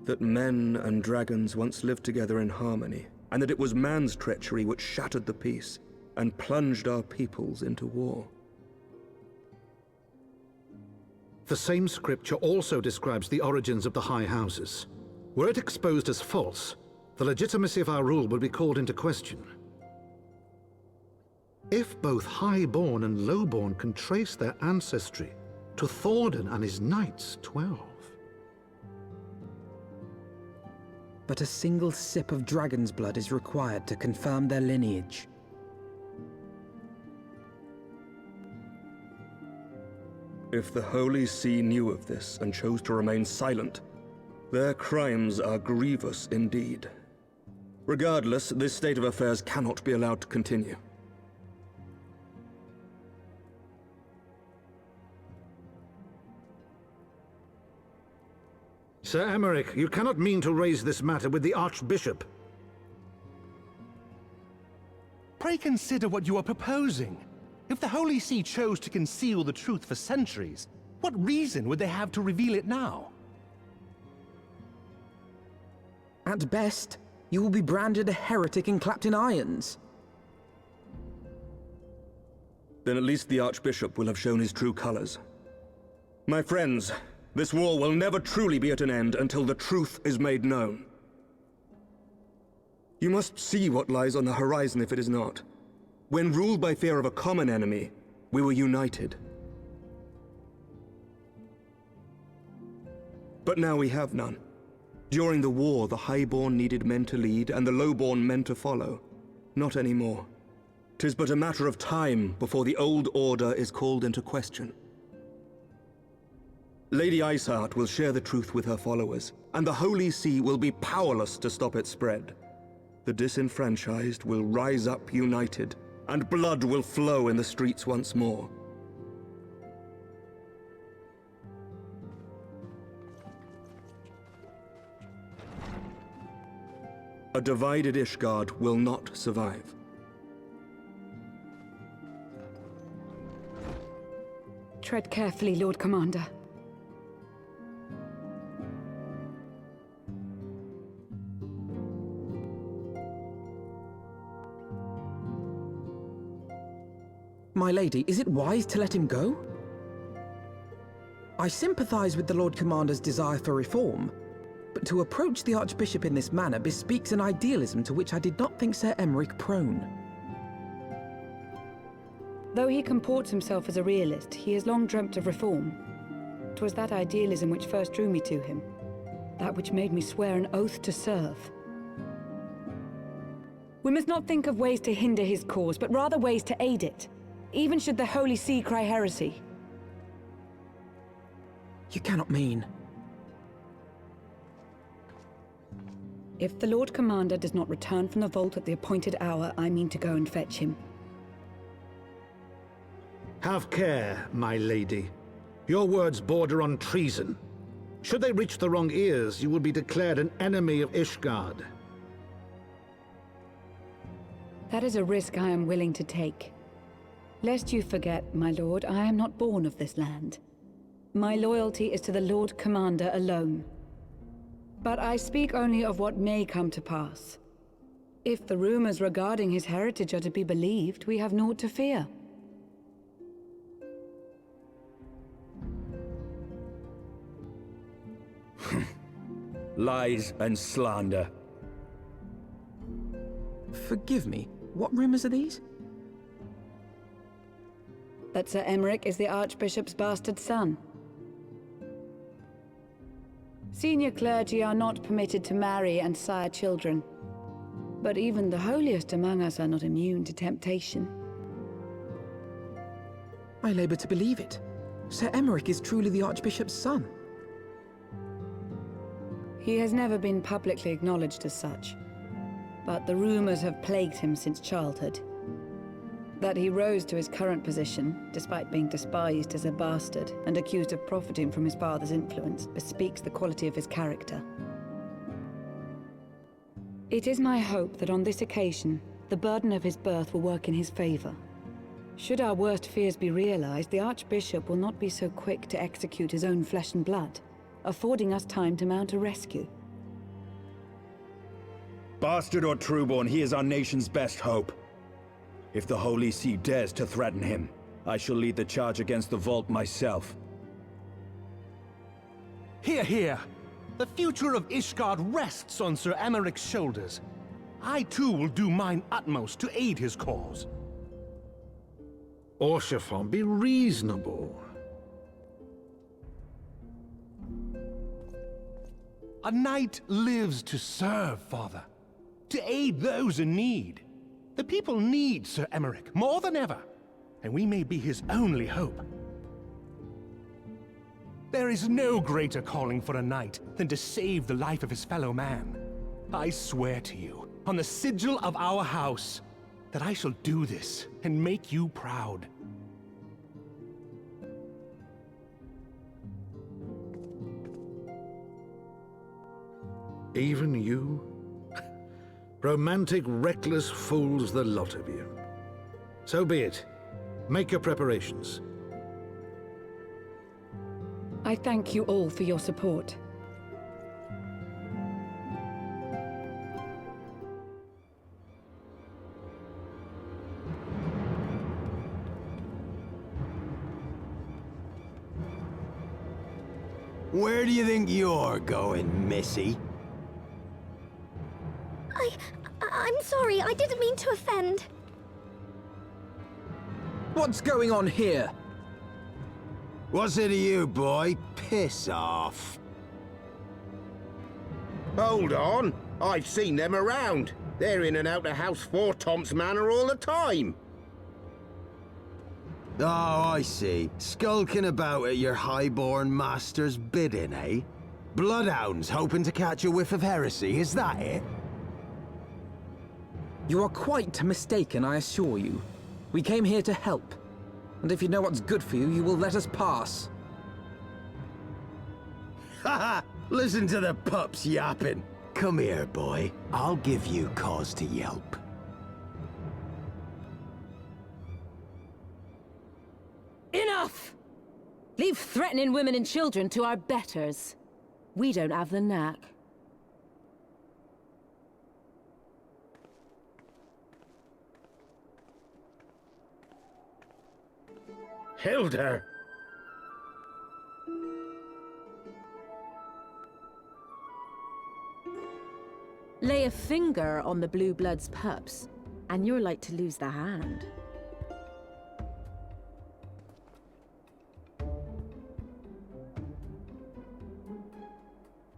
That men and dragons once lived together in harmony, and that it was man's treachery which shattered the peace and plunged our peoples into war. The same scripture also describes the origins of the High Houses. Were it exposed as false, the legitimacy of our rule would be called into question. If both Highborn and Lowborn can trace their ancestry to Thordan and his Knights 12. But a single sip of dragon's blood is required to confirm their lineage. If the Holy See knew of this and chose to remain silent, their crimes are grievous indeed. Regardless, this state of affairs cannot be allowed to continue. Sir Emmerich, you cannot mean to raise this matter with the Archbishop. Pray consider what you are proposing. If the Holy See chose to conceal the truth for centuries, what reason would they have to reveal it now? At best, you will be branded a heretic and clapped in irons. Then at least the Archbishop will have shown his true colors. My friends, this war will never truly be at an end until the truth is made known. You must see what lies on the horizon if it is not. When ruled by fear of a common enemy, we were united. But now we have none. During the war, the Highborn needed men to lead and the Lowborn men to follow. Not anymore. 'Tis but a matter of time before the old order is called into question. Lady Iceheart will share the truth with her followers, and the Holy See will be powerless to stop its spread. The disenfranchised will rise up united, and blood will flow in the streets once more. A divided Ishgard will not survive. Tread carefully, Lord Commander. My lady, is it wise to let him go? I sympathize with the Lord Commander's desire for reform, but to approach the Archbishop in this manner bespeaks an idealism to which I did not think Sir Emeric prone. Though he comports himself as a realist, he has long dreamt of reform. 'Twas that idealism which first drew me to him, that which made me swear an oath to serve. We must not think of ways to hinder his cause, but rather ways to aid it, even should the Holy See cry heresy. You cannot mean... If the Lord Commander does not return from the vault at the appointed hour, I mean to go and fetch him. Have care, my lady. Your words border on treason. Should they reach the wrong ears, you will be declared an enemy of Ishgard. That is a risk I am willing to take. Lest you forget, my lord, I am not born of this land. My loyalty is to the Lord Commander alone. But I speak only of what may come to pass. If the rumors regarding his heritage are to be believed, we have naught to fear. Lies and slander. Forgive me, what rumors are these? That Sir Emeric is the Archbishop's bastard son. Senior clergy are not permitted to marry and sire children. But even the holiest among us are not immune to temptation. I labor to believe it. Sir Emeric is truly the Archbishop's son. He has never been publicly acknowledged as such, but the rumors have plagued him since childhood. That he rose to his current position, despite being despised as a bastard and accused of profiting from his father's influence, bespeaks the quality of his character. It is my hope that on this occasion, the burden of his birth will work in his favor. Should our worst fears be realized, the Archbishop will not be so quick to execute his own flesh and blood, affording us time to mount a rescue. Bastard or trueborn, he is our nation's best hope. If the Holy See dares to threaten him, I shall lead the charge against the Vault myself. Hear, hear! The future of Ishgard rests on Sir Emeric's shoulders. I too will do mine utmost to aid his cause. Orshafon, be reasonable. A knight lives to serve, Father. To aid those in need. The people need Sir Emeric more than ever, and we may be his only hope. There is no greater calling for a knight than to save the life of his fellow man. I swear to you, on the sigil of our house, that I shall do this and make you proud. Even you? Romantic, reckless fools, the lot of you. So be it. Make your preparations. I thank you all for your support. Where do you think you're going, Missy? I'm sorry, I didn't mean to offend. What's going on here? What's it to you, boy? Piss off. Hold on. I've seen them around. They're in and out of House Fortomp's manor all the time. Oh, I see. Skulking about at your highborn master's bidding, eh? Bloodhounds hoping to catch a whiff of heresy, is that it? You are quite mistaken, I assure you. We came here to help. And if you know what's good for you, you will let us pass. Haha! Listen to the pups yapping. Come here, boy. I'll give you cause to yelp. Enough! Leave threatening women and children to our betters. We don't have the knack. Hilda! Lay a finger on the Blue Blood's pups, and you're like to lose the hand.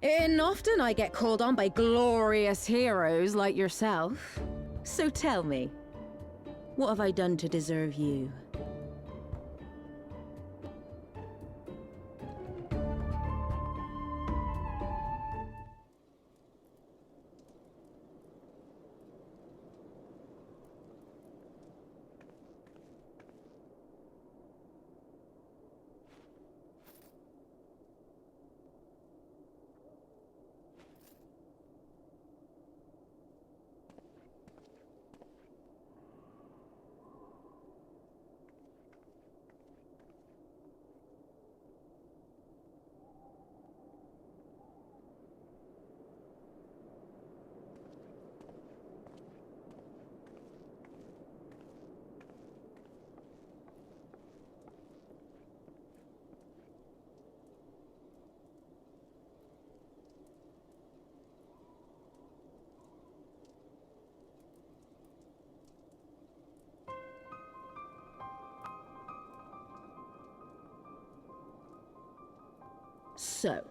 And often I get called on by glorious heroes like yourself. So tell me, what have I done to deserve you? So,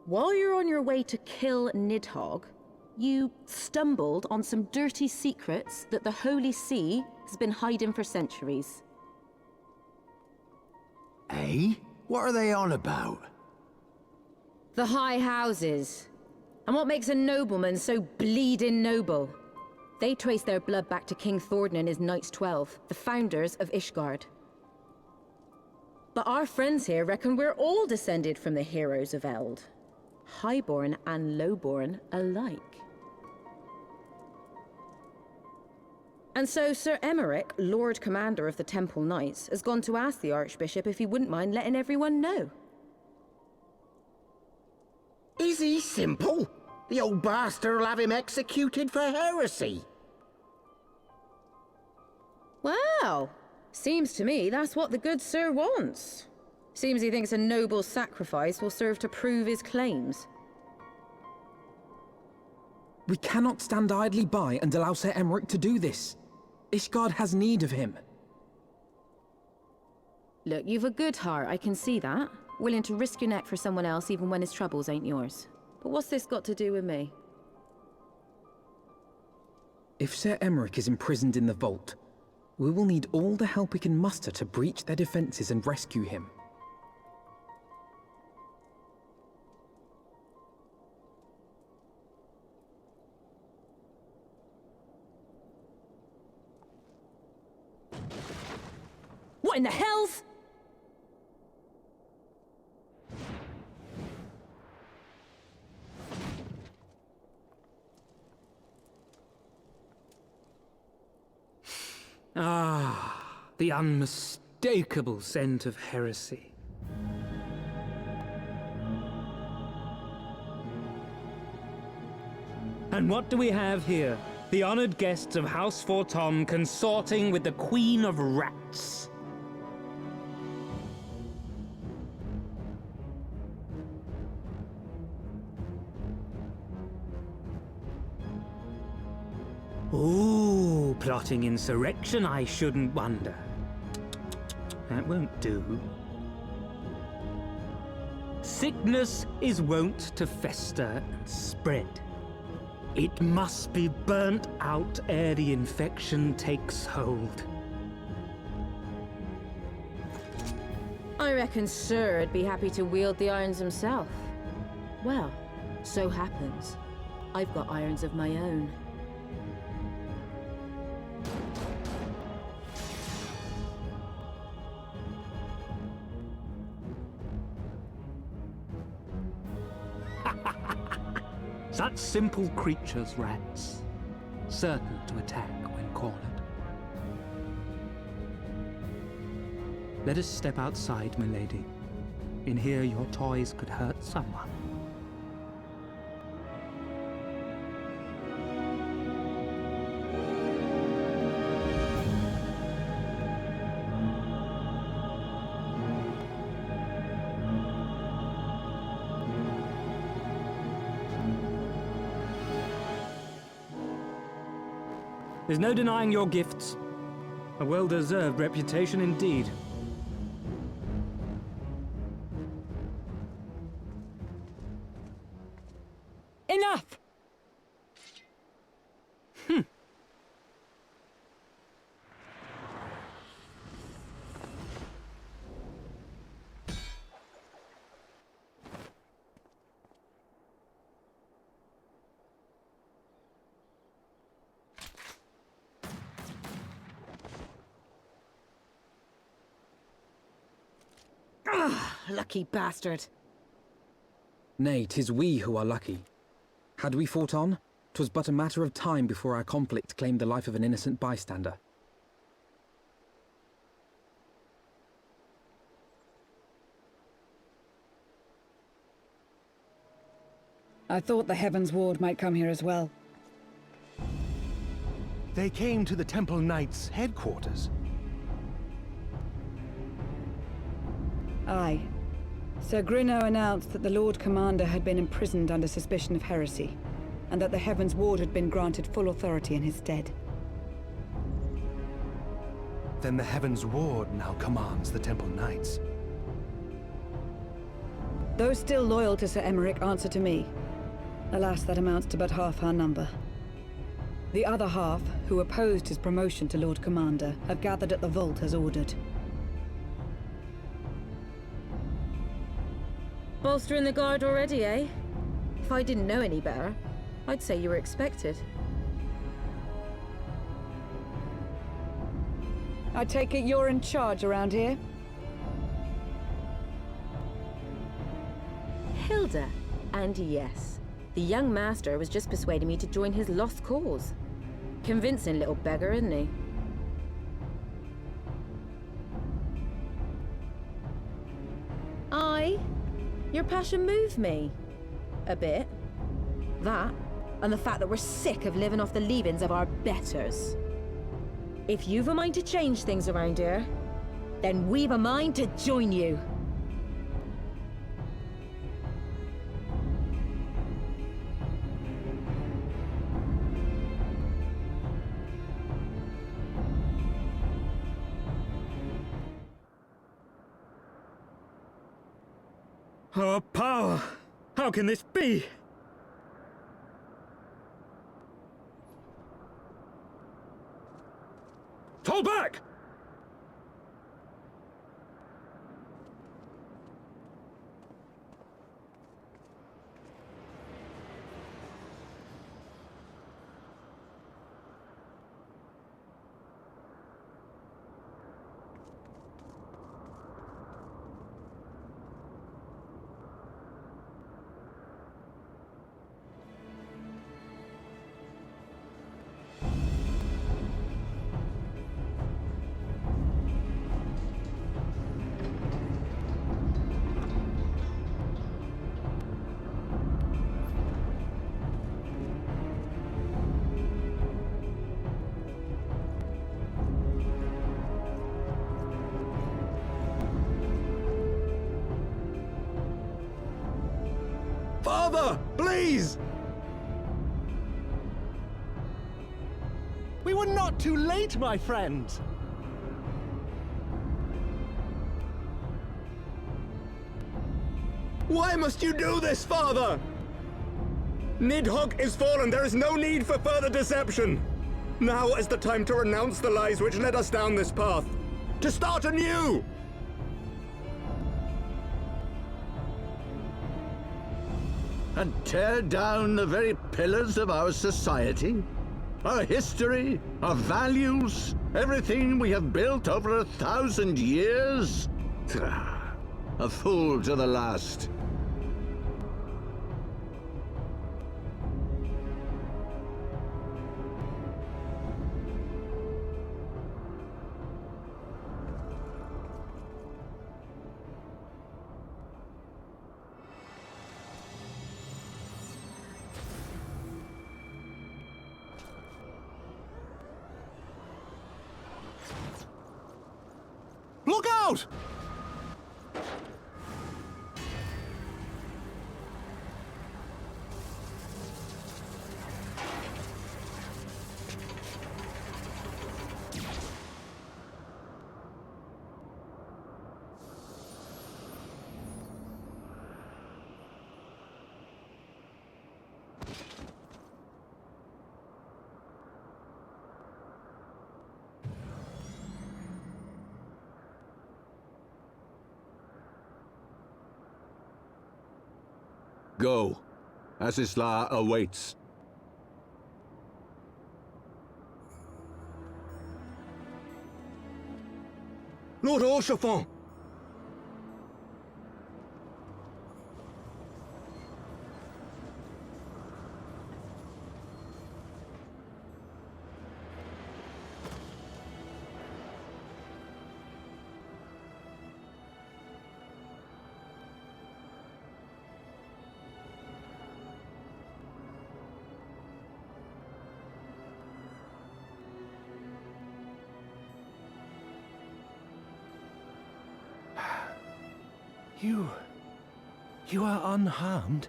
while you're on your way to kill Nidhogg, you stumbled on some dirty secrets that the Holy See has been hiding for centuries. Eh? What are they on about? The High Houses. And what makes a nobleman so bleeding noble? They trace their blood back to King Thordan and his Knights 12, the founders of Ishgard. But our friends here reckon we're all descended from the heroes of Eld. Highborn and lowborn alike. And so Sir Emmerich, Lord Commander of the Temple Knights, has gone to ask the Archbishop if he wouldn't mind letting everyone know. Is he simple? The old bastard will have him executed for heresy. Wow! Seems to me that's what the good sir wants. Seems he thinks a noble sacrifice will serve to prove his claims. We cannot stand idly by and allow Sir Emmerich to do this. Ishgard has need of him. Look, you've a good heart, I can see that. Willing to risk your neck for someone else even when his troubles ain't yours. But what's this got to do with me? If Sir Emmerich is imprisoned in the vault, we will need all the help we can muster to breach their defenses and rescue him. What in the hell's? Ah, the unmistakable scent of heresy. And what do we have here? The honored guests of House Fortom consorting with the Queen of Rats. Ooh, plotting insurrection, I shouldn't wonder. That won't do. Sickness is wont to fester and spread. It must be burnt out ere the infection takes hold. I reckon Sir'd be happy to wield the irons himself. Well, so happens I've got irons of my own. Such simple creatures, rats. Certain to attack when cornered. Let us step outside, milady. In here, your toys could hurt someone. There's no denying your gifts. A well-deserved reputation indeed. Enough! Lucky bastard. Nay, 'tis we who are lucky. Had we fought on, 'twas but a matter of time before our conflict claimed the life of an innocent bystander. I thought the Heavensward might come here as well. They came to the Temple Knights' headquarters. Aye. Sir Grinno announced that the Lord Commander had been imprisoned under suspicion of heresy, and that the Heavensward had been granted full authority in his stead. Then the Heavensward now commands the Temple Knights. Those still loyal to Sir Emmerich answer to me. Alas, that amounts to but half our number. The other half, who opposed his promotion to Lord Commander, have gathered at the vault as ordered. Bolstering the guard already, eh? If I didn't know any better, I'd say you were expected. I take it you're in charge around here? Hilda. And yes, the young master was just persuading me to join his lost cause. Convincing little beggar, isn't he? Your passion moved me. A bit. That, and the fact that we're sick of living off the leavings of our betters. If you've a mind to change things around here, then we've a mind to join you. Our power! How can this be? Fall back! Father, please! We were not too late, my friend! Why must you do this, Father? Nidhogg is fallen. There is no need for further deception. Now is the time to renounce the lies which led us down this path. To start anew! And tear down the very pillars of our society? Our history, our values, everything we have built over 1,000 years? A fool to the last. Look out! Go. Asisla awaits. Lord Orchefort! You are unharmed?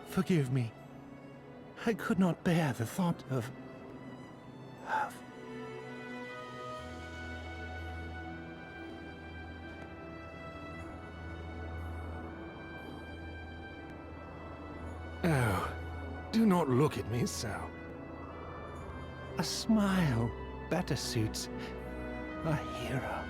Forgive me. I could not bear the thought of... Oh, do not look at me so. A smile better suits a hero.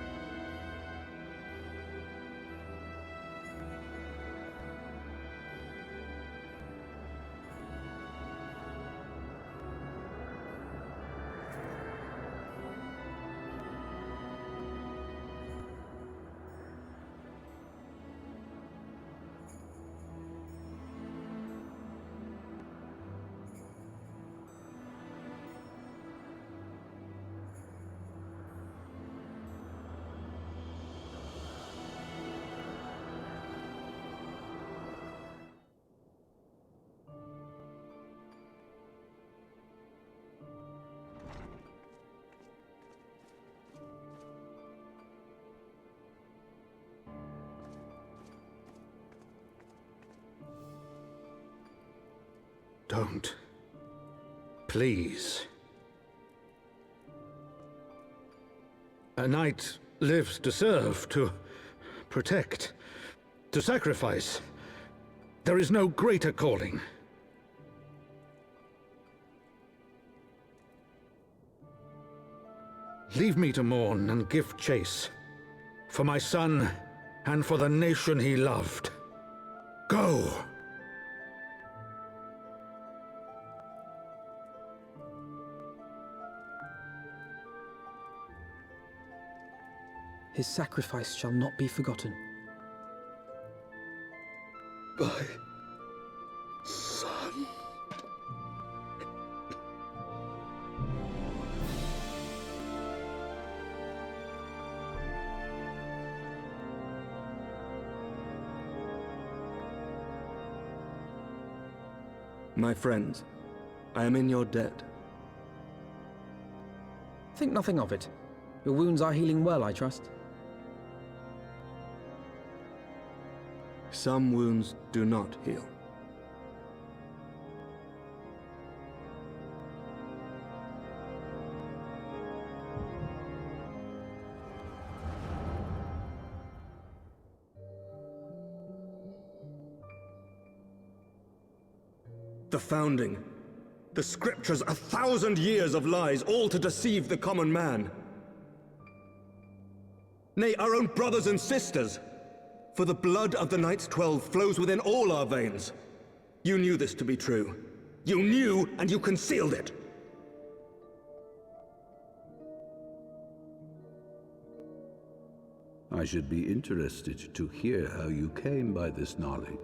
Don't. Please. A knight lives to serve, to protect, to sacrifice. There is no greater calling. Leave me to mourn and give chase. For my son, and for the nation he loved. Go! His sacrifice shall not be forgotten. My son. My friends, I am in your debt. Think nothing of it. Your wounds are healing well, I trust. Some wounds do not heal. The founding. The scriptures, 1,000 years of lies, all to deceive the common man. Nay, our own brothers and sisters. For the blood of the Knights 12 flows within all our veins. You knew this to be true. You knew, and you concealed it. I should be interested to hear how you came by this knowledge.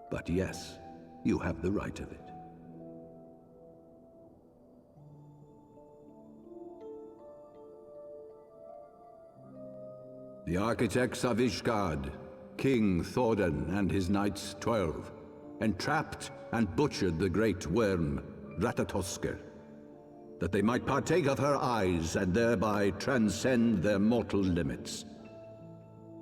But yes, you have the right of it. The architects of Ishgard, King Thordan and his Knights 12, entrapped and butchered the great worm, Ratatoskr, that they might partake of her eyes and thereby transcend their mortal limits.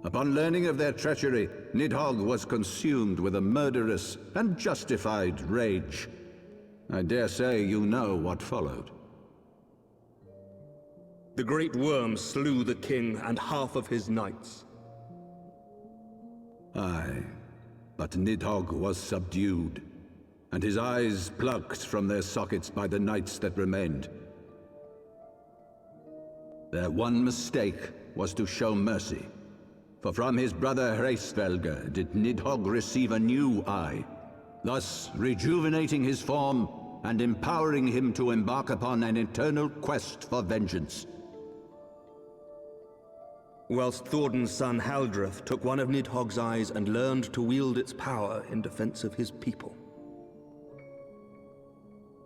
Upon learning of their treachery, Nidhogg was consumed with a murderous and justified rage. I dare say you know what followed. The great worm slew the king and half of his knights. Aye, but Nidhogg was subdued, and his eyes plucked from their sockets by the knights that remained. Their one mistake was to show mercy, for from his brother Hreysvelgr did Nidhogg receive a new eye, thus rejuvenating his form and empowering him to embark upon an eternal quest for vengeance. Whilst Thordan's son Haldreth took one of Nidhogg's eyes and learned to wield its power in defense of his people.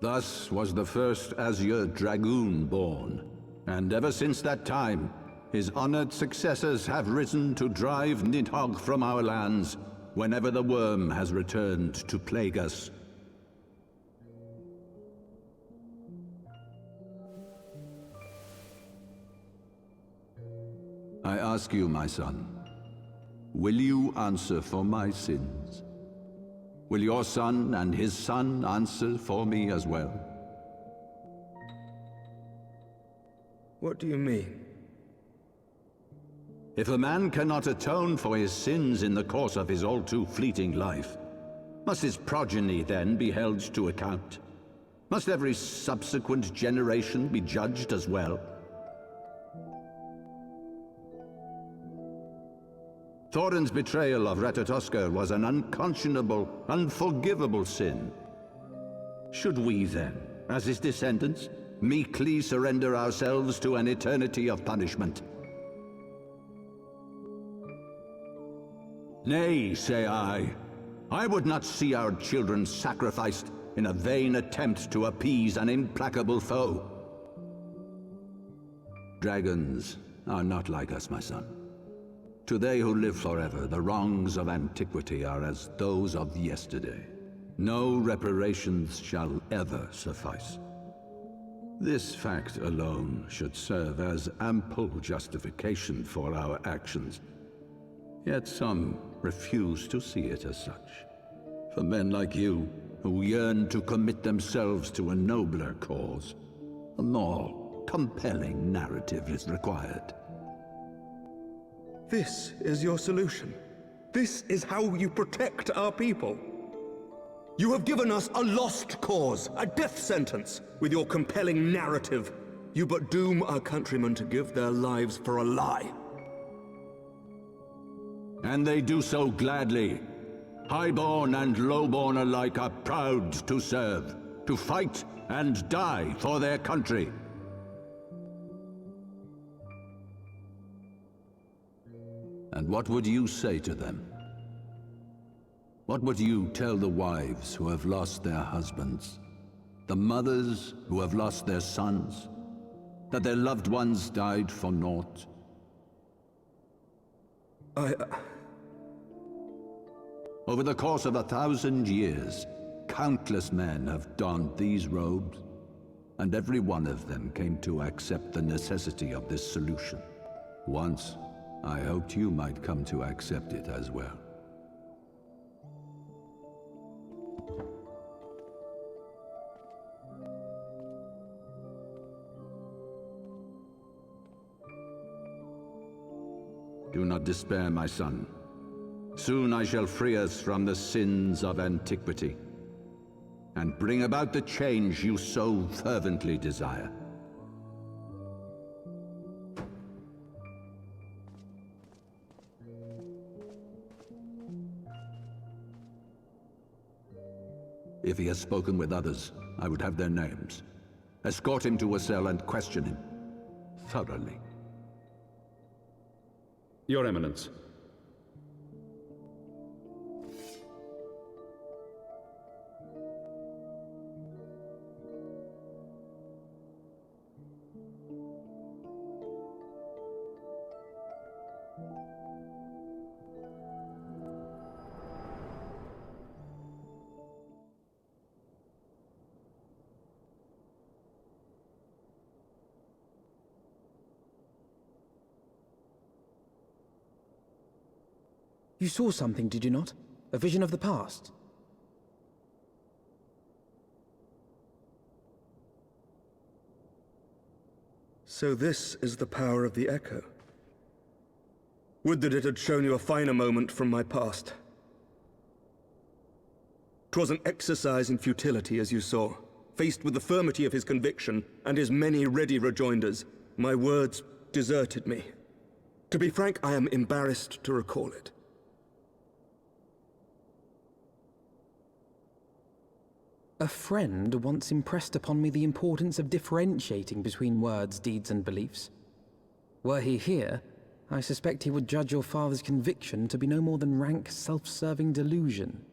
Thus was the first Azure Dragoon born, and ever since that time, his honored successors have risen to drive Nidhogg from our lands whenever the worm has returned to plague us. I ask you, my son, will you answer for my sins? Will your son and his son answer for me as well? What do you mean? If a man cannot atone for his sins in the course of his all-too-fleeting life, must his progeny then be held to account? Must every subsequent generation be judged as well? Thordan's betrayal of Ratatoskr was an unconscionable, unforgivable sin. Should we then, as his descendants, meekly surrender ourselves to an eternity of punishment? Nay, say I. I would not see our children sacrificed in a vain attempt to appease an implacable foe. Dragons are not like us, my son. To they who live forever, the wrongs of antiquity are as those of yesterday. No reparations shall ever suffice. This fact alone should serve as ample justification for our actions. Yet some refuse to see it as such. For men like you, who yearn to commit themselves to a nobler cause, a more compelling narrative is required. This is your solution. This is how you protect our people. You have given us a lost cause, a death sentence. With your compelling narrative, you but doom our countrymen to give their lives for a lie. And they do so gladly. Highborn and lowborn alike are proud to serve, to fight and die for their country. And what would you say to them? What would you tell the wives who have lost their husbands? The mothers who have lost their sons? That their loved ones died for naught? Over the course of 1,000 years, countless men have donned these robes, and every one of them came to accept the necessity of this solution. Once, I hoped you might come to accept it as well. Do not despair, my son. Soon I shall free us from the sins of antiquity. and bring about the change you so fervently desire. If he has spoken with others, I would have their names. Escort him to a cell and question him thoroughly. Your Eminence. You saw something, did you not? A vision of the past? So this is the power of the Echo. Would that it had shown you a finer moment from my past. 'Twas an exercise in futility, as you saw. Faced with the firmity of his conviction and his many ready rejoinders, my words deserted me. To be frank, I am embarrassed to recall it. A friend once impressed upon me the importance of differentiating between words, deeds, and beliefs. Were he here, I suspect he would judge your father's conviction to be no more than rank, self-serving delusion.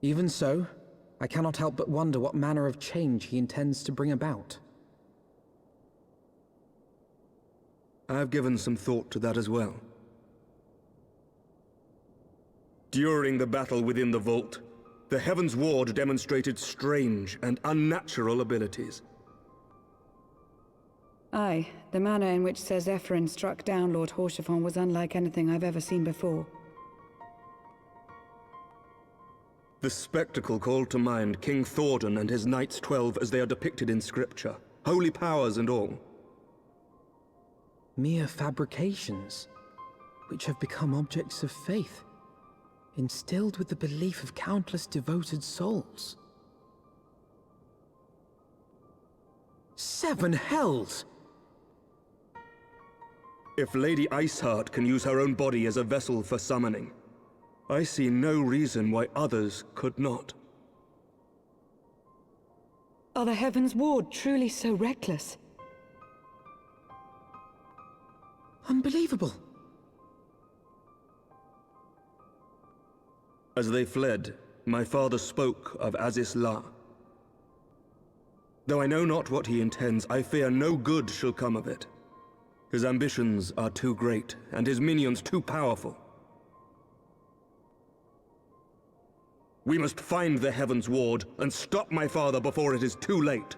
Even so, I cannot help but wonder what manner of change he intends to bring about. I have given some thought to that as well. During the battle within the vault, the Heavensward demonstrated strange and unnatural abilities. Aye, the manner in which Ser Zephyrin struck down Lord Haurchefant was unlike anything I've ever seen before. The spectacle called to mind King Thordan and his Knights 12 as they are depicted in scripture, holy powers and all. Mere fabrications, which have become objects of faith, instilled with the belief of countless devoted souls. 7 hells! If Lady Iceheart can use her own body as a vessel for summoning, I see no reason why others could not. Are the Heavensward truly so reckless? Unbelievable! As they fled, my father spoke of Aziz La. Though I know not what he intends, I fear no good shall come of it. His ambitions are too great, and his minions too powerful. We must find the Heavensward and stop my father before it is too late.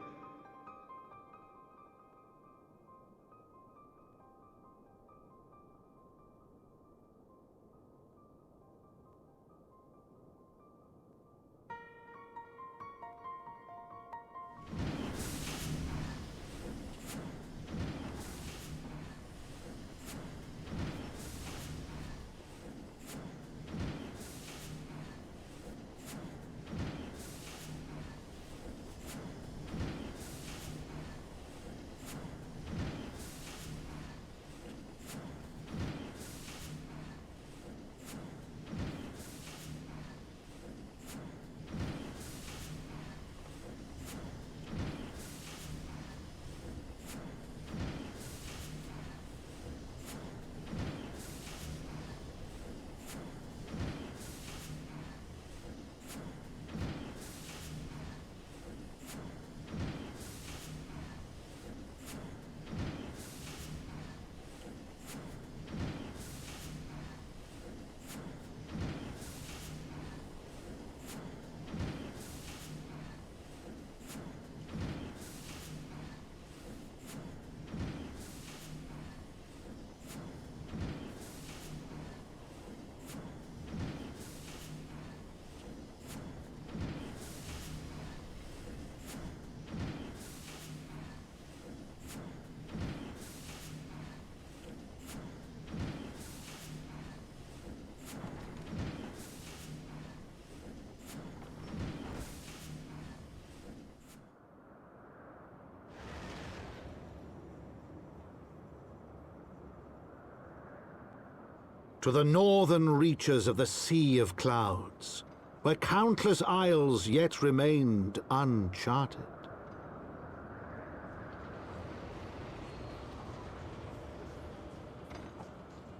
To the northern reaches of the Sea of Clouds, where countless isles yet remained uncharted.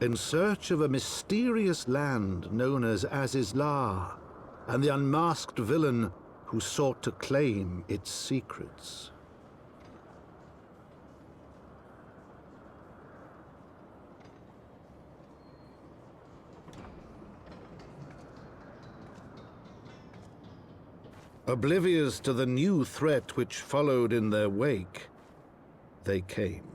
In search of a mysterious land known as Azizlar, and the unmasked villain who sought to claim its secrets. Oblivious to the new threat which followed in their wake, they came.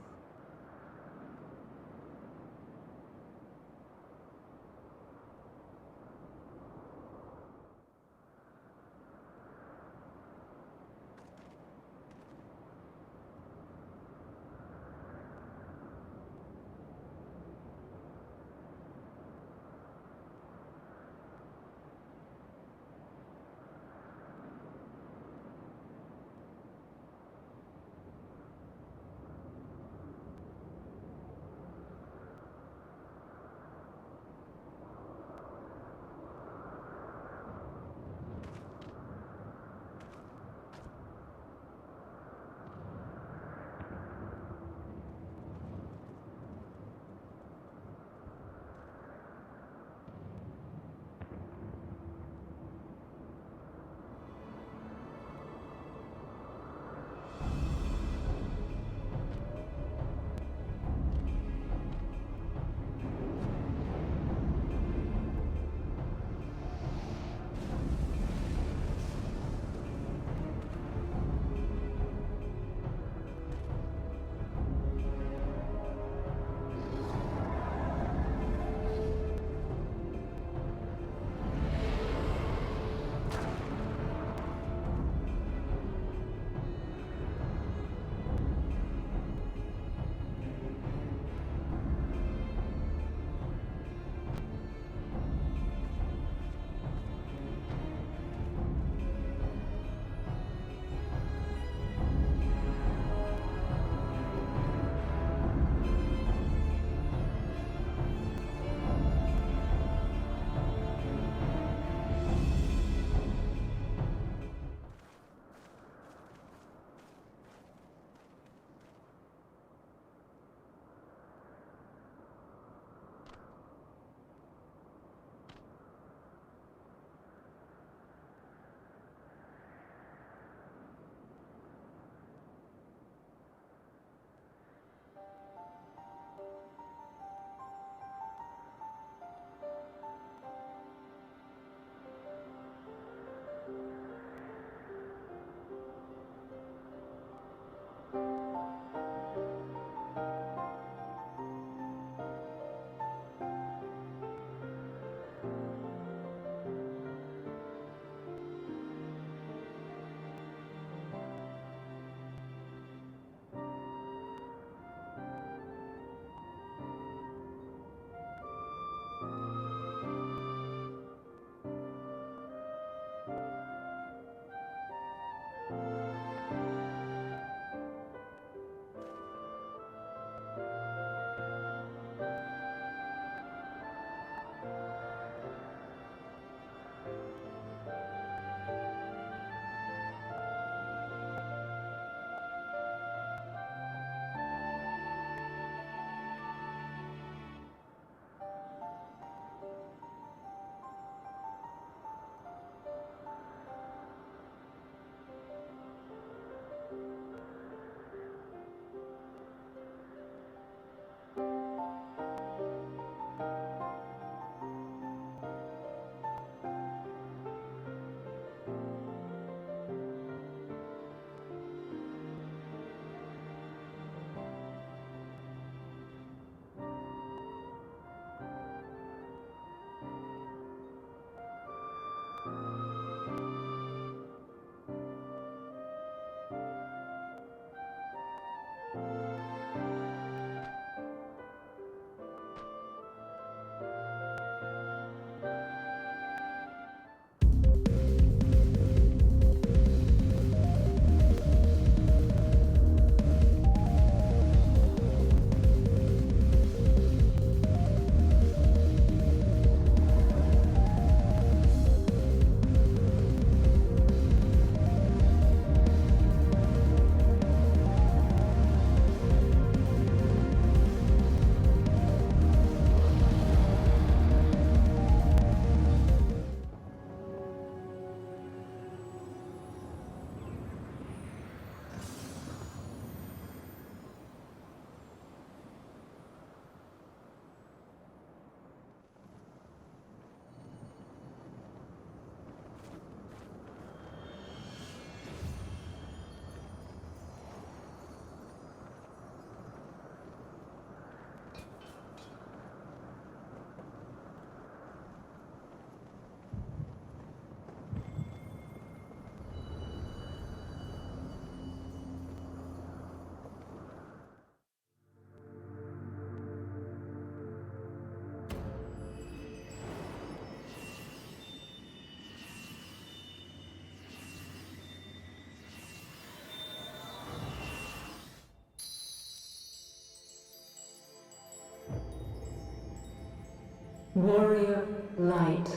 Warrior light,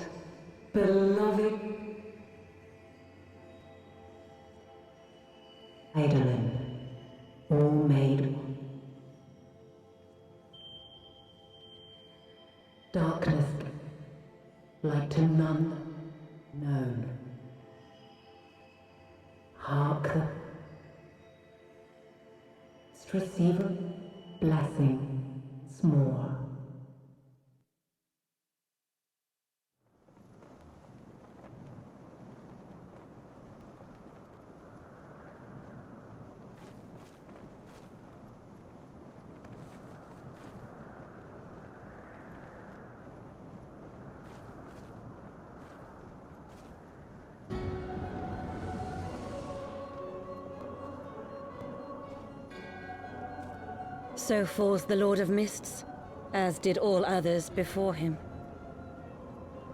beloved Ayda, all made one. Darkness, like to none known. Hark the receiver blessing s'more. So falls the Lord of Mists, as did all others before him.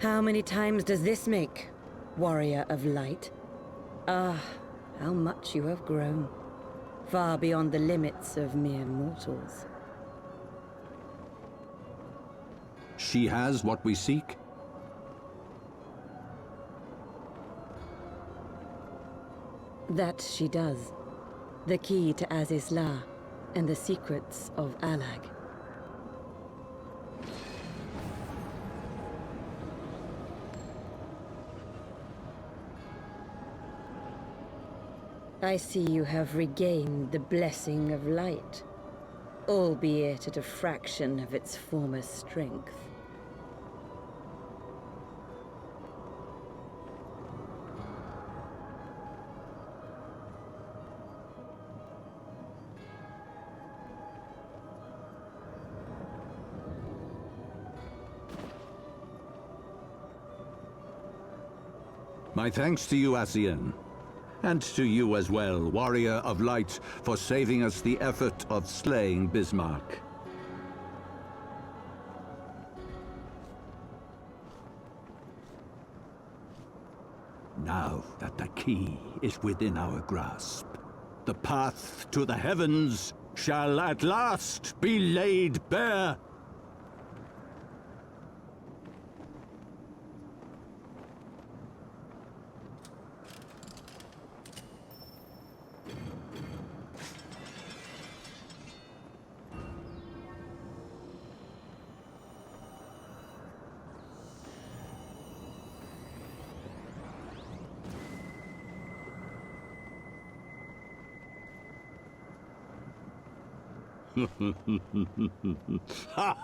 How many times does this make, Warrior of Light? Ah, how much you have grown, far beyond the limits of mere mortals. She has what we seek? That she does. The key to Azizla, and the secrets of Alag. I see you have regained the blessing of light, albeit at a fraction of its former strength. My thanks to you, Asian. And to you as well, Warrior of Light, for saving us the effort of slaying Bismarck. Now that the key is within our grasp, the path to the heavens shall at last be laid bare. Ha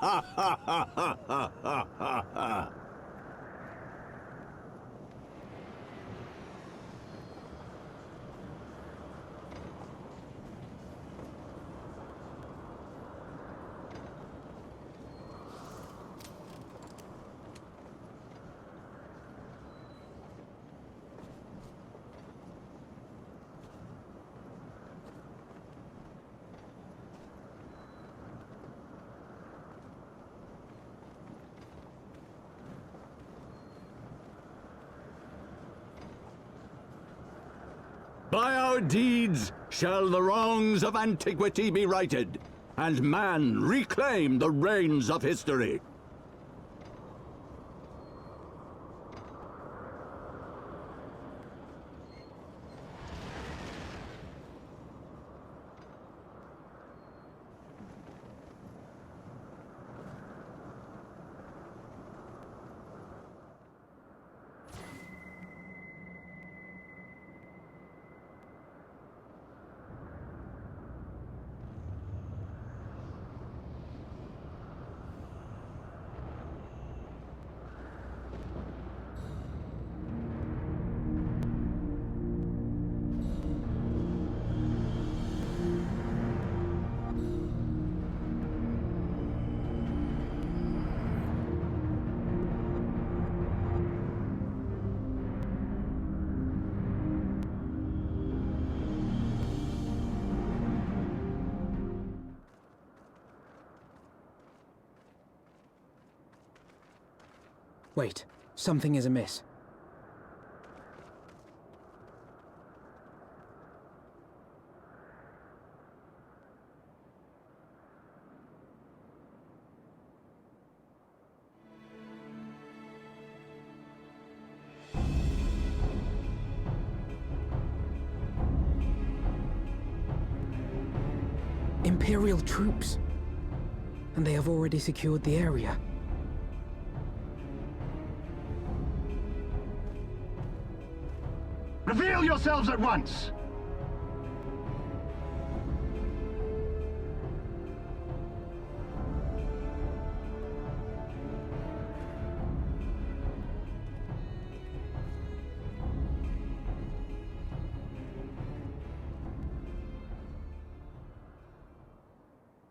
ha ha ha ha ha ha ha! By our deeds shall the wrongs of antiquity be righted, and man reclaim the reins of history. Wait, something is amiss. Imperial troops. And they have already secured the area. Reveal yourselves at once!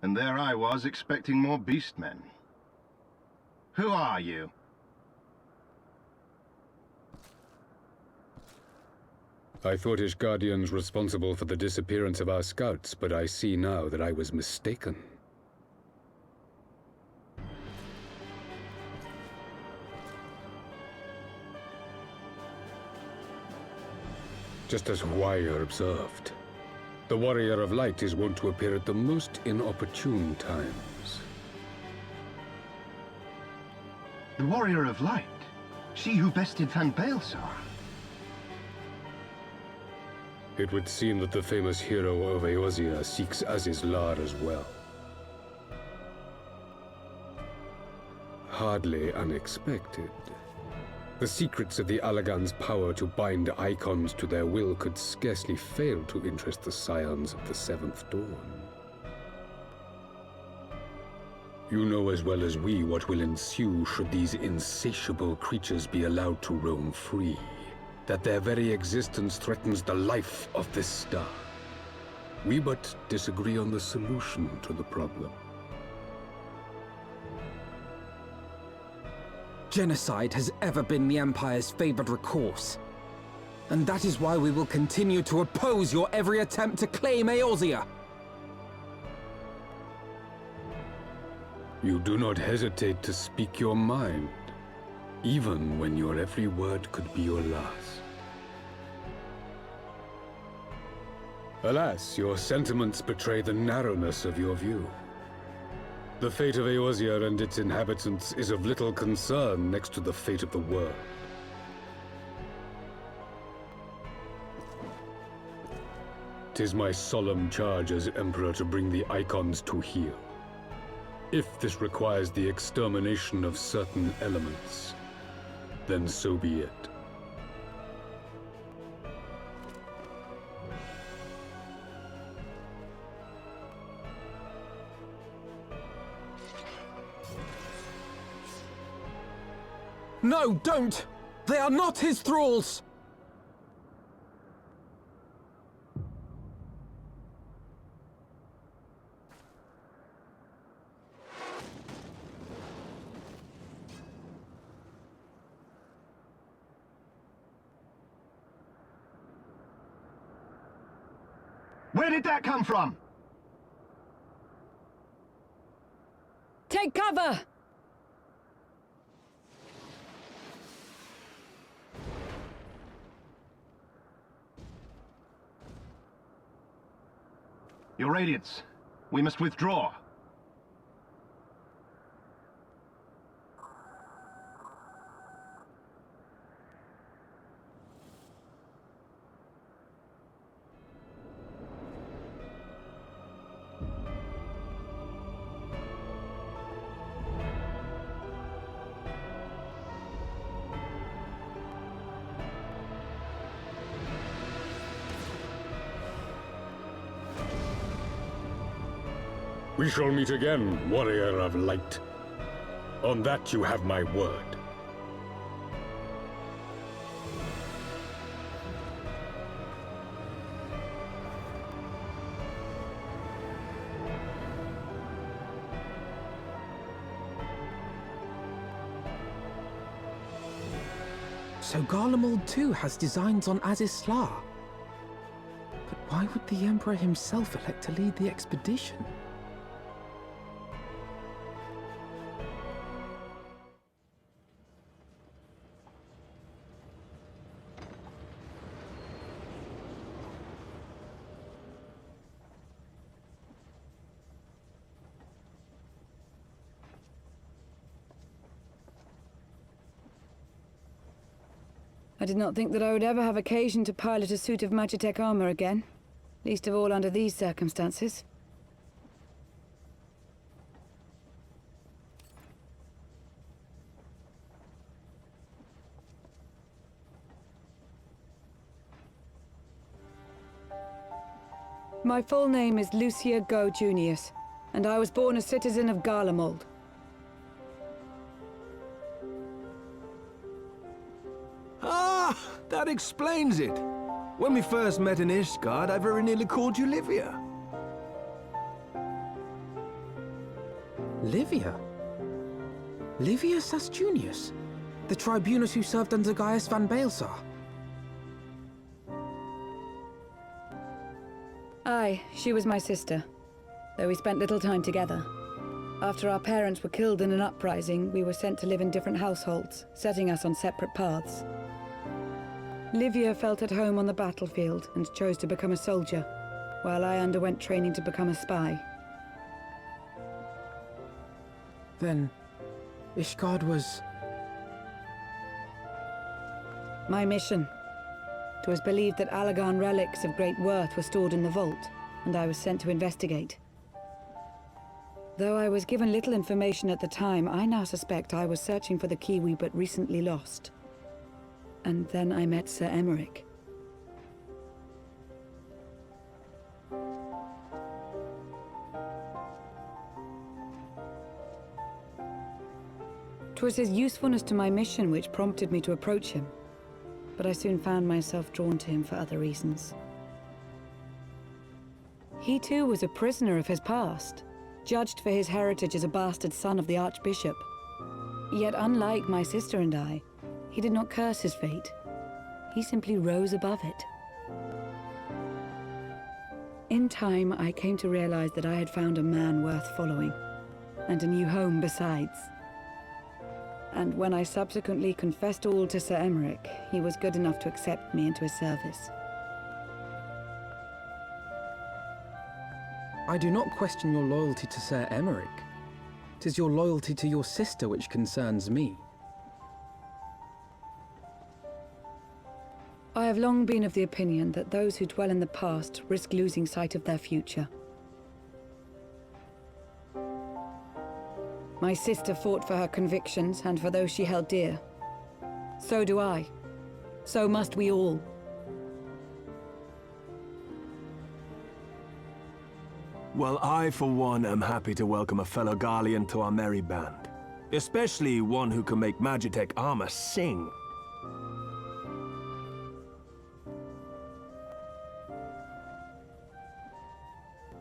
And there I was, expecting more beastmen. Who are you? I thought Ishgardians responsible for the disappearance of our scouts, but I see now that I was mistaken. Just as Wire observed, the Warrior of Light is wont to appear at the most inopportune times. The Warrior of Light? She who bested Van Baelsar? It would seem that the famous hero of Eorzea seeks Azizlar as well. Hardly unexpected. The secrets of the Allagan's power to bind icons to their will could scarcely fail to interest the scions of the Seventh Dawn. You know as well as we what will ensue should these insatiable creatures be allowed to roam free. That their very existence threatens the life of this star. We but disagree on the solution to the problem. Genocide has ever been the Empire's favored recourse. And that is why we will continue to oppose your every attempt to claim Eorzea. You do not hesitate to speak your mind, even when your every word could be your last. Alas, your sentiments betray the narrowness of your view. The fate of Eorzea and its inhabitants is of little concern next to the fate of the world. "'Tis my solemn charge as Emperor to bring the icons to heel. If this requires the extermination of certain elements, then so be it. No, don't! They are not his thralls! Where did that come from? Take cover! Your Radiance, we must withdraw. We shall meet again, Warrior of Light. On that you have my word. So Garlemald too has designs on Azizlar. But why would the Emperor himself elect to lead the expedition? I did not think that I would ever have occasion to pilot a suit of Magitech armor again. Least of all under these circumstances. My full name is Lucia Go Junius, and I was born a citizen of Garlemald. Ah, that explains it. When we first met in Ishgard, I very nearly called you Livia. Livia? Livia Sas Junius? The tribunus who served under Gaius van Baelsar? Aye, she was my sister, though we spent little time together. After our parents were killed in an uprising, we were sent to live in different households, setting us on separate paths. Livia felt at home on the battlefield and chose to become a soldier, while I underwent training to become a spy. Then, Ishgard was... my mission. It was believed that Allagan relics of great worth were stored in the vault, and I was sent to investigate. Though I was given little information at the time, I now suspect I was searching for the key we but recently lost. And then I met Sir Emeric. 'Twas his usefulness to my mission which prompted me to approach him, but I soon found myself drawn to him for other reasons. He too was a prisoner of his past, judged for his heritage as a bastard son of the Archbishop. Yet unlike my sister and I, he did not curse his fate. He simply rose above it. In time, I came to realize that I had found a man worth following, and a new home besides. And when I subsequently confessed all to Sir Emeric, he was good enough to accept me into his service. I do not question your loyalty to Sir Emeric. 'Tis your loyalty to your sister which concerns me. I have long been of the opinion that those who dwell in the past risk losing sight of their future. My sister fought for her convictions and for those she held dear. So do I. So must we all. Well, I, for one, am happy to welcome a fellow Garlean to our merry band. Especially one who can make Magitech armor sing.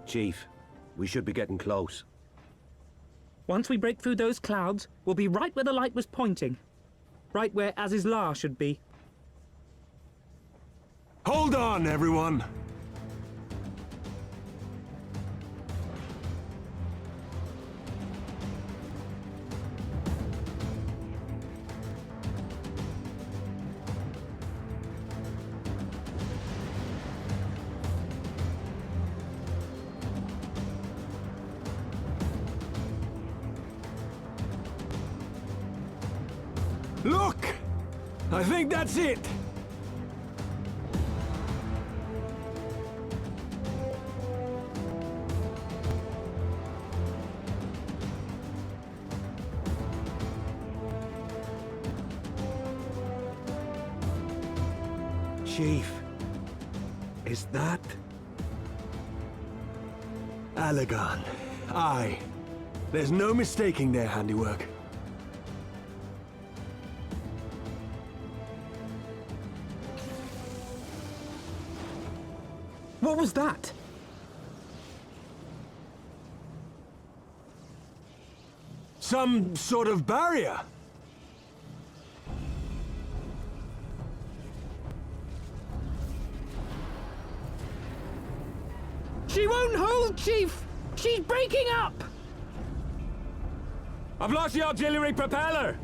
Chief, we should be getting close. Once we break through those clouds, we'll be right where the light was pointing. Right where Azizlar should be. Hold on, everyone! Look! I think that's it! Chief, is that... Allagan? Aye. There's no mistaking their handiwork. What was that? Some sort of barrier. She won't hold, Chief! She's breaking up! I've lost the auxiliary propeller!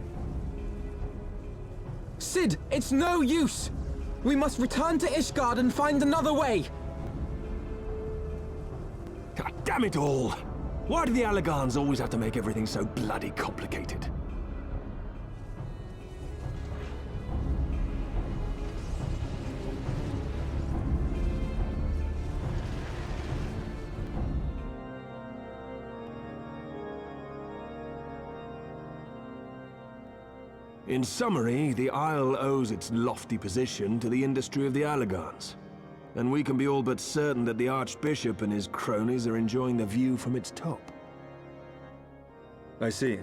Sid, it's no use! We must return to Ishgard and find another way! God damn it all! Why do the Allagans always have to make everything so bloody complicated? In summary, the Isle owes its lofty position to the industry of the Allagans. and we can be all but certain that the Archbishop and his cronies are enjoying the view from its top. I see.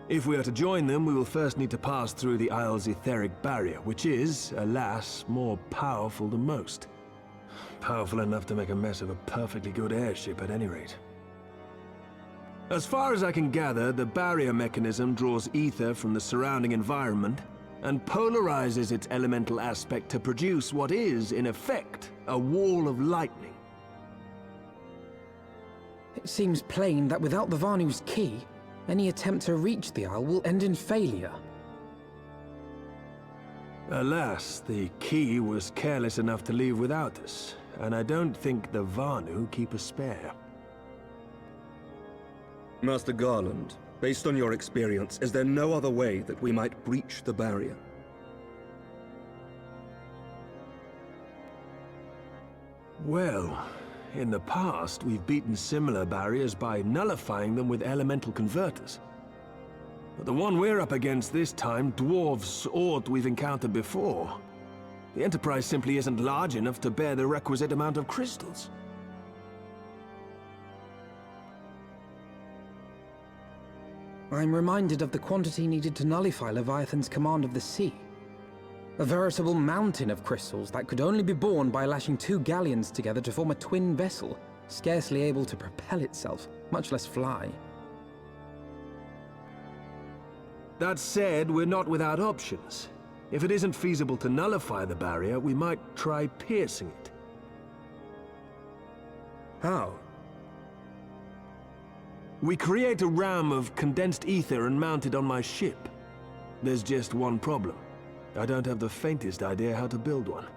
If we are to join them, we will first need to pass through the Isle's etheric barrier, which is, alas, more powerful than most. Powerful enough to make a mess of a perfectly good airship at any rate. As far as I can gather, the barrier mechanism draws ether from the surrounding environment and polarizes its elemental aspect to produce what is, in effect, a wall of lightning. It seems plain that without the Vanu's key, any attempt to reach the Isle will end in failure. Alas, the key was careless enough to leave without us, and I don't think the Vanu keep a spare. Master Garland, based on your experience, is there no other way that we might breach the barrier? Well, in the past, we've beaten similar barriers by nullifying them with elemental converters. But the one we're up against this time dwarfs aught we've encountered before. The Enterprise simply isn't large enough to bear the requisite amount of crystals. I'm reminded of the quantity needed to nullify Leviathan's command of the sea. A veritable mountain of crystals that could only be borne by lashing 2 galleons together to form a twin vessel, scarcely able to propel itself, much less fly. That said, we're not without options. If it isn't feasible to nullify the barrier, we might try piercing it. How? We create a ram of condensed ether and mount it on my ship. There's just one problem. I don't have the faintest idea how to build one.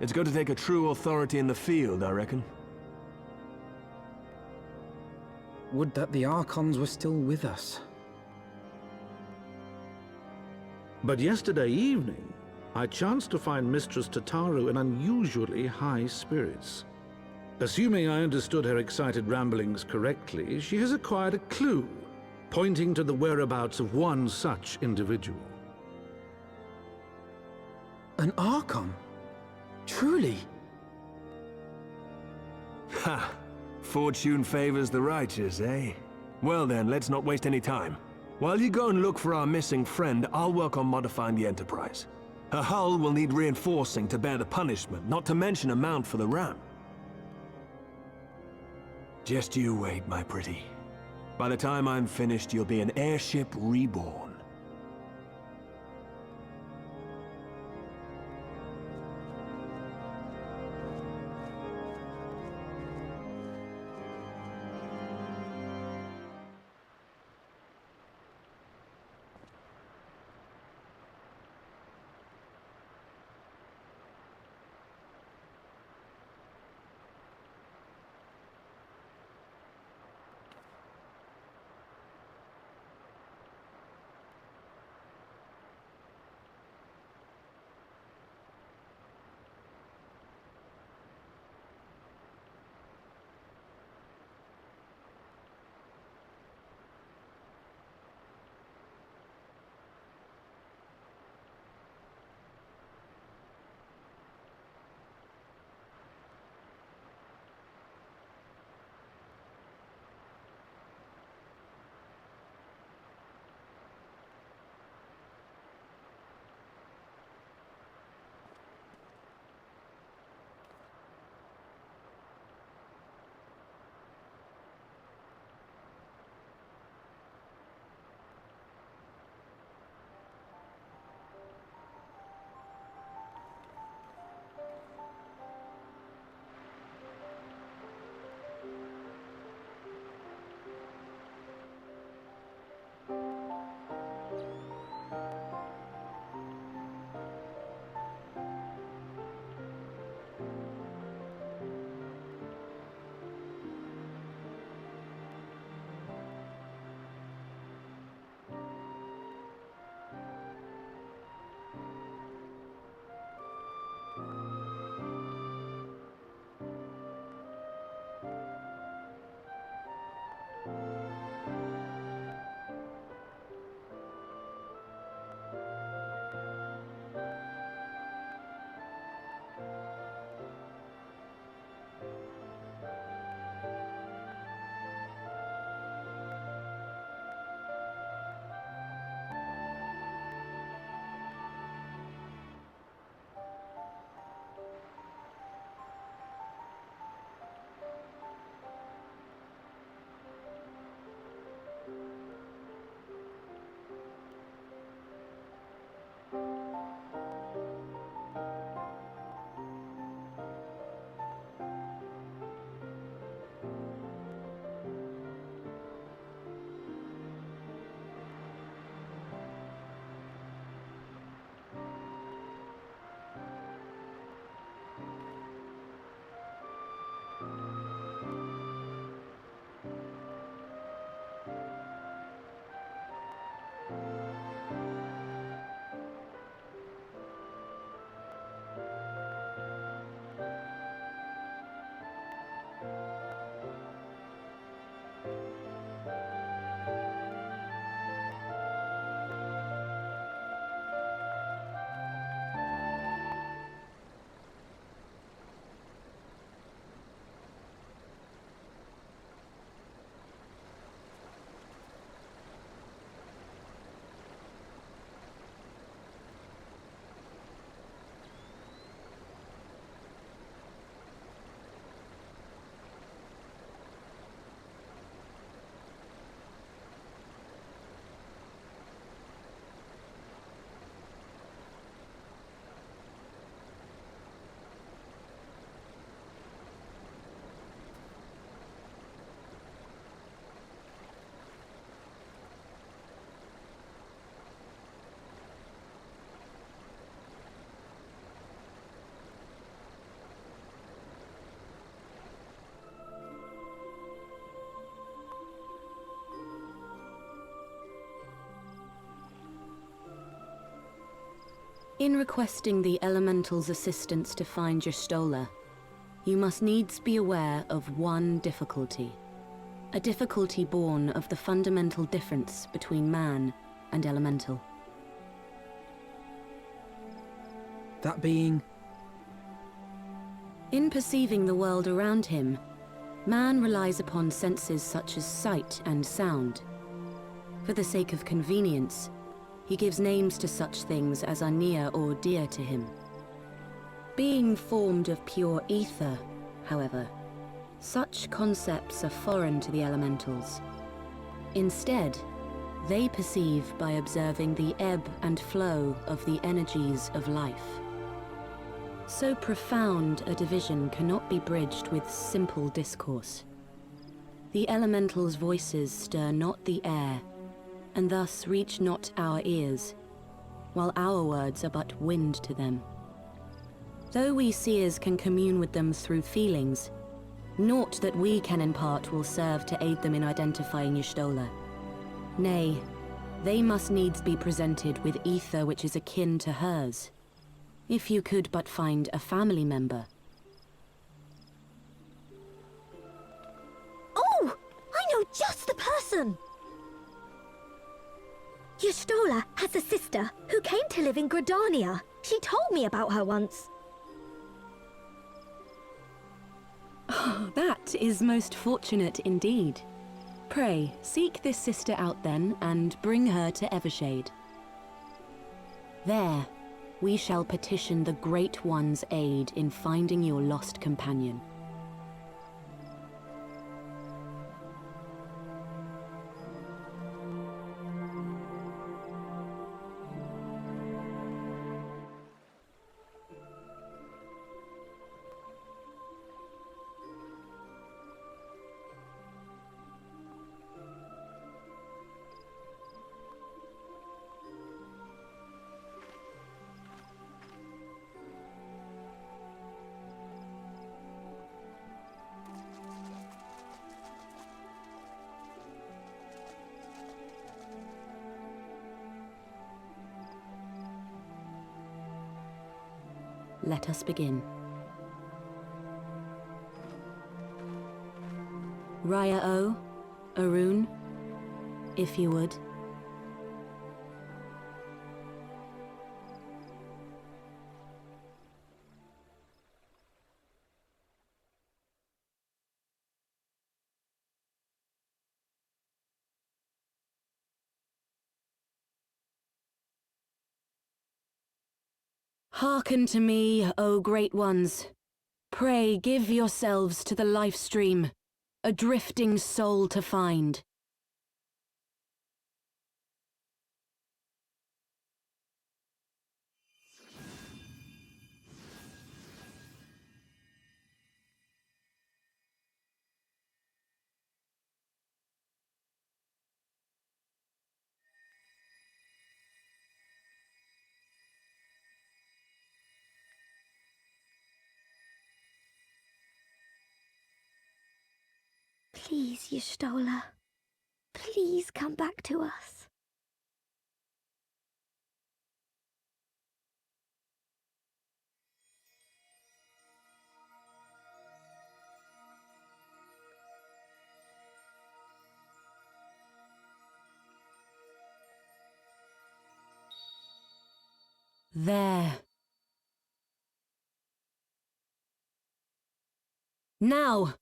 It's going to take a true authority in the field, I reckon. Would that the Archons were still with us. But yesterday evening, I chanced to find Mistress Tataru in unusually high spirits. Assuming I understood her excited ramblings correctly, she has acquired a clue, pointing to the whereabouts of one such individual. An Archon? Truly? Ha! Fortune favors the righteous, eh? Well then, let's not waste any time. While you go and look for our missing friend, I'll work on modifying the Enterprise. Her hull will need reinforcing to bear the punishment, not to mention a mount for the ram. Just you wait, my pretty. By the time I'm finished, you'll be an airship reborn. In requesting the Elemental's assistance to find Y'shtola, you must needs be aware of one difficulty. A difficulty born of the fundamental difference between man and Elemental. That being? In perceiving the world around him, man relies upon senses such as sight and sound. For the sake of convenience, he gives names to such things as are near or dear to him. Being formed of pure ether, however, such concepts are foreign to the Elementals. Instead, they perceive by observing the ebb and flow of the energies of life. So profound a division cannot be bridged with simple discourse. The Elementals' voices stir not the air, and thus reach not our ears, while our words are but wind to them. Though we seers can commune with them through feelings, naught that we can impart will serve to aid them in identifying Y'shtola. Nay, they must needs be presented with ether which is akin to hers. If you could but find a family member. Oh! I know just the person! Y'shtola has a sister who came to live in Gridania. She told me about her once. Oh, that is most fortunate indeed. Pray, seek this sister out then, and bring her to Evershade. There, we shall petition the Great One's aid in finding your lost companion. Let us begin. Raya O, Arun, if you would. Hearken to me, O Great Ones. Pray give yourselves to the life stream, a drifting soul to find. Please, Y'shtola. Please come back to us. There. Now!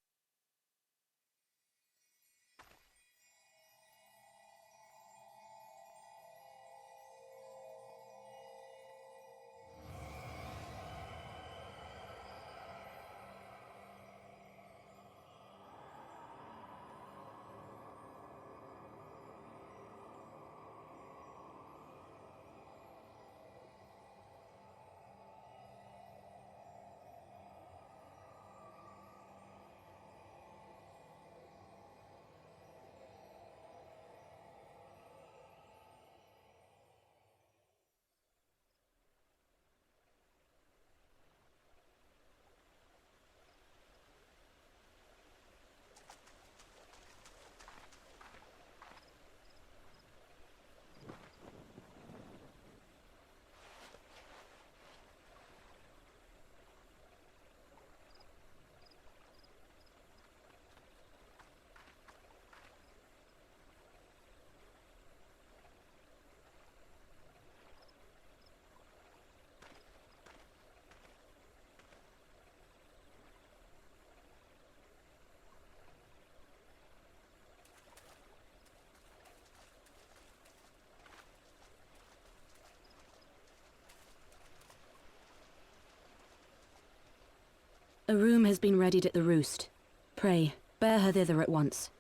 A room has been readied at the Roost. Pray, bear her thither at once.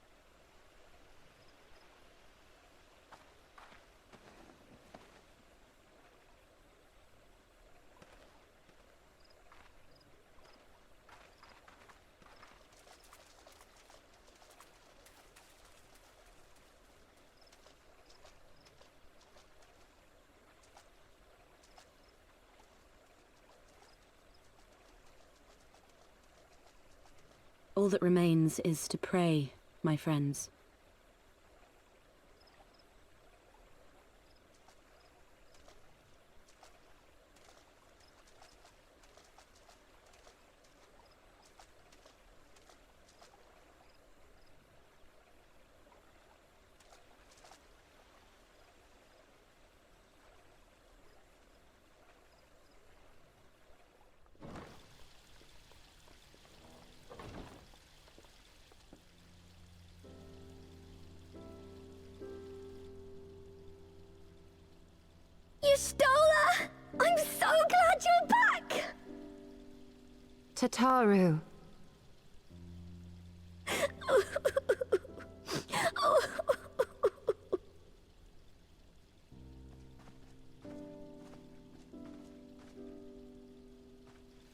All that remains is to pray, my friends. You stole her! I'm so glad you're back! Tataru.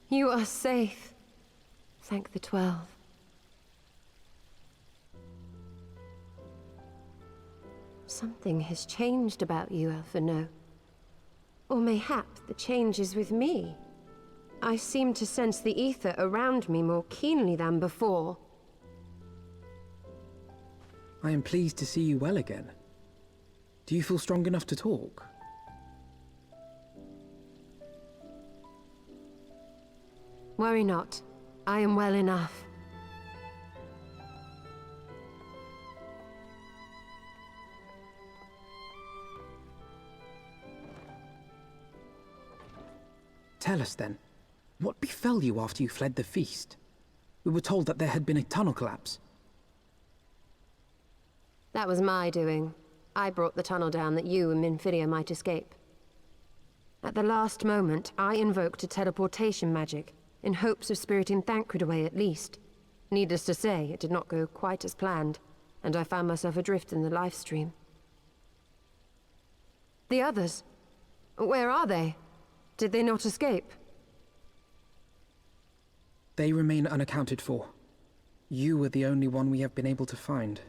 You are safe. Thank the 12. Something has changed about you, Alphino. Or mayhap the change is with me. I seem to sense the ether around me more keenly than before. I am pleased to see you well again. Do you feel strong enough to talk? Worry not. I am well enough. Tell us then, what befell you after you fled the feast? We were told that there had been a tunnel collapse. That was my doing. I brought the tunnel down that you and Minfidia might escape. At the last moment, I invoked a teleportation magic, in hopes of spiriting Thancred away at least. Needless to say, it did not go quite as planned, and I found myself adrift in the life stream. The others? Where are they? Did they not escape? They remain unaccounted for. You were the only one we have been able to find.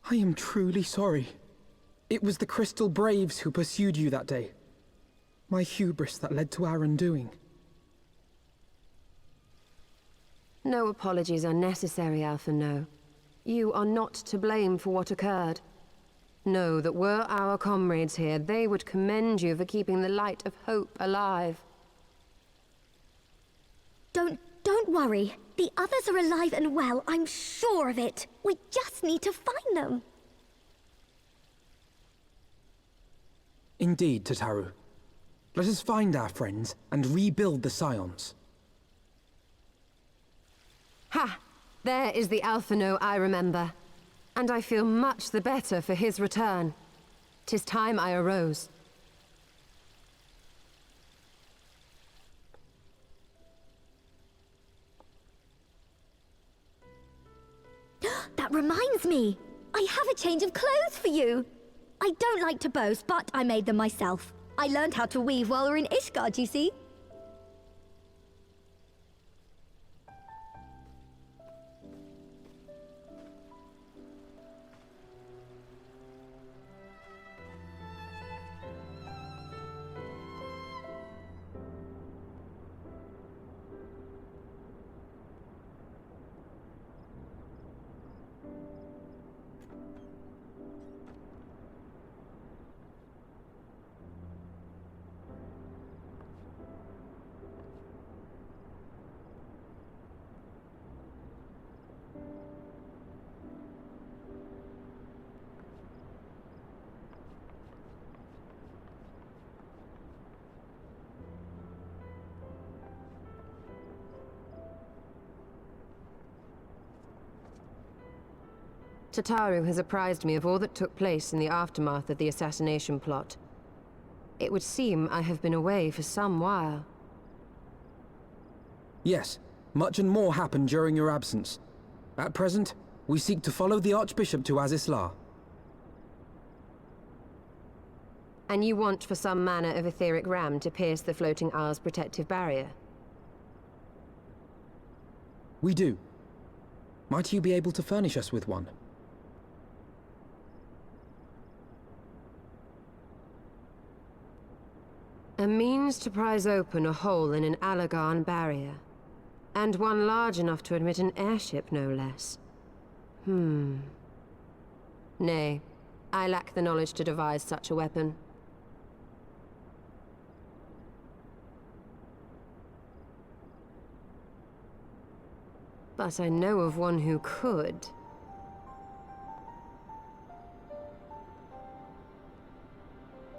I am truly sorry. It was the Crystal Braves who pursued you that day. My hubris that led to our undoing. No apologies are necessary, Alphino. You are not to blame for what occurred. Know that were our comrades here, they would commend you for keeping the light of hope alive. Don't worry. The others are alive and well, I'm sure of it. We just need to find them. Indeed, Tataru. Let us find our friends and rebuild the Scions. Ha! There is the Alphino I remember. And I feel much the better for his return. 'Tis time I arose. That reminds me! I have a change of clothes for you! I don't like to boast, but I made them myself. I learned how to weave while we were in Ishgard, you see? Tataru has apprised me of all that took place in the aftermath of the assassination plot. It would seem I have been away for some while. Yes, Much and more happened during your absence. At present, we seek to follow the Archbishop to Azisla. And you want for some manner of etheric ram to pierce the floating isle's protective barrier? We do. Might you be able to furnish us with one? A means to prise open a hole in an Allagan barrier. And one large enough to admit an airship, no less. Nay, I lack the knowledge to devise such a weapon. But I know of one who could.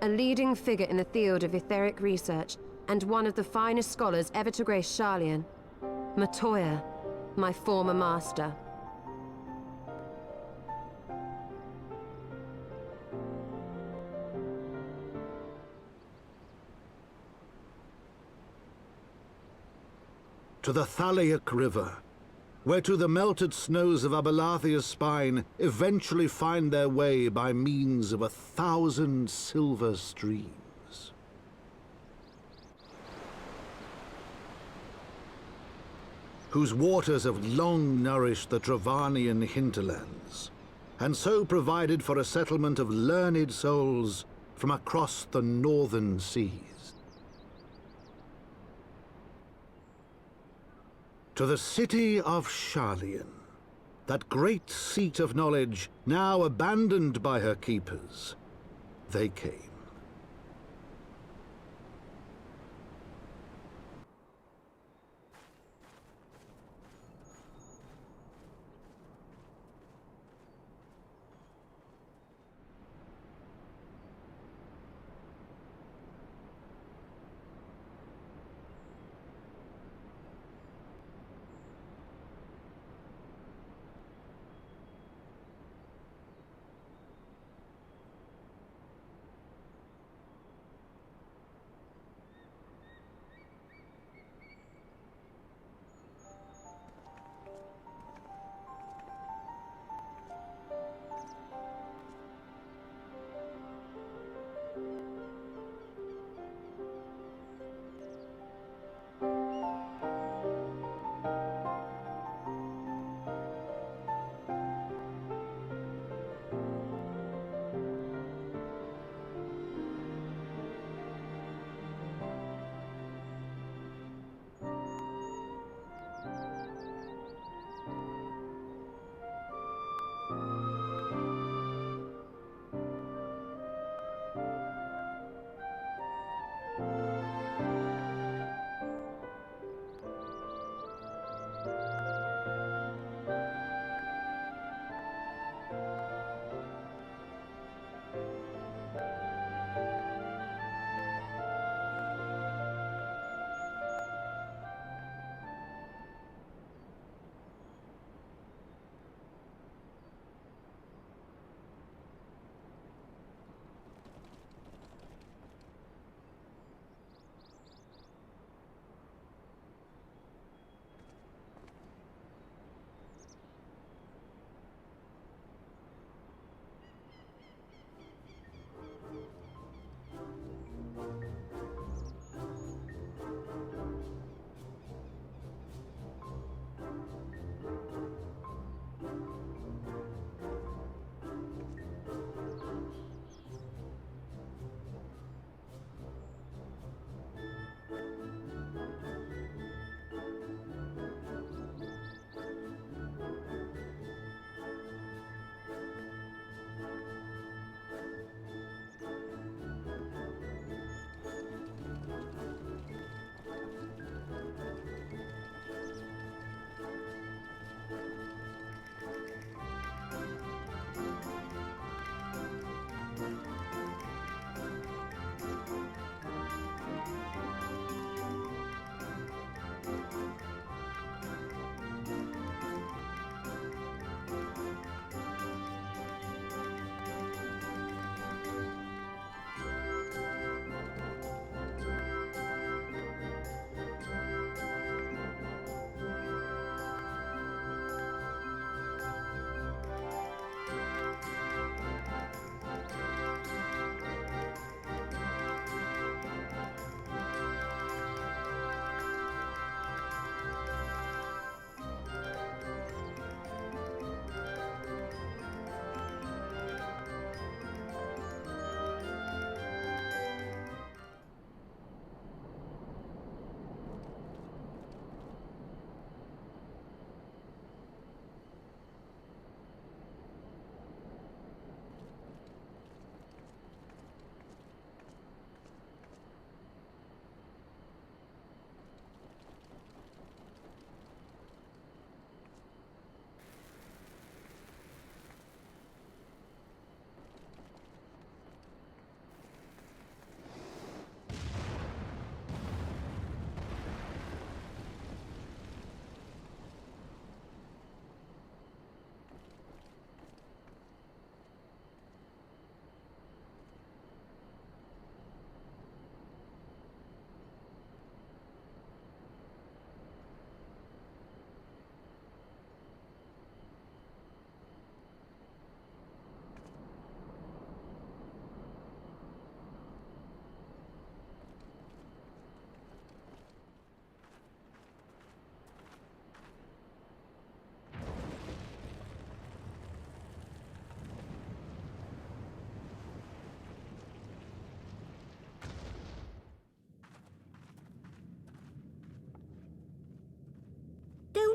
A leading figure in the field of etheric research, and one of the finest scholars ever to grace Sharlayan. Matoya, my former master. To the Thalaic River, where to the melted snows of Abelathia's spine eventually find their way by means of 1,000 silver streams. Whose waters have long nourished the Travanian hinterlands, and so provided for a settlement of learned souls from across the northern seas. To the city of Sharlayan, that great seat of knowledge now abandoned by her keepers, they came.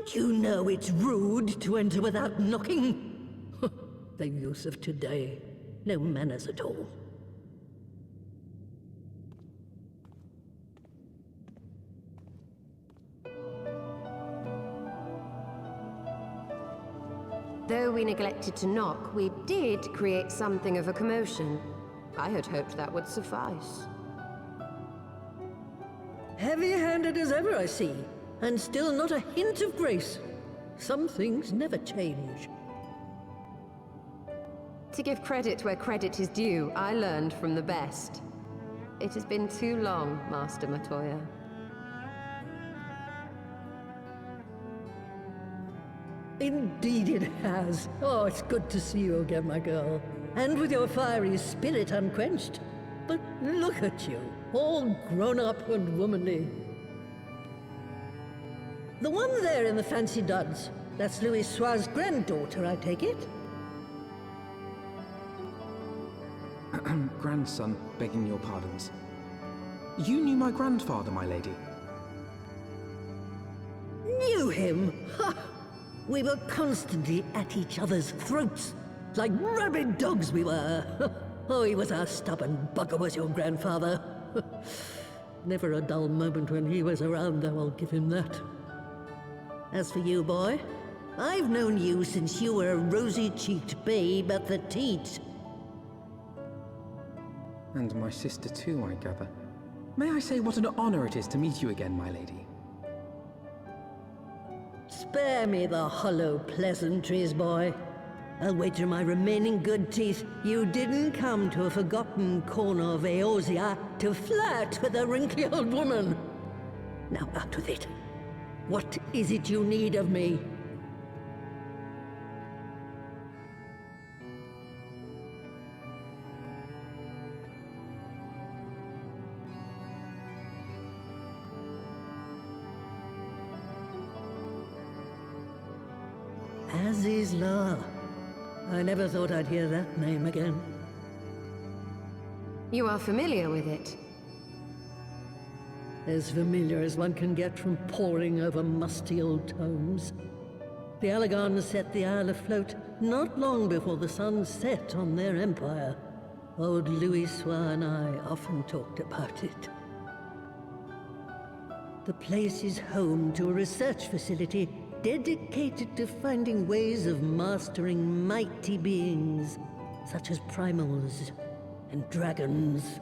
Don't you know it's rude to enter without knocking? The youth of today. No manners at all. Though we neglected to knock, we did create something of a commotion. I had hoped that would suffice. Heavy-handed as ever, I see. And still not a hint of grace. Some things never change. To give credit where credit is due, I learned from the best. It has been too long, Master Matoya. Indeed it has. Oh, it's good to see you again, my girl. And with your fiery spirit unquenched. But look at you, all grown up and womanly. The one there in the fancy duds, that's Louis Soir's granddaughter, I take it? Grandson, begging your pardons. You knew my grandfather, my lady. Knew him? Ha! We were constantly at each other's throats. Like rabid dogs we were. Oh, he was a stubborn bugger, was your grandfather. Never a dull moment when he was around, though, I'll give him that. As for you, boy, I've known you since you were a rosy-cheeked babe at the teat. And my sister too, I gather. May I say what an honor it is to meet you again, my lady? Spare me the hollow pleasantries, boy. I'll wager my remaining good teeth you didn't come to a forgotten corner of Eorzea to flirt with a wrinkly old woman. Now out with it. What is it you need of me? Azizla. I never thought I'd hear that name again. You are familiar with it? As familiar as one can get from poring over musty old tomes. The Allagans set the Isle afloat not long before the sun set on their empire. Old Louis Soir and I often talked about it. The place is home to a research facility dedicated to finding ways of mastering mighty beings, such as primals and dragons.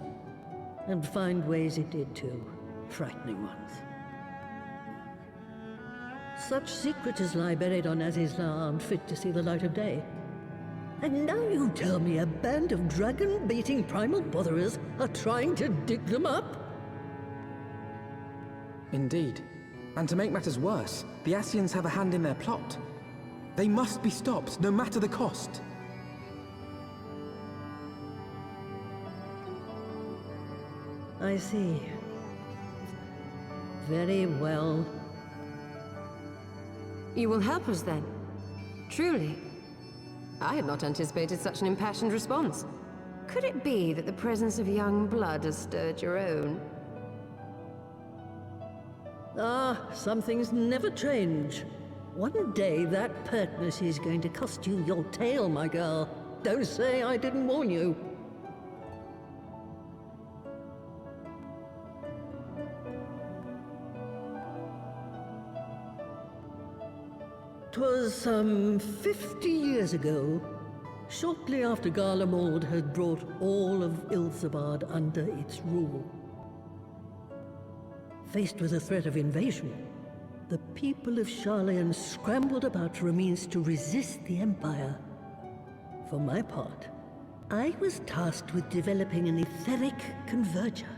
And find ways it did too, frightening ones. Such secrets as lie buried on Azizla aren't fit to see the light of day. And now you tell me a band of dragon-baiting primal botherers are trying to dig them up? Indeed. And to make matters worse, the Ascians have a hand in their plot. They must be stopped, no matter the cost. I see. Very well. You will help us then? Truly? I had not anticipated such an impassioned response. Could it be that the presence of young blood has stirred your own? Ah, some things never change. One day that pertness is going to cost you your tail, my girl. Don't say I didn't warn you. "'Twas some 50 years ago, shortly after Garlemald had brought all of Ilsabard under its rule. Faced with the threat of invasion, the people of Sharlayan scrambled about for a means to resist the Empire. For my part, I was tasked with developing an etheric converger.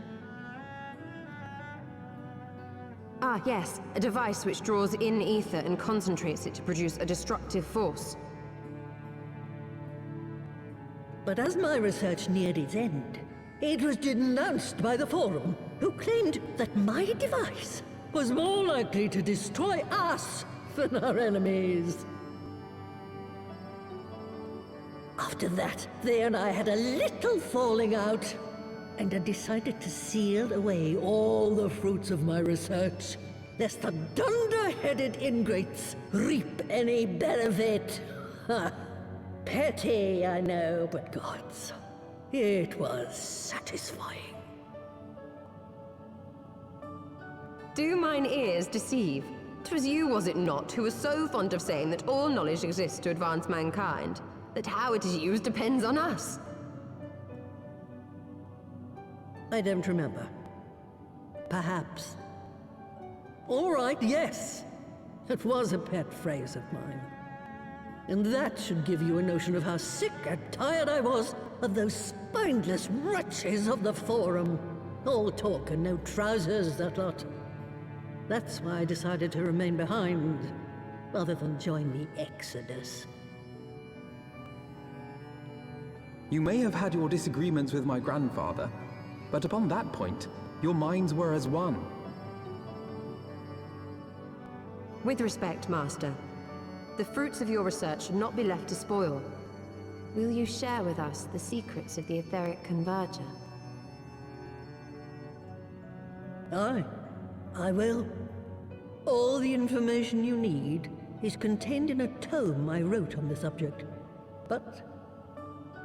Ah, yes, a device which draws in ether and concentrates it to produce a destructive force. But as my research neared its end, it was denounced by the Forum, who claimed that my device was more likely to destroy us than our enemies. After that, they and I had a little falling out, and I decided to seal away all the fruits of my research lest the dunder-headed ingrates reap any benefit. Ha! Petty, I know, but gods, it was satisfying. Do mine ears deceive? 'Twas you, was it not, who was so fond of saying that all knowledge exists to advance mankind, that how it is used depends on us? I don't remember. Perhaps. All right, yes. It was a pet phrase of mine. And that should give you a notion of how sick and tired I was of those spineless wretches of the Forum. All talk and no trousers, that lot. That's why I decided to remain behind, rather than join the Exodus. You may have had your disagreements with my grandfather, but upon that point, your minds were as one. With respect, Master, the fruits of your research should not be left to spoil. Will you share with us the secrets of the etheric converger? Aye, I will. All the information you need is contained in a tome I wrote on the subject. But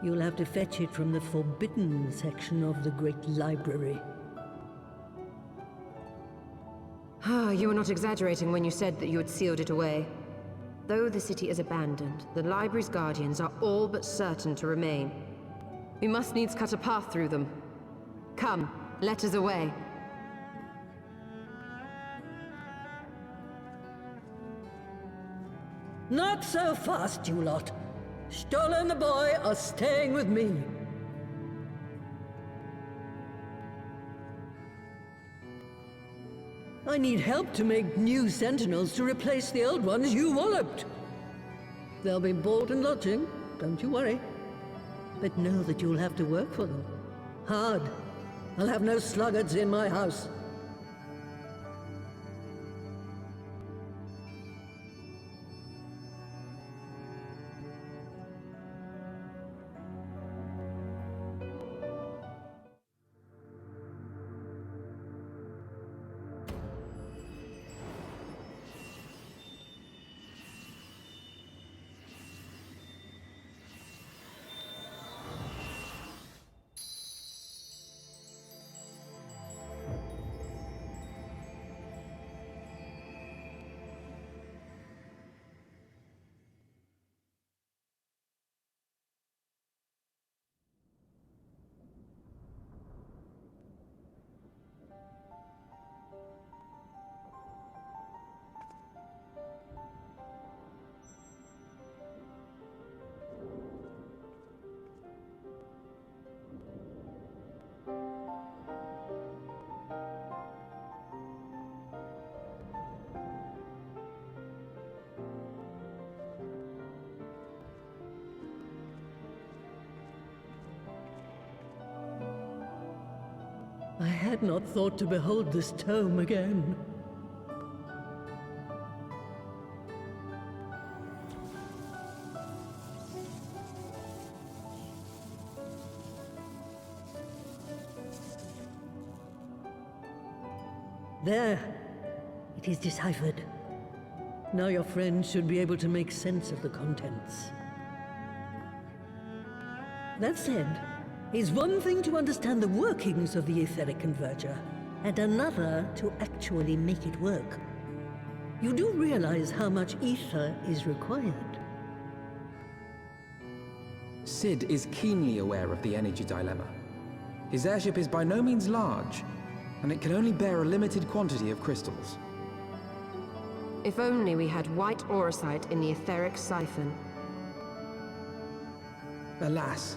you'll have to fetch it from the forbidden section of the Great Library. You were not exaggerating when you said that you had sealed it away. Though the city is abandoned, the library's guardians are all but certain to remain. We must needs cut a path through them. Come, let us away. Not so fast, you lot. Stola and the boy are staying with me. I need help to make new sentinels to replace the old ones you walloped. They'll be board and lodging, don't you worry. But know that you'll have to work for them. Hard. I'll have no sluggards in my house. I had not thought to behold this tome again. There. It is deciphered. Now your friend should be able to make sense of the contents. That said, it's one thing to understand the workings of the etheric converger, and another to actually make it work. You do realize how much ether is required. Sid is keenly aware of the energy dilemma. His airship is by no means large, and it can only bear a limited quantity of crystals. If only we had white auracite in the etheric siphon. Alas,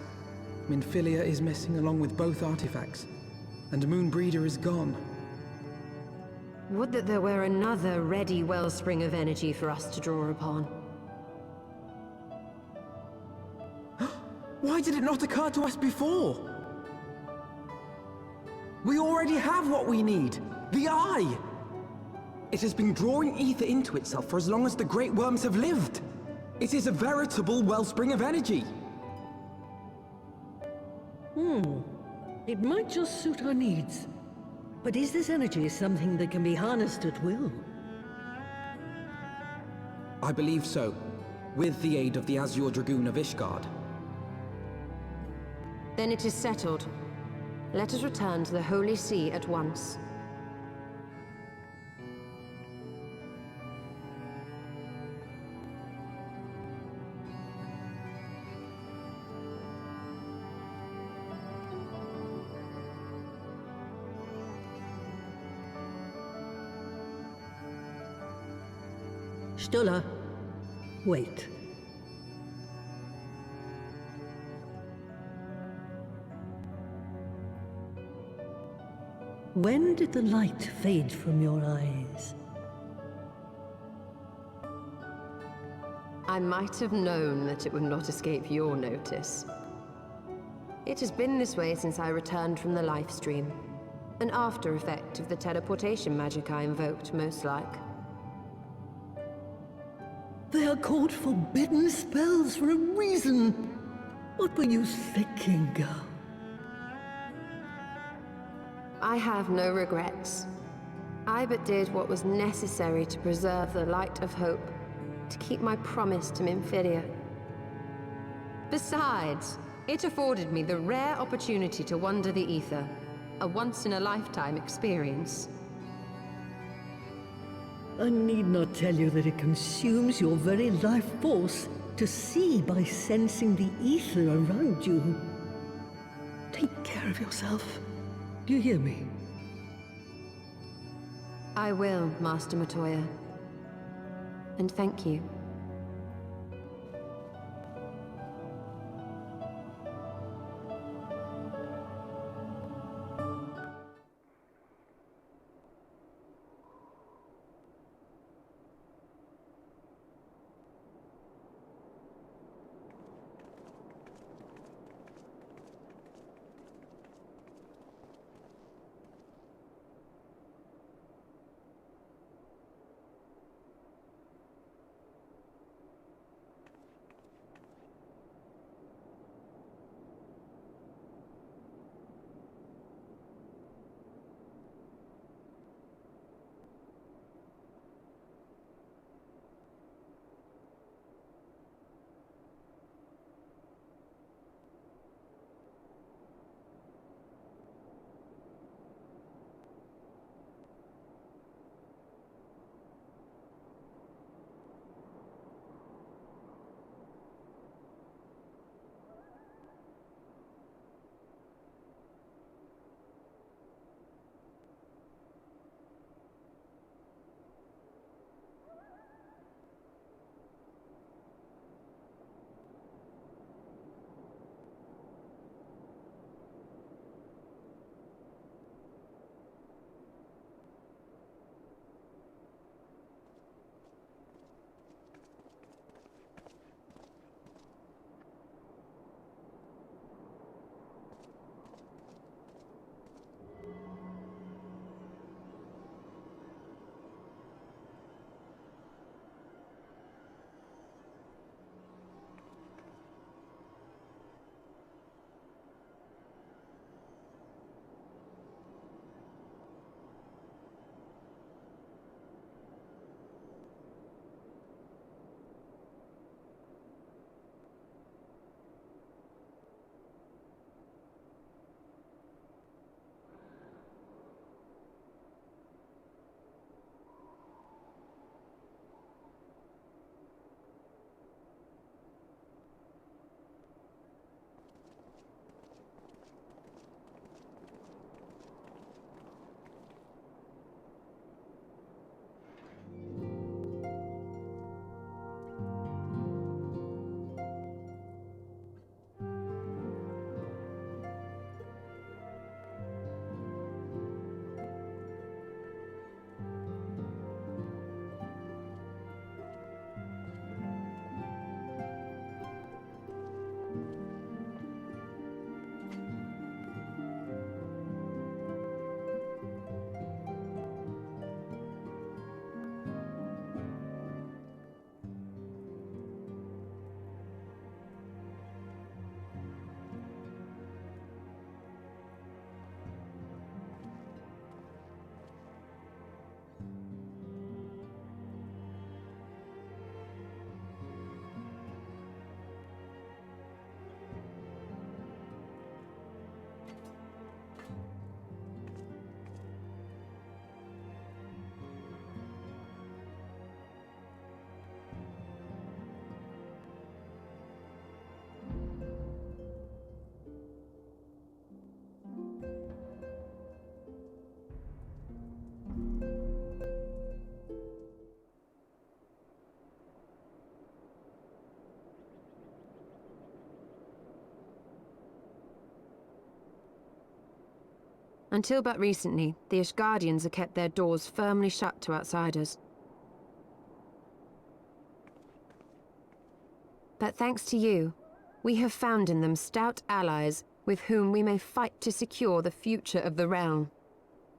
Minfilia is missing along with both artifacts, and Moonbreeder is gone. Would that there were another ready wellspring of energy for us to draw upon. Why did it not occur to us before? We already have what we need! The Eye! It has been drawing ether into itself for as long as the Great Worms have lived. It is a veritable wellspring of energy. It might just suit our needs. But is this energy something that can be harnessed at will? I believe so, with the aid of the Azure Dragoon of Ishgard. Then it is settled. Let us return to the Holy See at once. Stola, wait. When did the light fade from your eyes? I might have known that it would not escape your notice. It has been this way since I returned from the life stream. An after effect of the teleportation magic I invoked, most like. They are called forbidden spells for a reason. What were you thinking, girl? I have no regrets. I but did what was necessary to preserve the light of hope, to keep my promise to Nymphidia. Besides, it afforded me the rare opportunity to wander the ether, a once-in-a-lifetime experience. I need not tell you that it consumes your very life force to see by sensing the ether around you. Take care of yourself. Do you hear me? I will, Master Matoya. And thank you. Until but recently, the Ishgardians have kept their doors firmly shut to outsiders. But thanks to you, we have found in them stout allies with whom we may fight to secure the future of the realm.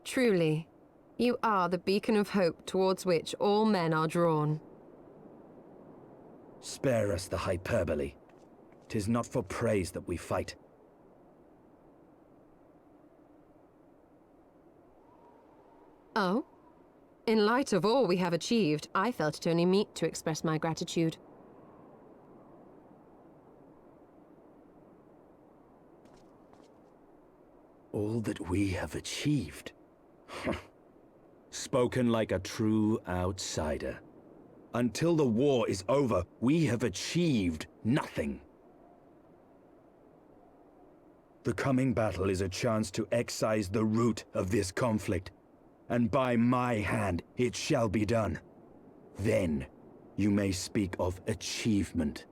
Truly, you are the beacon of hope towards which all men are drawn. Spare us the hyperbole. 'Tis not for praise that we fight. Oh? In light of all we have achieved, I felt it only meet to express my gratitude. All that we have achieved? Spoken like a true outsider. Until the war is over, we have achieved nothing. The coming battle is a chance to excise the root of this conflict, and by my hand it shall be done. Then you may speak of achievement.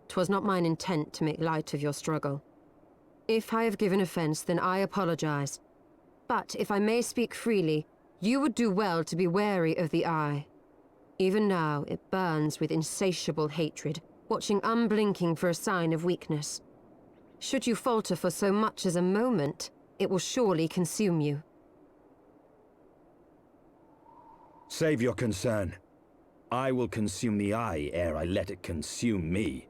'Twas not mine intent to make light of your struggle. If I have given offense, then I apologize. But if I may speak freely, you would do well to be wary of the eye. Even now, it burns with insatiable hatred, watching unblinking for a sign of weakness. Should you falter for so much as a moment, it will surely consume you. Save your concern. I will consume the eye ere I let it consume me.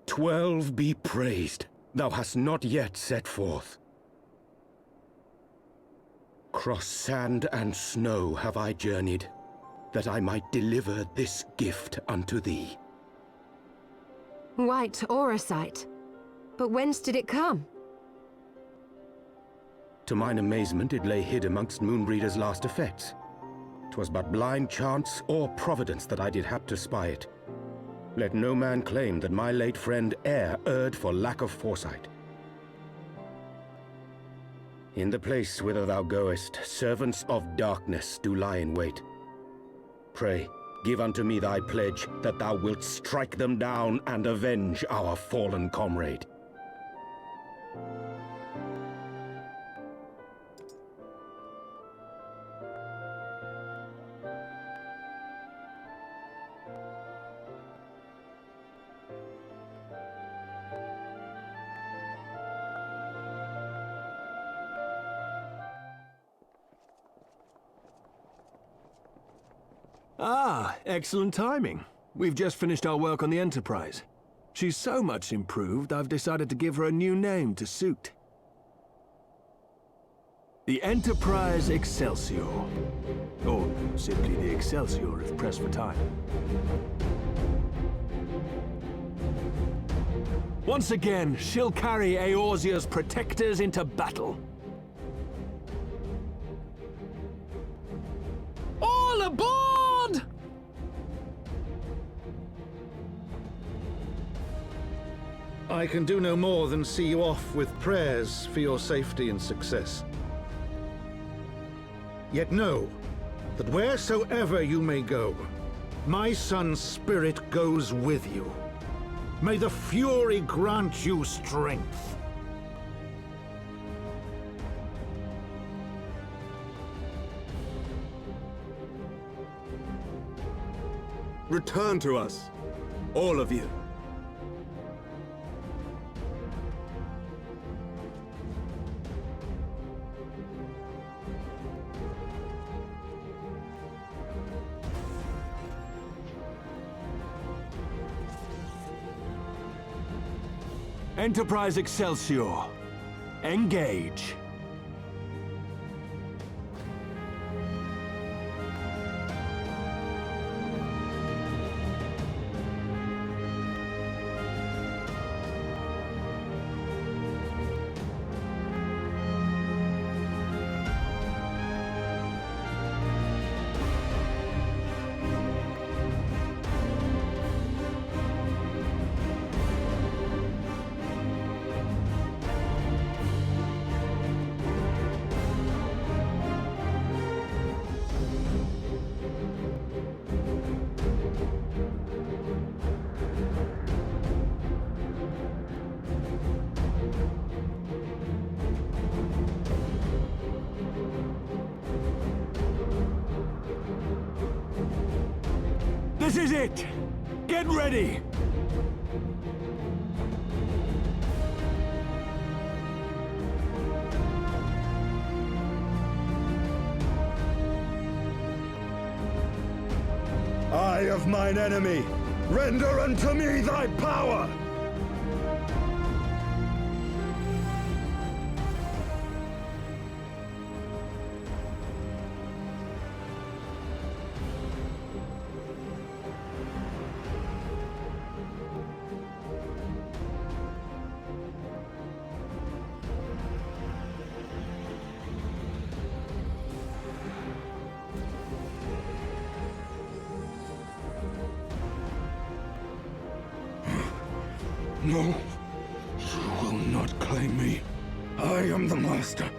"12 be praised, thou hast not yet set forth. Cross sand and snow have I journeyed, that I might deliver this gift unto thee." White Auracite. But whence did it come? To mine amazement, it lay hid amongst Moonbreeder's last effects. 'Twas but blind chance or providence that I did hap to spy it. Let no man claim that my late friend e'er erred for lack of foresight. In the place whither thou goest, servants of darkness do lie in wait. Pray, give unto me thy pledge that thou wilt strike them down and avenge our fallen comrade. Ah, excellent timing. We've just finished our work on the Enterprise. She's so much improved, I've decided to give her a new name to suit. The Enterprise Excelsior. Or simply the Excelsior if pressed for time. Once again, she'll carry Eorzea's protectors into battle. All aboard! I can do no more than see you off with prayers for your safety and success. Yet know that wheresoever you may go, my son's spirit goes with you. May the Fury grant you strength. Return to us, all of you. Enterprise Excelsior, engage. This is it! Get ready! Eye of mine enemy, render unto me thy power! No, you will not claim me. I am the master.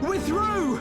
We're through!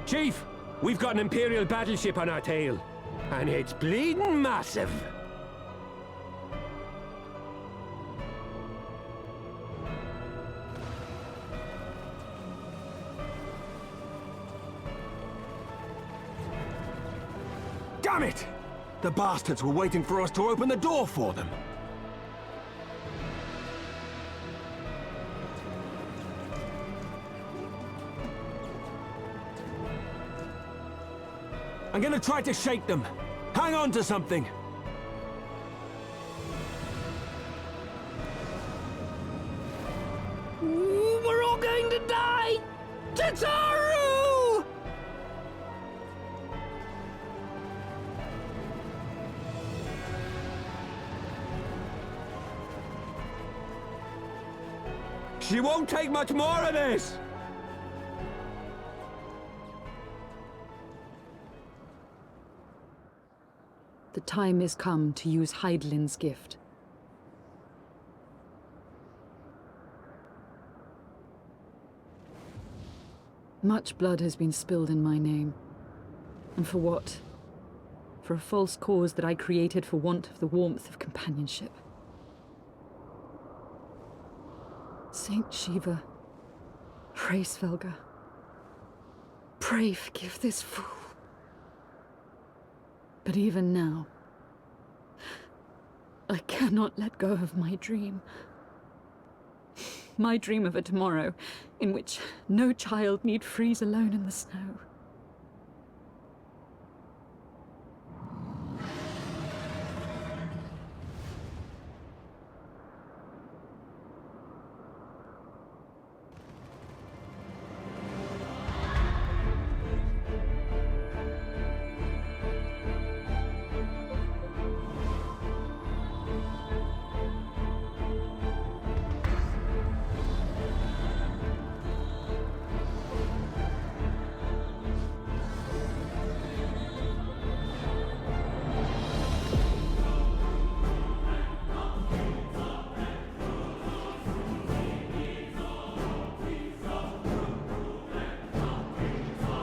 Chief, we've got an Imperial battleship on our tail. And it's bleeding massive. Damn it! The bastards were waiting for us to open the door for them. I'm gonna try to shake them. Hang on to something. Ooh, we're all going to die! Tataru! She won't take much more of this! The time is come to use Hydaelyn's gift. Much blood has been spilled in my name. And for what? For a false cause that I created for want of the warmth of companionship. Saint Shiva, pray Svelga, pray forgive this fool. But even now, I cannot let go of my dream. My dream of a tomorrow in which no child need freeze alone in the snow.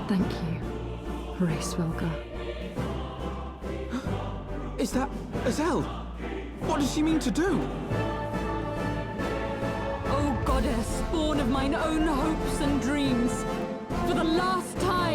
Thank you, Svelga. Is that Azel? What does she mean to do? O goddess, born of mine own hopes and dreams, for the last time,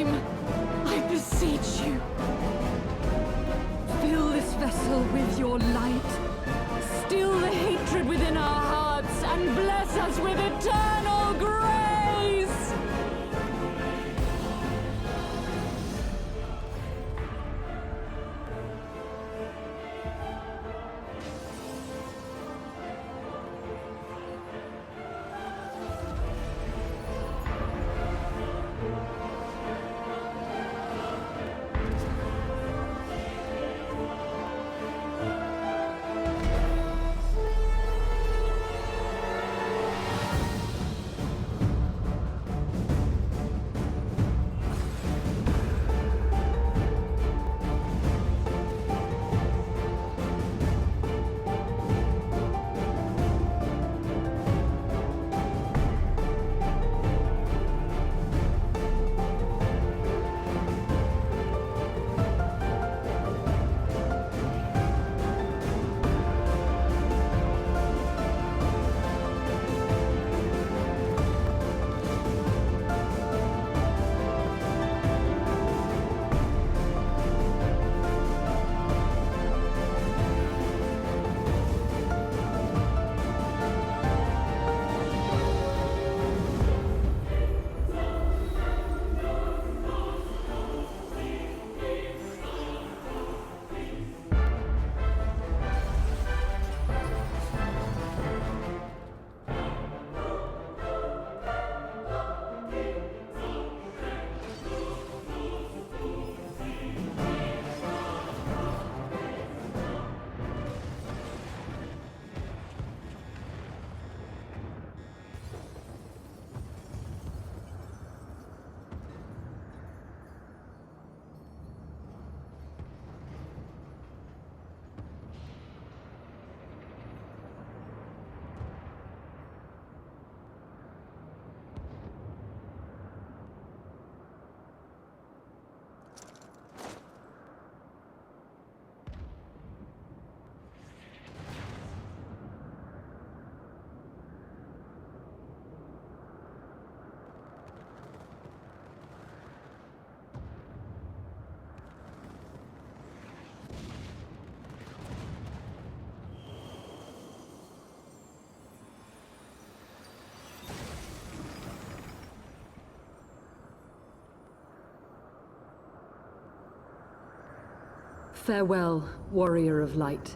Farewell, warrior of light.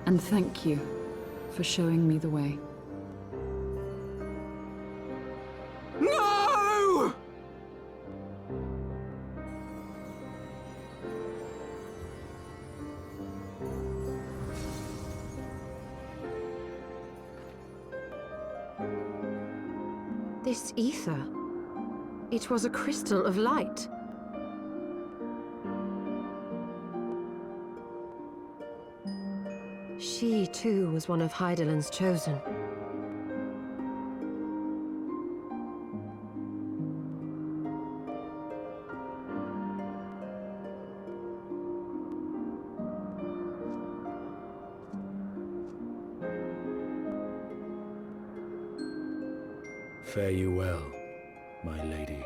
And thank you for showing me the way. No! This ether. It was a crystal of light. She, too, was one of Hydaelyn's chosen. Fare you well, my lady.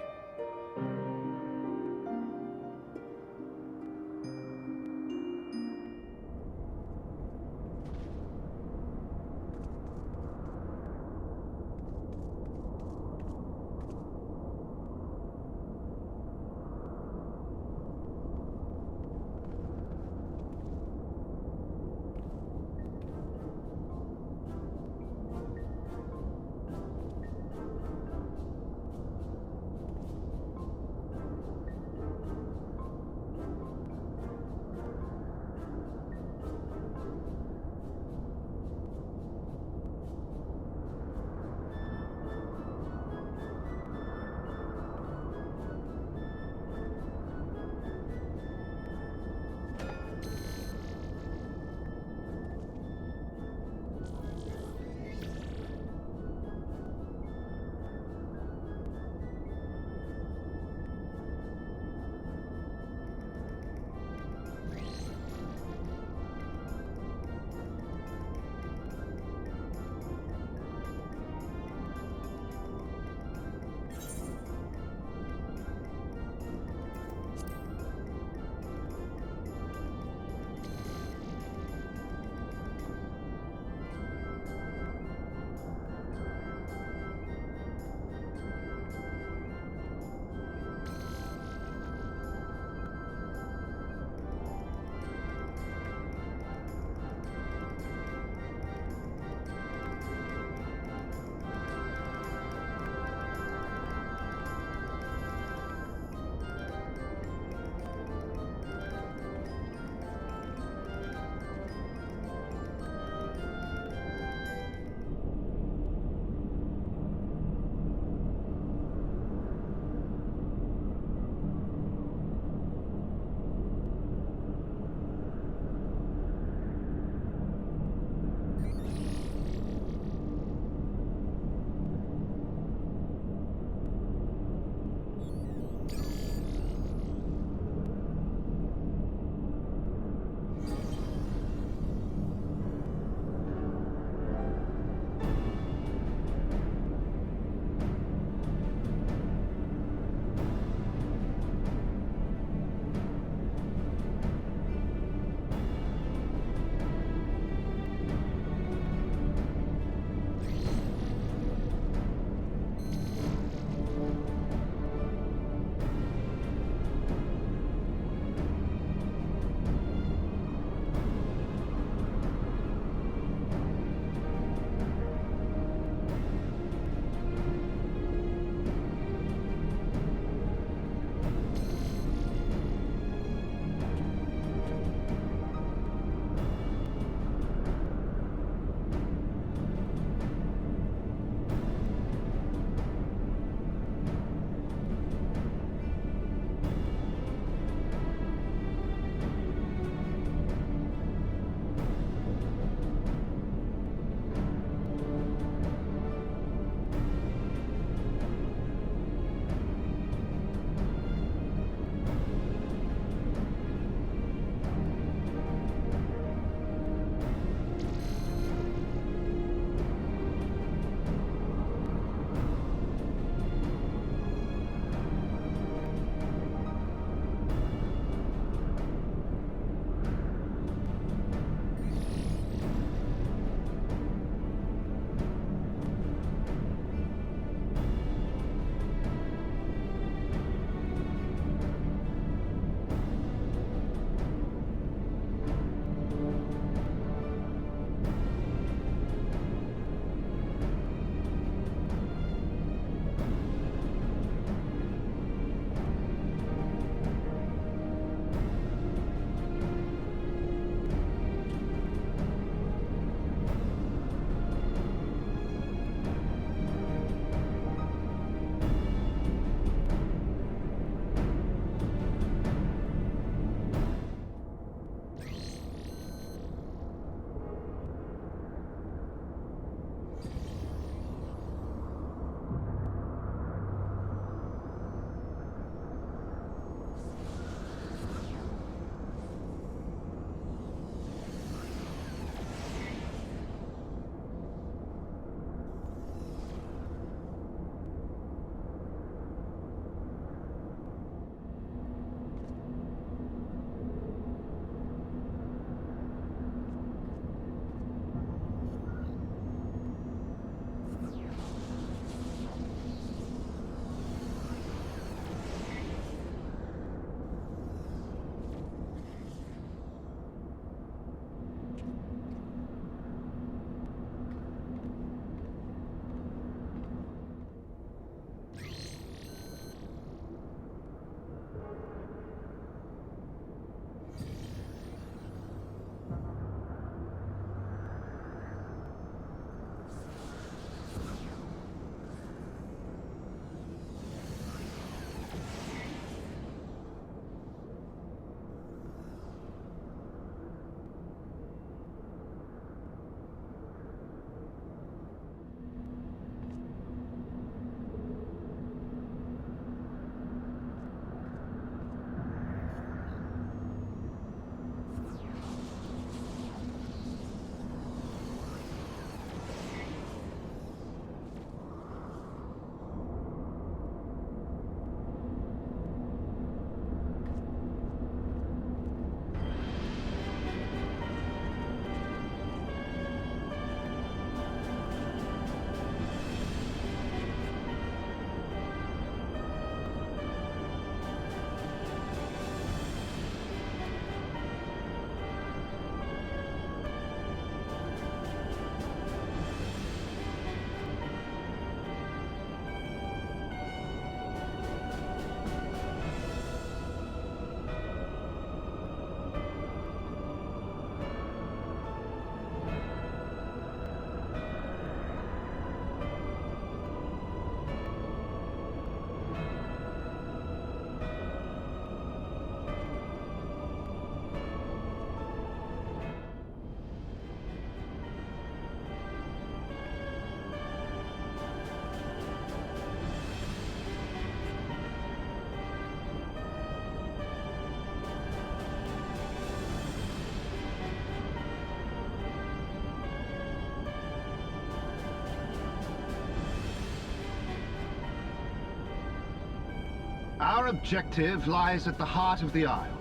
Our objective lies at the heart of the Isle.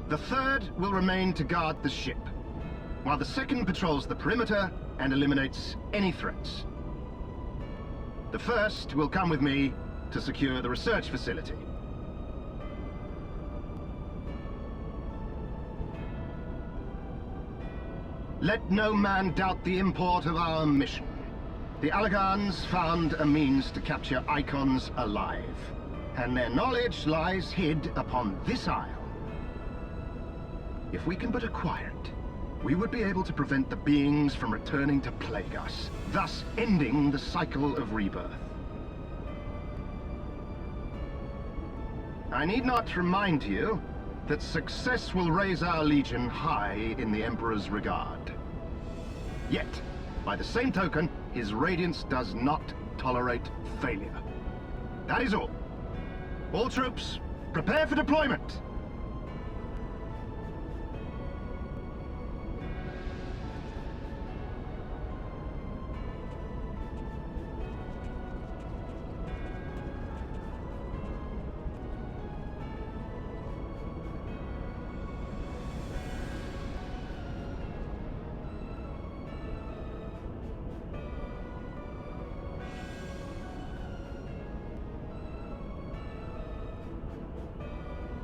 The third will remain to guard the ship, while the second patrols the perimeter and eliminates any threats. The first will come with me to secure the research facility. Let no man doubt the import of our mission. The Allagans found a means to capture icons alive, and their knowledge lies hid upon this isle. If we can but acquire it, we would be able to prevent the beings from returning to plague us, thus ending the cycle of rebirth. I need not remind you that success will raise our Legion high in the Emperor's regard. Yet, by the same token, his Radiance does not tolerate failure. That is all. All troops, prepare for deployment!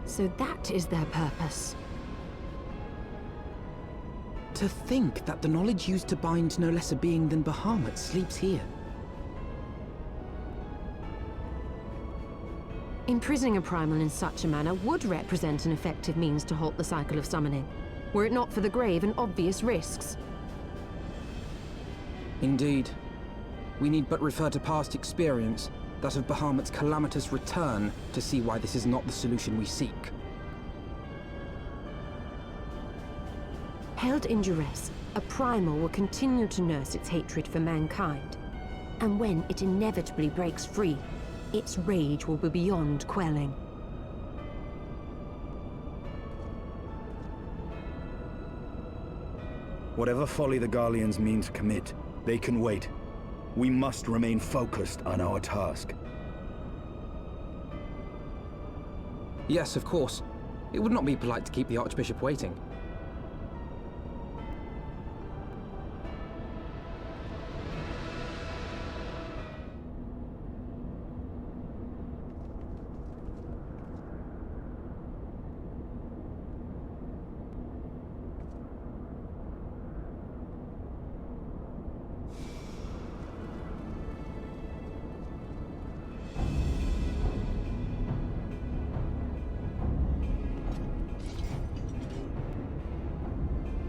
So that is their purpose. To think that the knowledge used to bind no less a being than Bahamut sleeps here. Imprisoning a primal in such a manner would represent an effective means to halt the cycle of summoning, were it not for the grave and obvious risks. Indeed. We need but refer to past experience, that of Bahamut's calamitous return, to see why this is not the solution we seek. Held in duress, a primal will continue to nurse its hatred for mankind. And when it inevitably breaks free, its rage will be beyond quelling. Whatever folly the Garleans mean to commit, they can wait. We must remain focused on our task. Yes, of course. It would not be polite to keep the Archbishop waiting.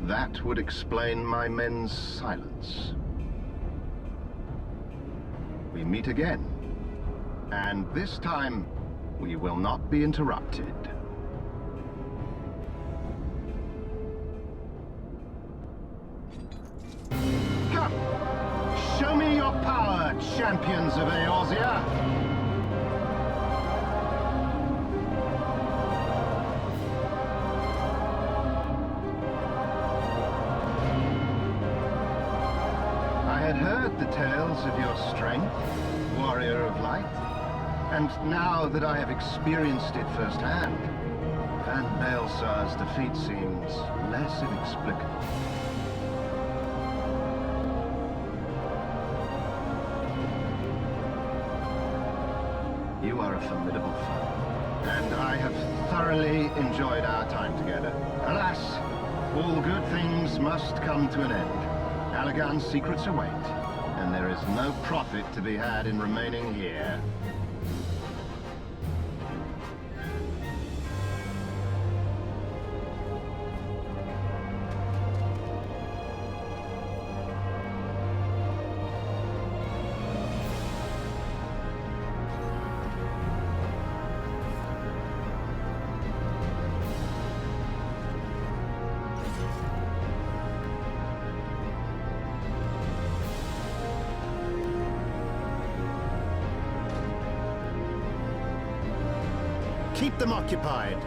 That would explain my men's silence. We meet again, and this time we will not be interrupted. Come! Show me your power, champions of Eorzea! I had heard the tales of your strength, warrior of light, and now that I have experienced it firsthand, Van Baelsar's defeat seems less inexplicable. You are a formidable foe, and I have thoroughly enjoyed our time together. Alas, all good things must come to an end. Allagan's secrets await, and there is no profit to be had in remaining here. Keep them occupied.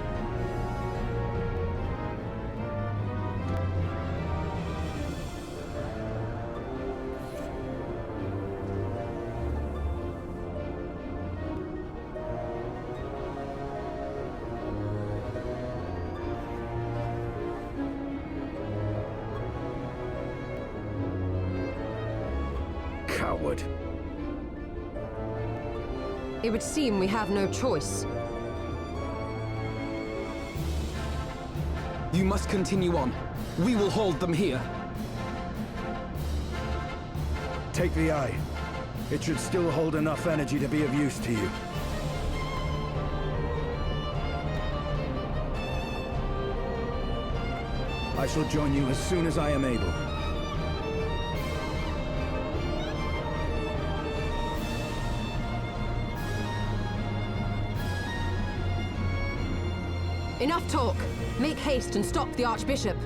forward. It would seem we have no choice. You must continue on. We will hold them here. Take the eye. It should still hold enough energy to be of use to you. I shall join you as soon as I am able. Enough talk! Make haste and stop the Archbishop!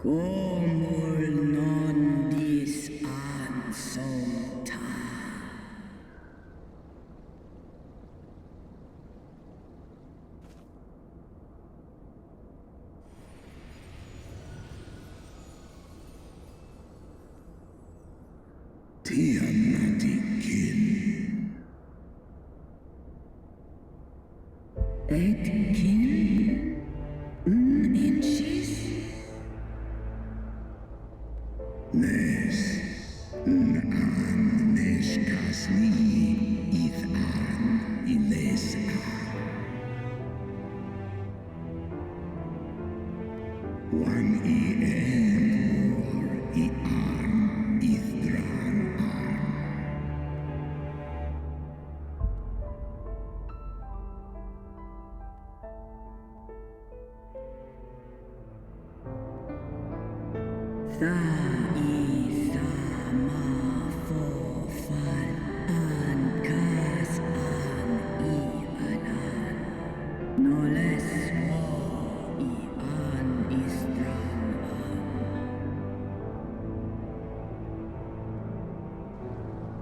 Comor non dis an solta. Tiamatikin. Etkin. Inchis. Nes. An neskasni. Ith an ilesa. One en or an ithran an. Tha I tha ma fo fal an kas an I an. No less wo I an istran an.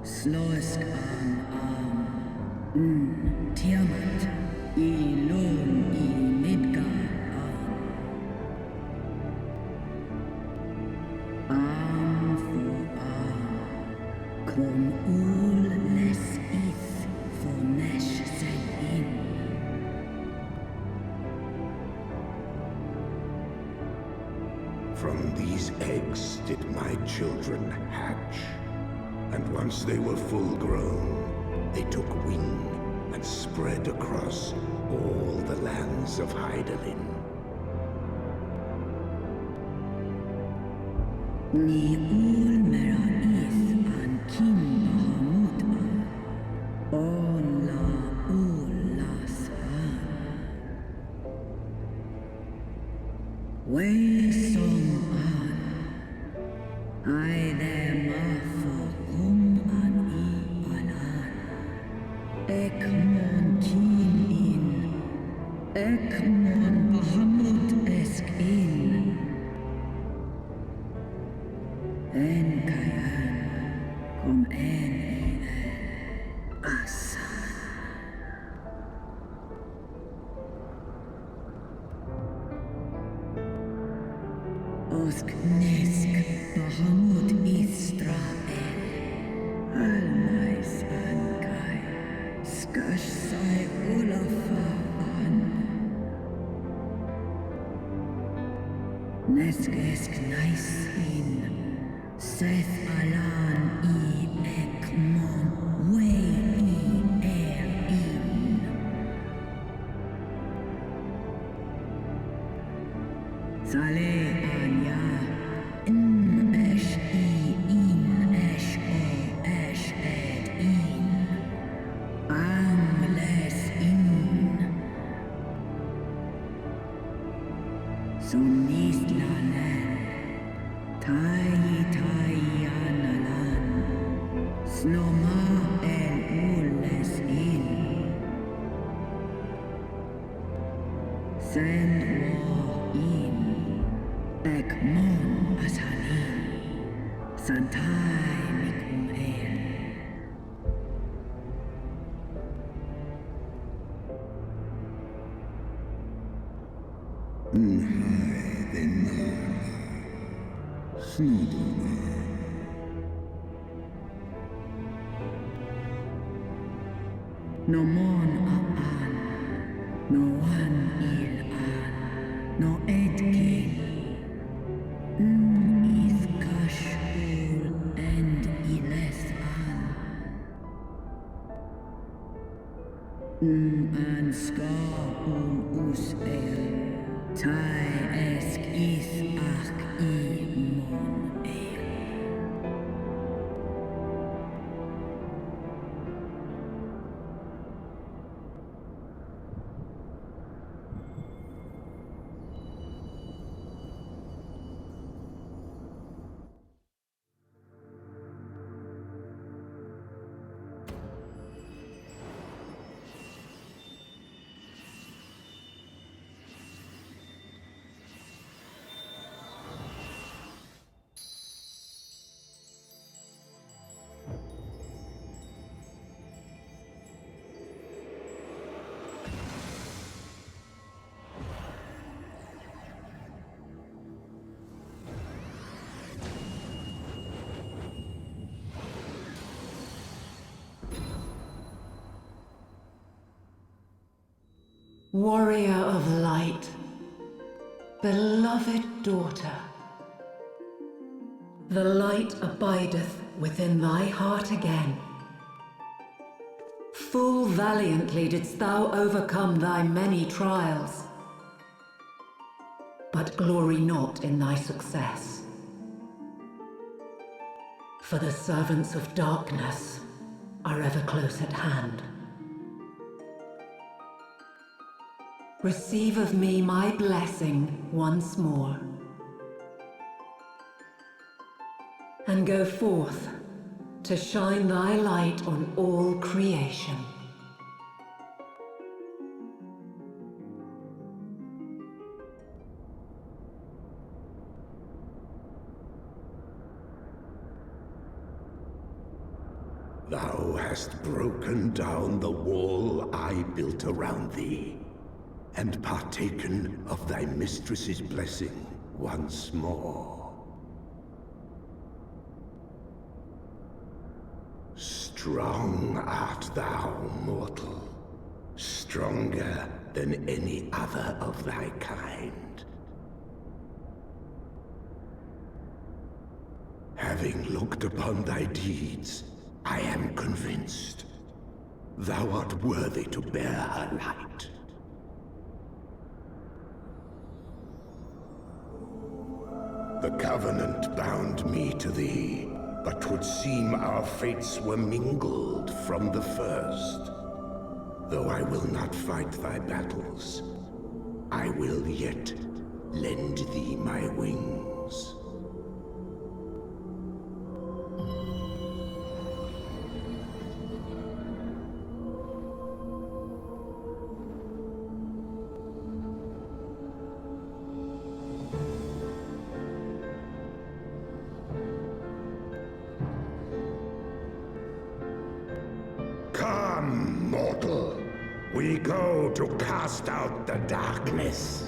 Sloesk an Tiamat I lon I Midgard an. Am for am, kom ul les ith for nesh set in. From these eggs did my children hatch, and once they were full grown, they took wing and spread across all the lands of Hydaelyn. Ni ul mera ith an kin Bahamut an. On la ul las an. Way som an. I them afo kum an I anan. Ek mon kin in. Ek mon Bahamut esk in. En kayan, kom en asan. Osk nesk Bahamut Israel. Almais an kai, skash sai ulafa an. Nesk esk nice in. Seth Alan I Ekmon Way I In. Saleh Anya Esh I In Esh O Esh Ed In. Angles In. Sunis Lanen. Tai Analan. Snoma El Ules In. Send War In. Ekmon Asanin. Santai Mikum El. Unhai the Nala. Sniduma. No mon Aan. No one Il An. No Edkin. Is Kashul and Iles An. An Ska Us El. Tai Esk Is Ach I Mon El. Warrior of light, beloved daughter, the light abideth within thy heart again. Full valiantly didst thou overcome thy many trials, but glory not in thy success. For the servants of darkness are ever close at hand. Receive of me my blessing once more, and go forth to shine thy light on all creation. Thou hast broken down the wall I built around thee, and partaken of thy mistress's blessing once more. Strong art thou, mortal, stronger than any other of thy kind. Having looked upon thy deeds, I am convinced thou art worthy to bear her light. The Covenant bound me to thee, but 'twould seem our fates were mingled from the first. Though I will not fight thy battles, I will yet lend thee my wings. Come, mortal. We go to cast out the darkness.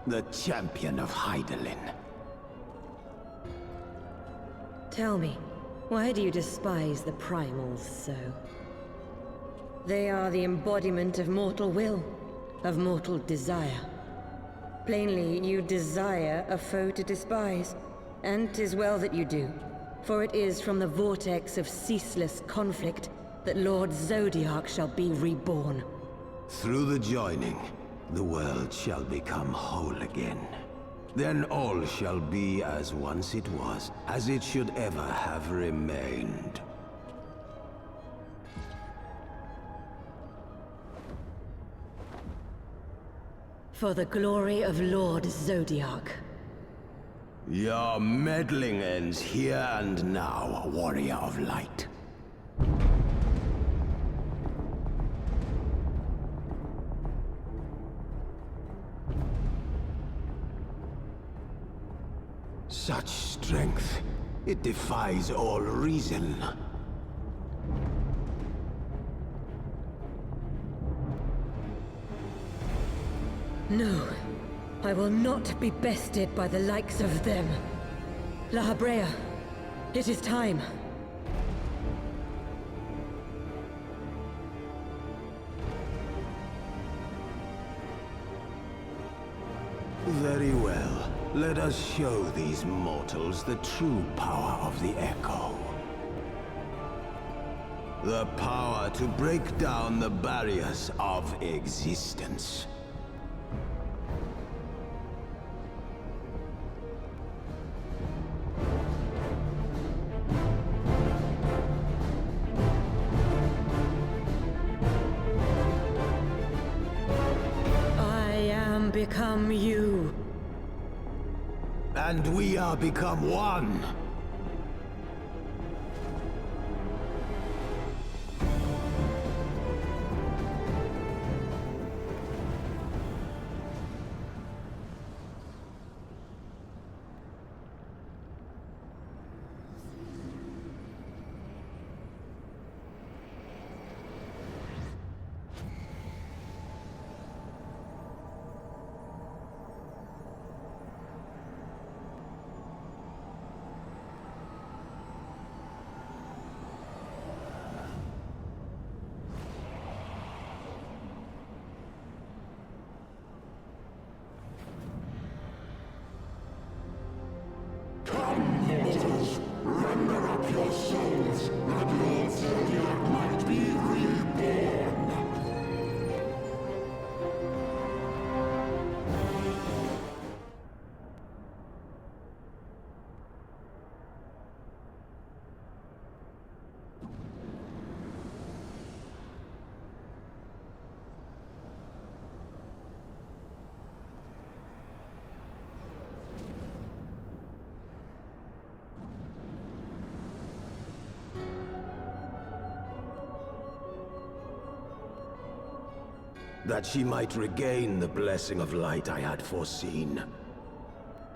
the champion of Hydaelyn. Tell me, why do you despise the primals so? They are the embodiment of mortal will, of mortal desire. Plainly, you desire a foe to despise, and 'tis well that you do, for it is from the vortex of ceaseless conflict that Lord Zodiac shall be reborn. Through the joining, the world shall become whole again. Then all shall be as once it was, as it should ever have remained. For the glory of Lord Zodiac. Your meddling ends here and now, warrior of light. Such strength, it defies all reason. No, I will not be bested by the likes of them. La Habrea, it is time. Very well. Let us show these mortals the true power of the Echo. The power to break down the barriers of existence. Become you. And we are become one. That she might regain the blessing of light I had foreseen.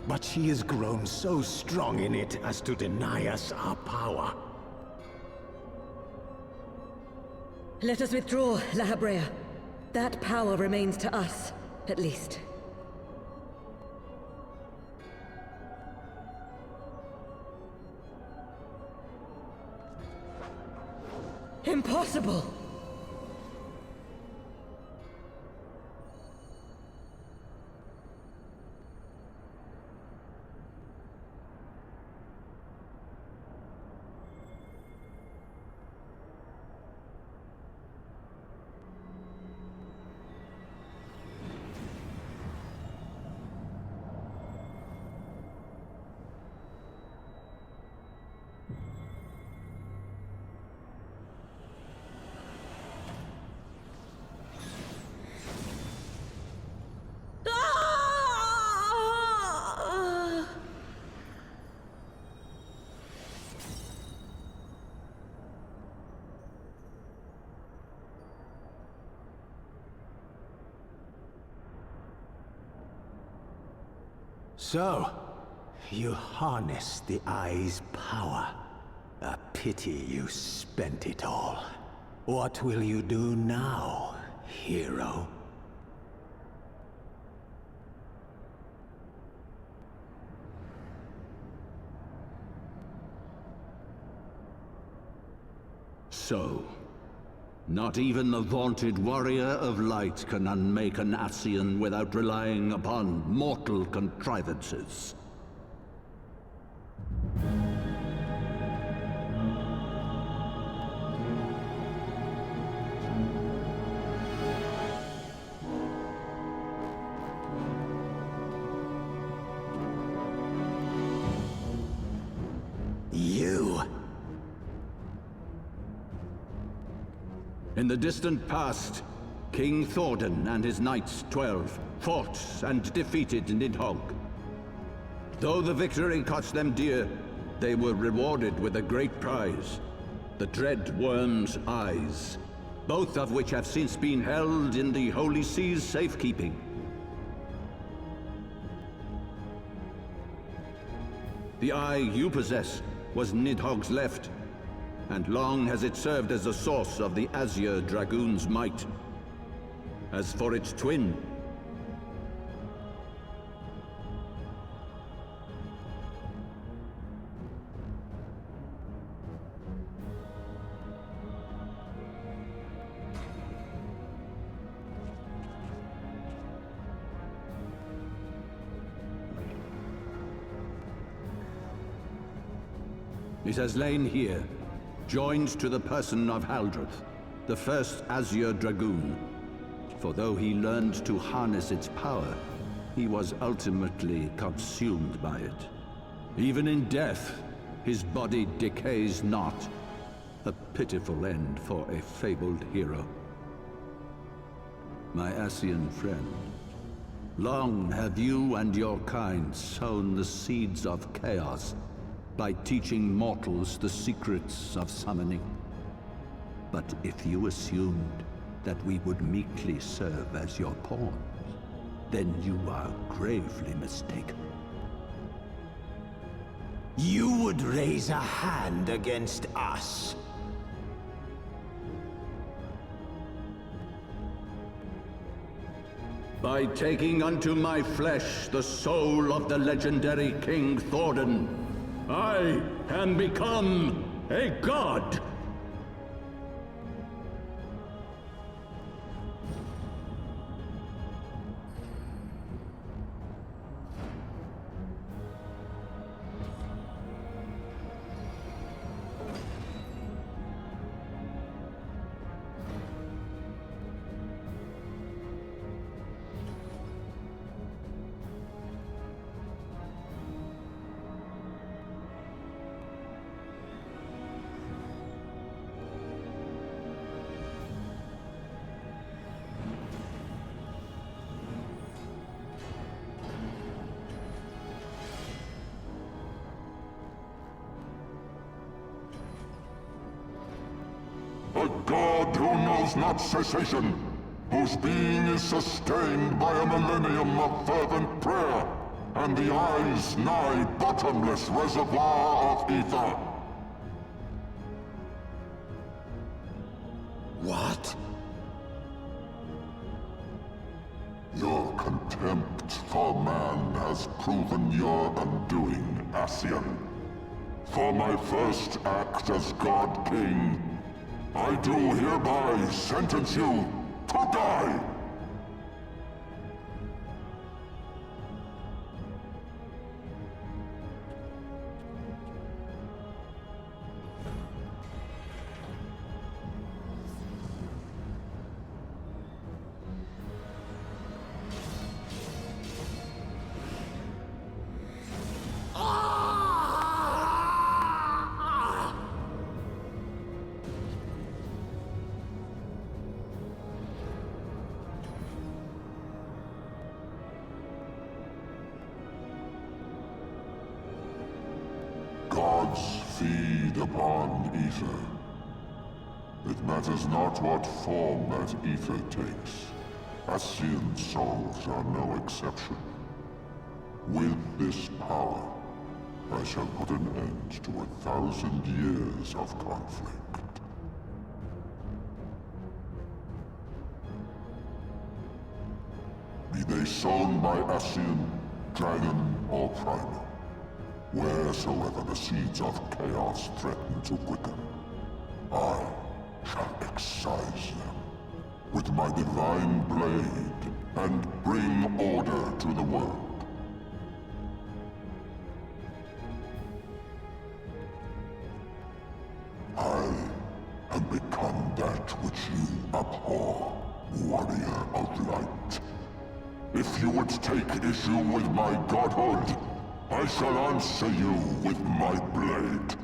But she has grown so strong in it as to deny us our power. Let us withdraw, La Habrea. That power remains to us, at least. Impossible! So, you harnessed the Eye's power. A pity you spent it all. What will you do now, hero? so. Not even the vaunted warrior of light can unmake an Ascian without relying upon mortal contrivances. In the distant past, King Thordan and his Knights 12 fought and defeated Nidhogg. Though the victory cost them dear, they were rewarded with a great prize, the Dread Worm's Eyes, both of which have since been held in the Holy Sea's safekeeping. The eye you possess was Nidhogg's left, and long has it served as the source of the Azure Dragoon's might. As for its twin, it has lain here, joined to the person of Haldreth, the first Azure Dragoon. For though he learned to harness its power, he was ultimately consumed by it. Even in death, his body decays not. A pitiful end for a fabled hero. My Ascian friend, long have you and your kind sown the seeds of chaos by teaching mortals the secrets of summoning. But if you assumed that we would meekly serve as your pawns, then you are gravely mistaken. You would raise a hand against us? By taking unto my flesh the soul of the legendary King Thordan, I can become a god! A god who knows not cessation, whose being is sustained by a millennium of fervent prayer, and the eye's nigh bottomless reservoir of ether. What? Your contempt for man has proven your undoing, Ascian. For my first act as God King, I do hereby sentence you to die! Gods feed upon ether. It matters not what form that ether takes. Ascian souls are no exception. With this power, I shall put an end to 1,000 years of conflict. Be they sown by Ascian, dragon, or primal. Wheresoever the seeds of chaos threaten to quicken, I shall excise them with my divine blade and bring order to the world. I have become that which you abhor, warrior of light. If you would take issue with my godhood, I shall answer you with my blade.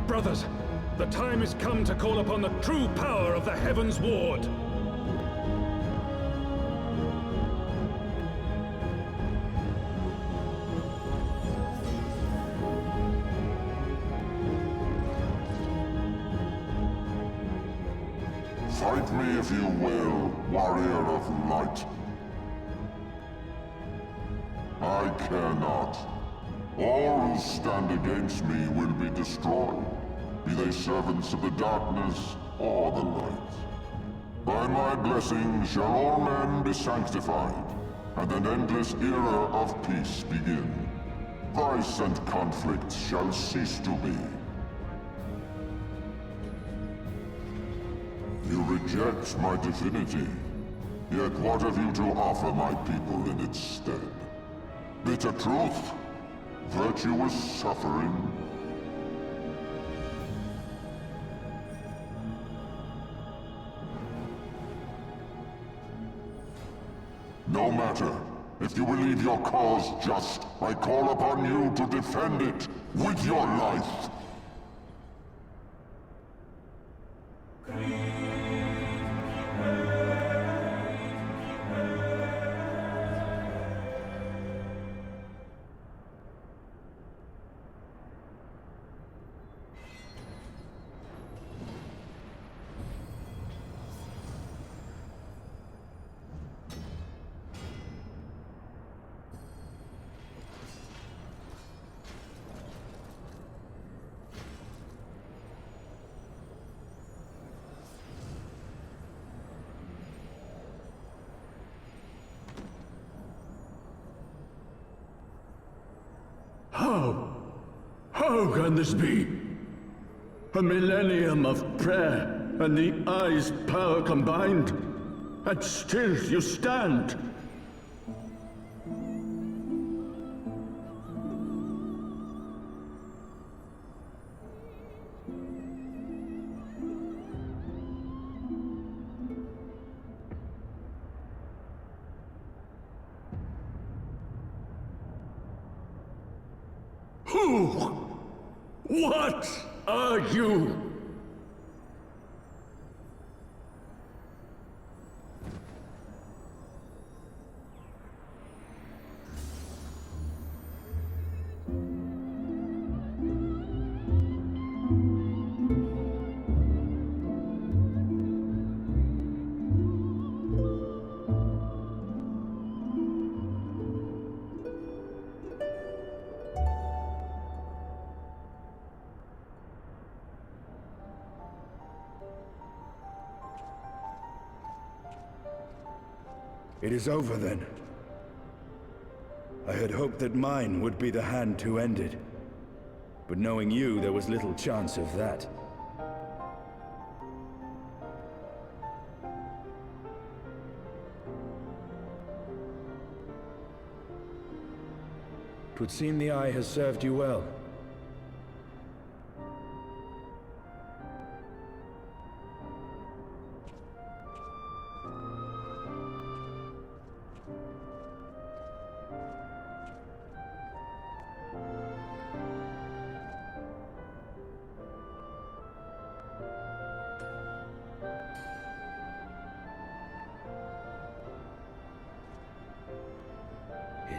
Brothers, the time has come to call upon the true power of the Heavensward. Fight me if you will, warrior of light. I care not. All who stand against me will be destroyed, be they servants of the darkness or the light. By my blessing shall all men be sanctified, and an endless era of peace begin. Vice and conflict shall cease to be. You reject my divinity, yet what have you to offer my people in its stead? Bitter truth? Virtuous suffering? No matter. If you believe your cause just, I call upon you to defend it with your life. How can this be? A millennium of prayer and the Eye's power combined, and still you stand. Who? What are you? It is over then. I had hoped that mine would be the hand to end it. But knowing you, there was little chance of that. 'Twould seem the Eye has served you well.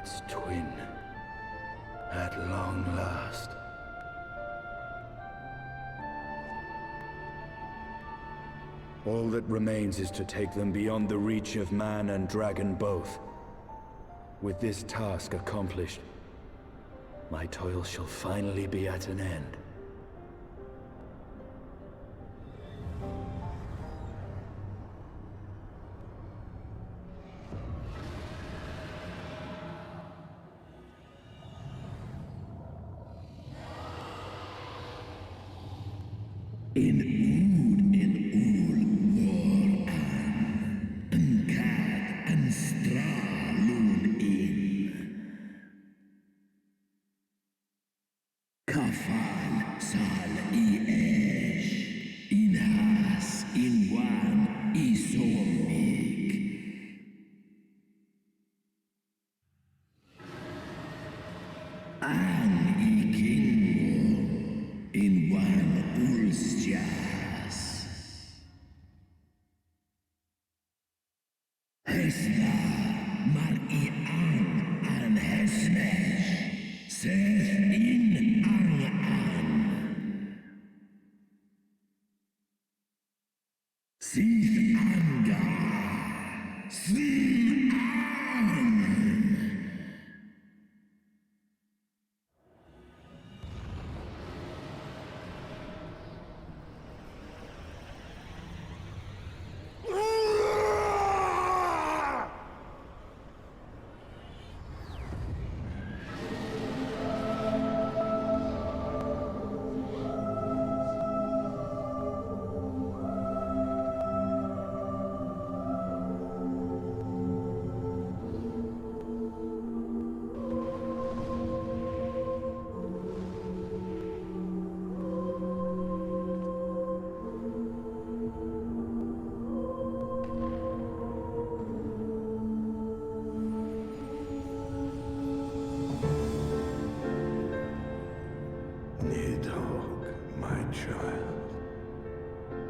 its twin. At long last. All that remains is to take them beyond the reach of man and dragon both. With this task accomplished, my toil shall finally be at an end.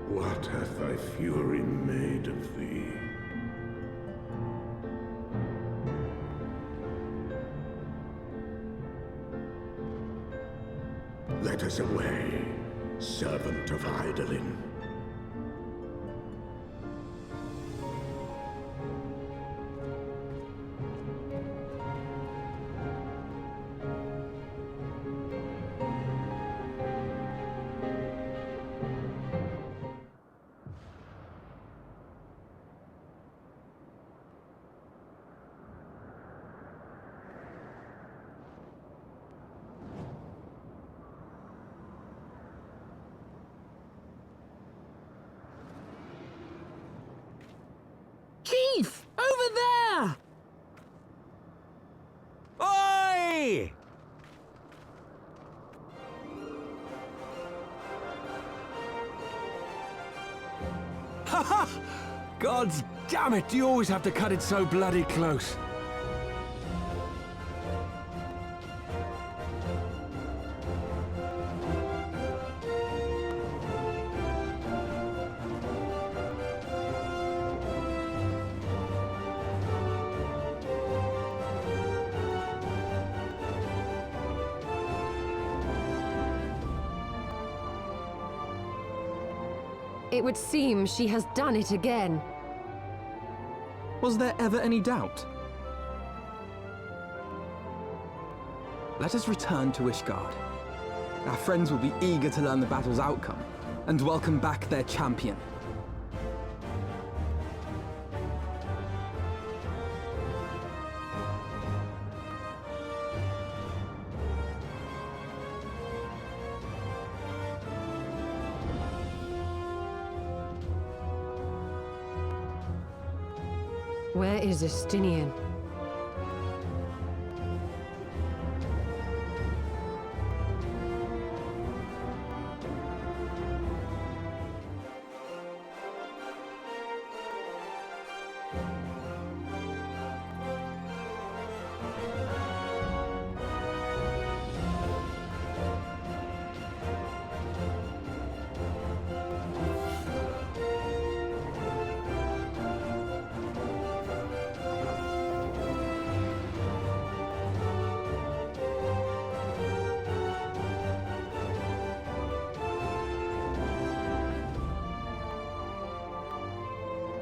What hath thy fury made of thee? Let us away, servant of Idolin. Chief! Over there! Oi! Haha! Gods damn it, you always have to cut it so bloody close. It would seem she has done it again. Was there ever any doubt? Let us return to Ishgard. Our friends will be eager to learn the battle's outcome, and welcome back their champion. Where is Estinian?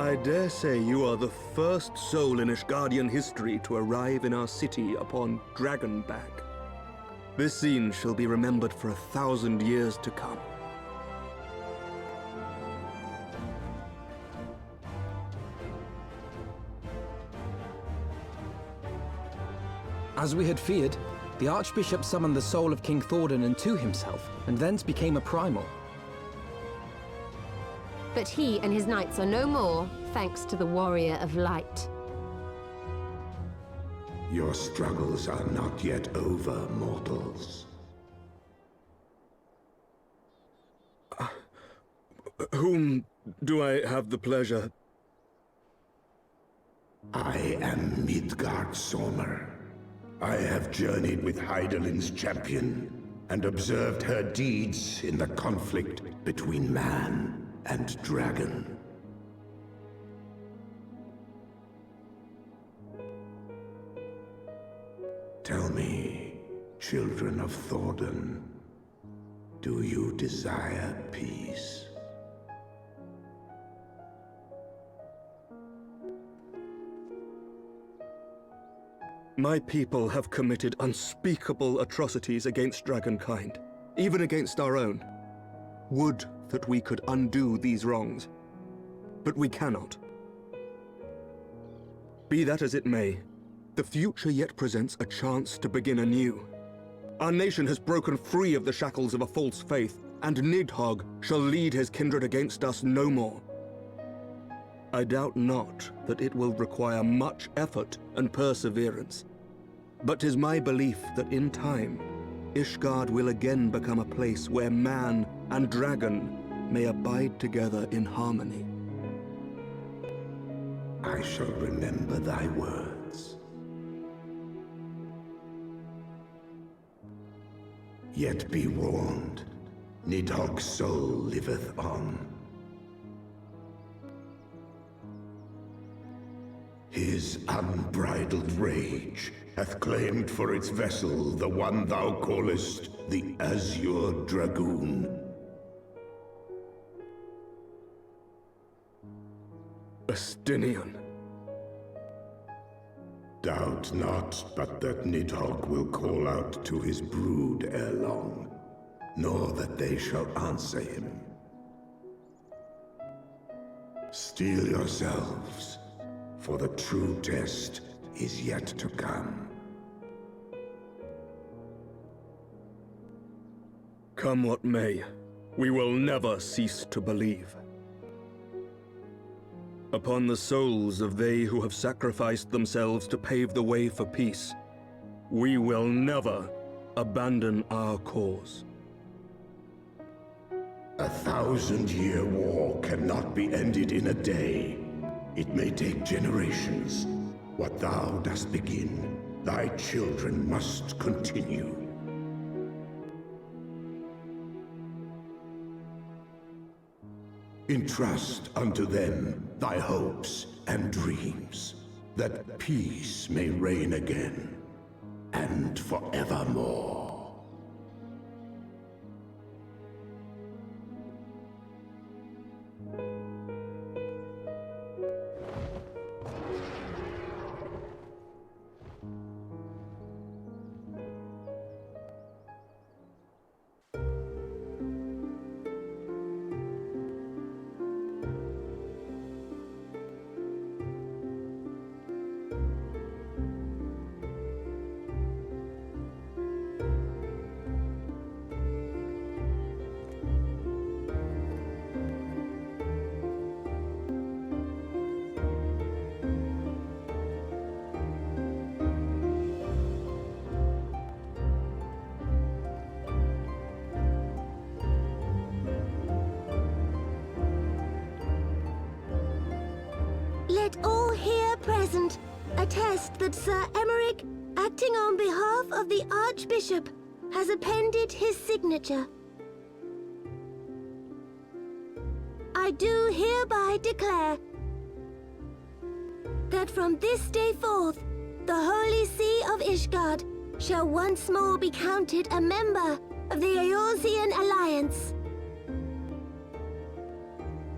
I dare say you are the first soul in Ishgardian history to arrive in our city upon Dragonback. This scene shall be remembered for 1,000 years to come. As we had feared, the Archbishop summoned the soul of King Thordan into himself, and thence became a primal. But he and his knights are no more, thanks to the Warrior of Light. Your struggles are not yet over, mortals. Whom do I have the pleasure? I am Midgard Sormer. I have journeyed with Hydaelyn's champion, and observed her deeds in the conflict between man and dragon. Tell me, children of Thordan, do you desire peace? My people have committed unspeakable atrocities against dragonkind, even against our own. Would that we could undo these wrongs, but we cannot. Be that as it may, the future yet presents a chance to begin anew. Our nation has broken free of the shackles of a false faith, and Nidhogg shall lead his kindred against us no more. I doubt not that it will require much effort and perseverance, but 'tis my belief that in time, Ishgard will again become a place where man and dragon may abide together in harmony. I shall remember thy words. Yet be warned, Nidhogg's soul liveth on. His unbridled rage hath claimed for its vessel the one thou callest the Azure Dragoon. Estinian. Doubt not but that Nidhogg will call out to his brood ere long, nor that they shall answer him. Steel yourselves, for the true test is yet to come. Come what may, we will never cease to believe. Upon the souls of they who have sacrificed themselves to pave the way for peace, we will never abandon our cause. 1,000-year war cannot be ended in a day. It may take generations. What thou dost begin, thy children must continue. Entrust unto them thy hopes and dreams, that peace may reign again, and forevermore. Let all here present attest that Sir Emmerich, acting on behalf of the Archbishop, has appended his signature. I do hereby declare that from this day forth, the Holy See of Ishgard shall once more be counted a member of the Eorzean Alliance.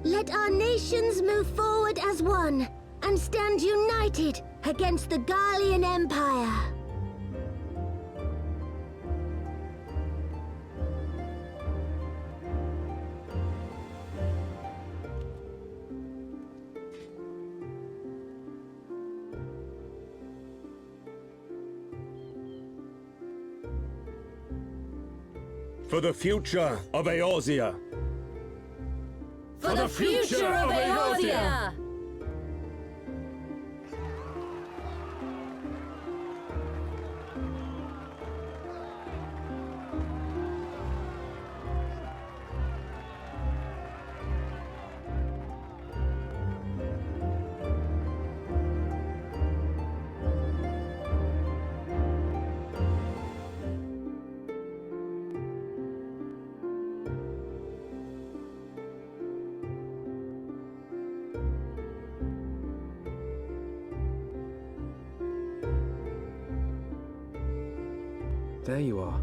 Let our nations move forward as one and stand united against the Garlean Empire. For the future of Eorzea. For the future of Eorzea! There you are.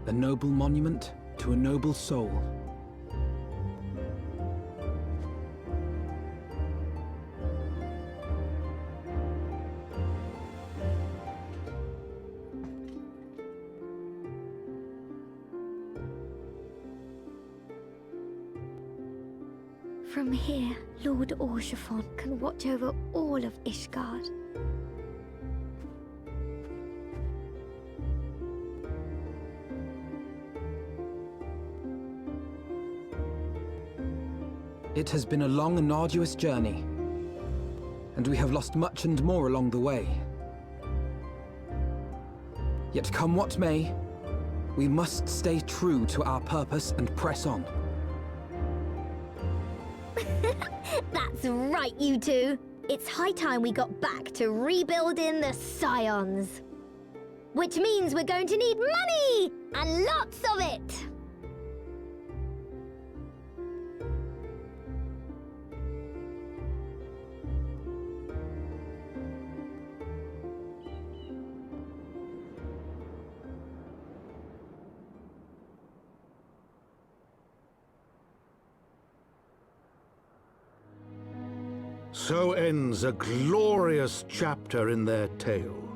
A noble monument to a noble soul. From here, Lord Orshafon can watch over all of Ishgard. It has been a long and arduous journey, and we have lost much and more along the way. Yet come what may, we must stay true to our purpose and press on. That's right, you two. It's high time we got back to rebuilding the Scions. Which means we're going to need money! And lots of it! So ends a glorious chapter in their tale.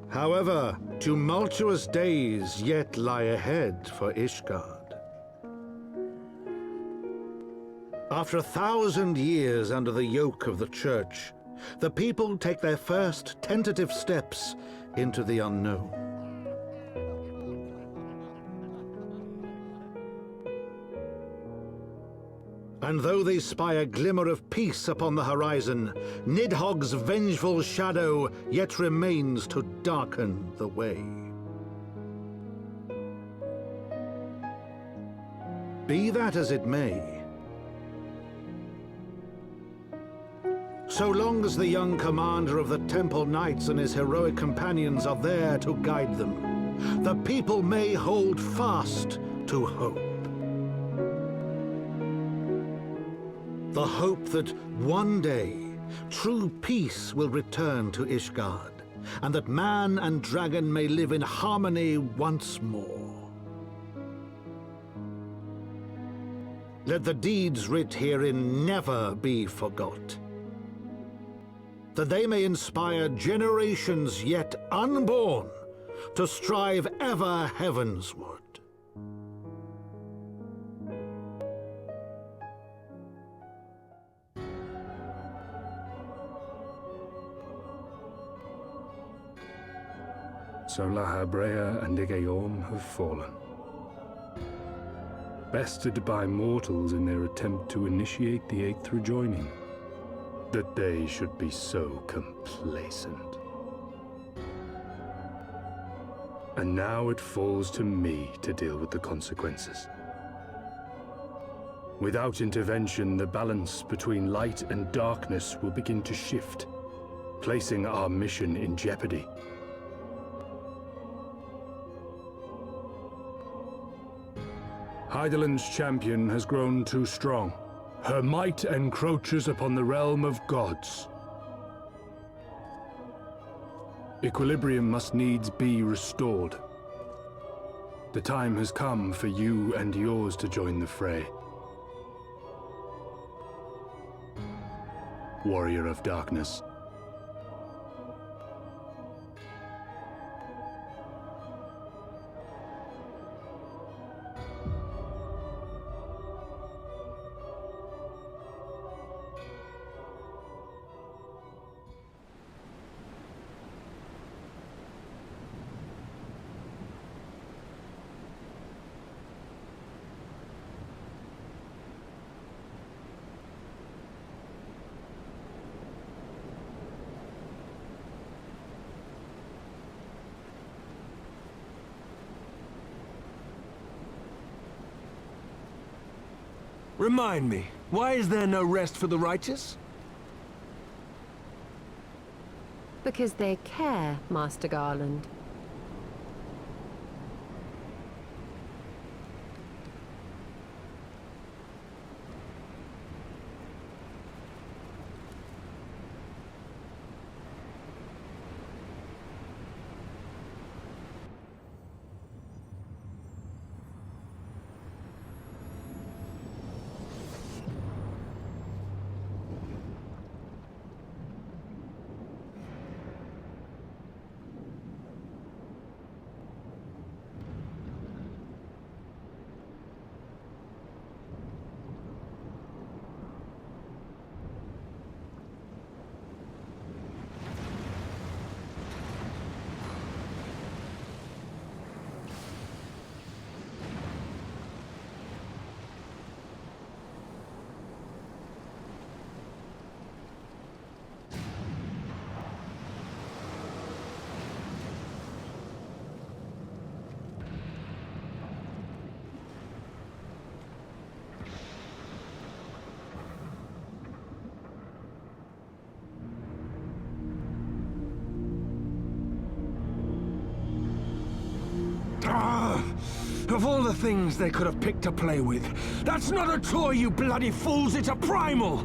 However, tumultuous days yet lie ahead for Ishgard. After 1,000 years under the yoke of the Church, the people take their first tentative steps into the unknown. And though they spy a glimmer of peace upon the horizon, Nidhogg's vengeful shadow yet remains to darken the way. Be that as it may, so long as the young commander of the Temple Knights and his heroic companions are there to guide them, the people may hold fast to hope. The hope that one day true peace will return to Ishgard, and that man and dragon may live in harmony once more. Let the deeds writ herein never be forgot, that they may inspire generations yet unborn to strive ever heavensward. So Lahabrea and Igaeorm have fallen. Bested by mortals in their attempt to initiate the Eighth Rejoining. That they should be so complacent. And now it falls to me to deal with the consequences. Without intervention, the balance between light and darkness will begin to shift, placing our mission in jeopardy. Hydaelyn's champion has grown too strong. Her might encroaches upon the realm of gods. Equilibrium must needs be restored. The time has come for you and yours to join the fray. Warrior of Darkness. Remind me, why is there no rest for the righteous? Because they care, Master Garland. Of all the things they could have picked to play with, that's not a toy, you bloody fools, it's a primal!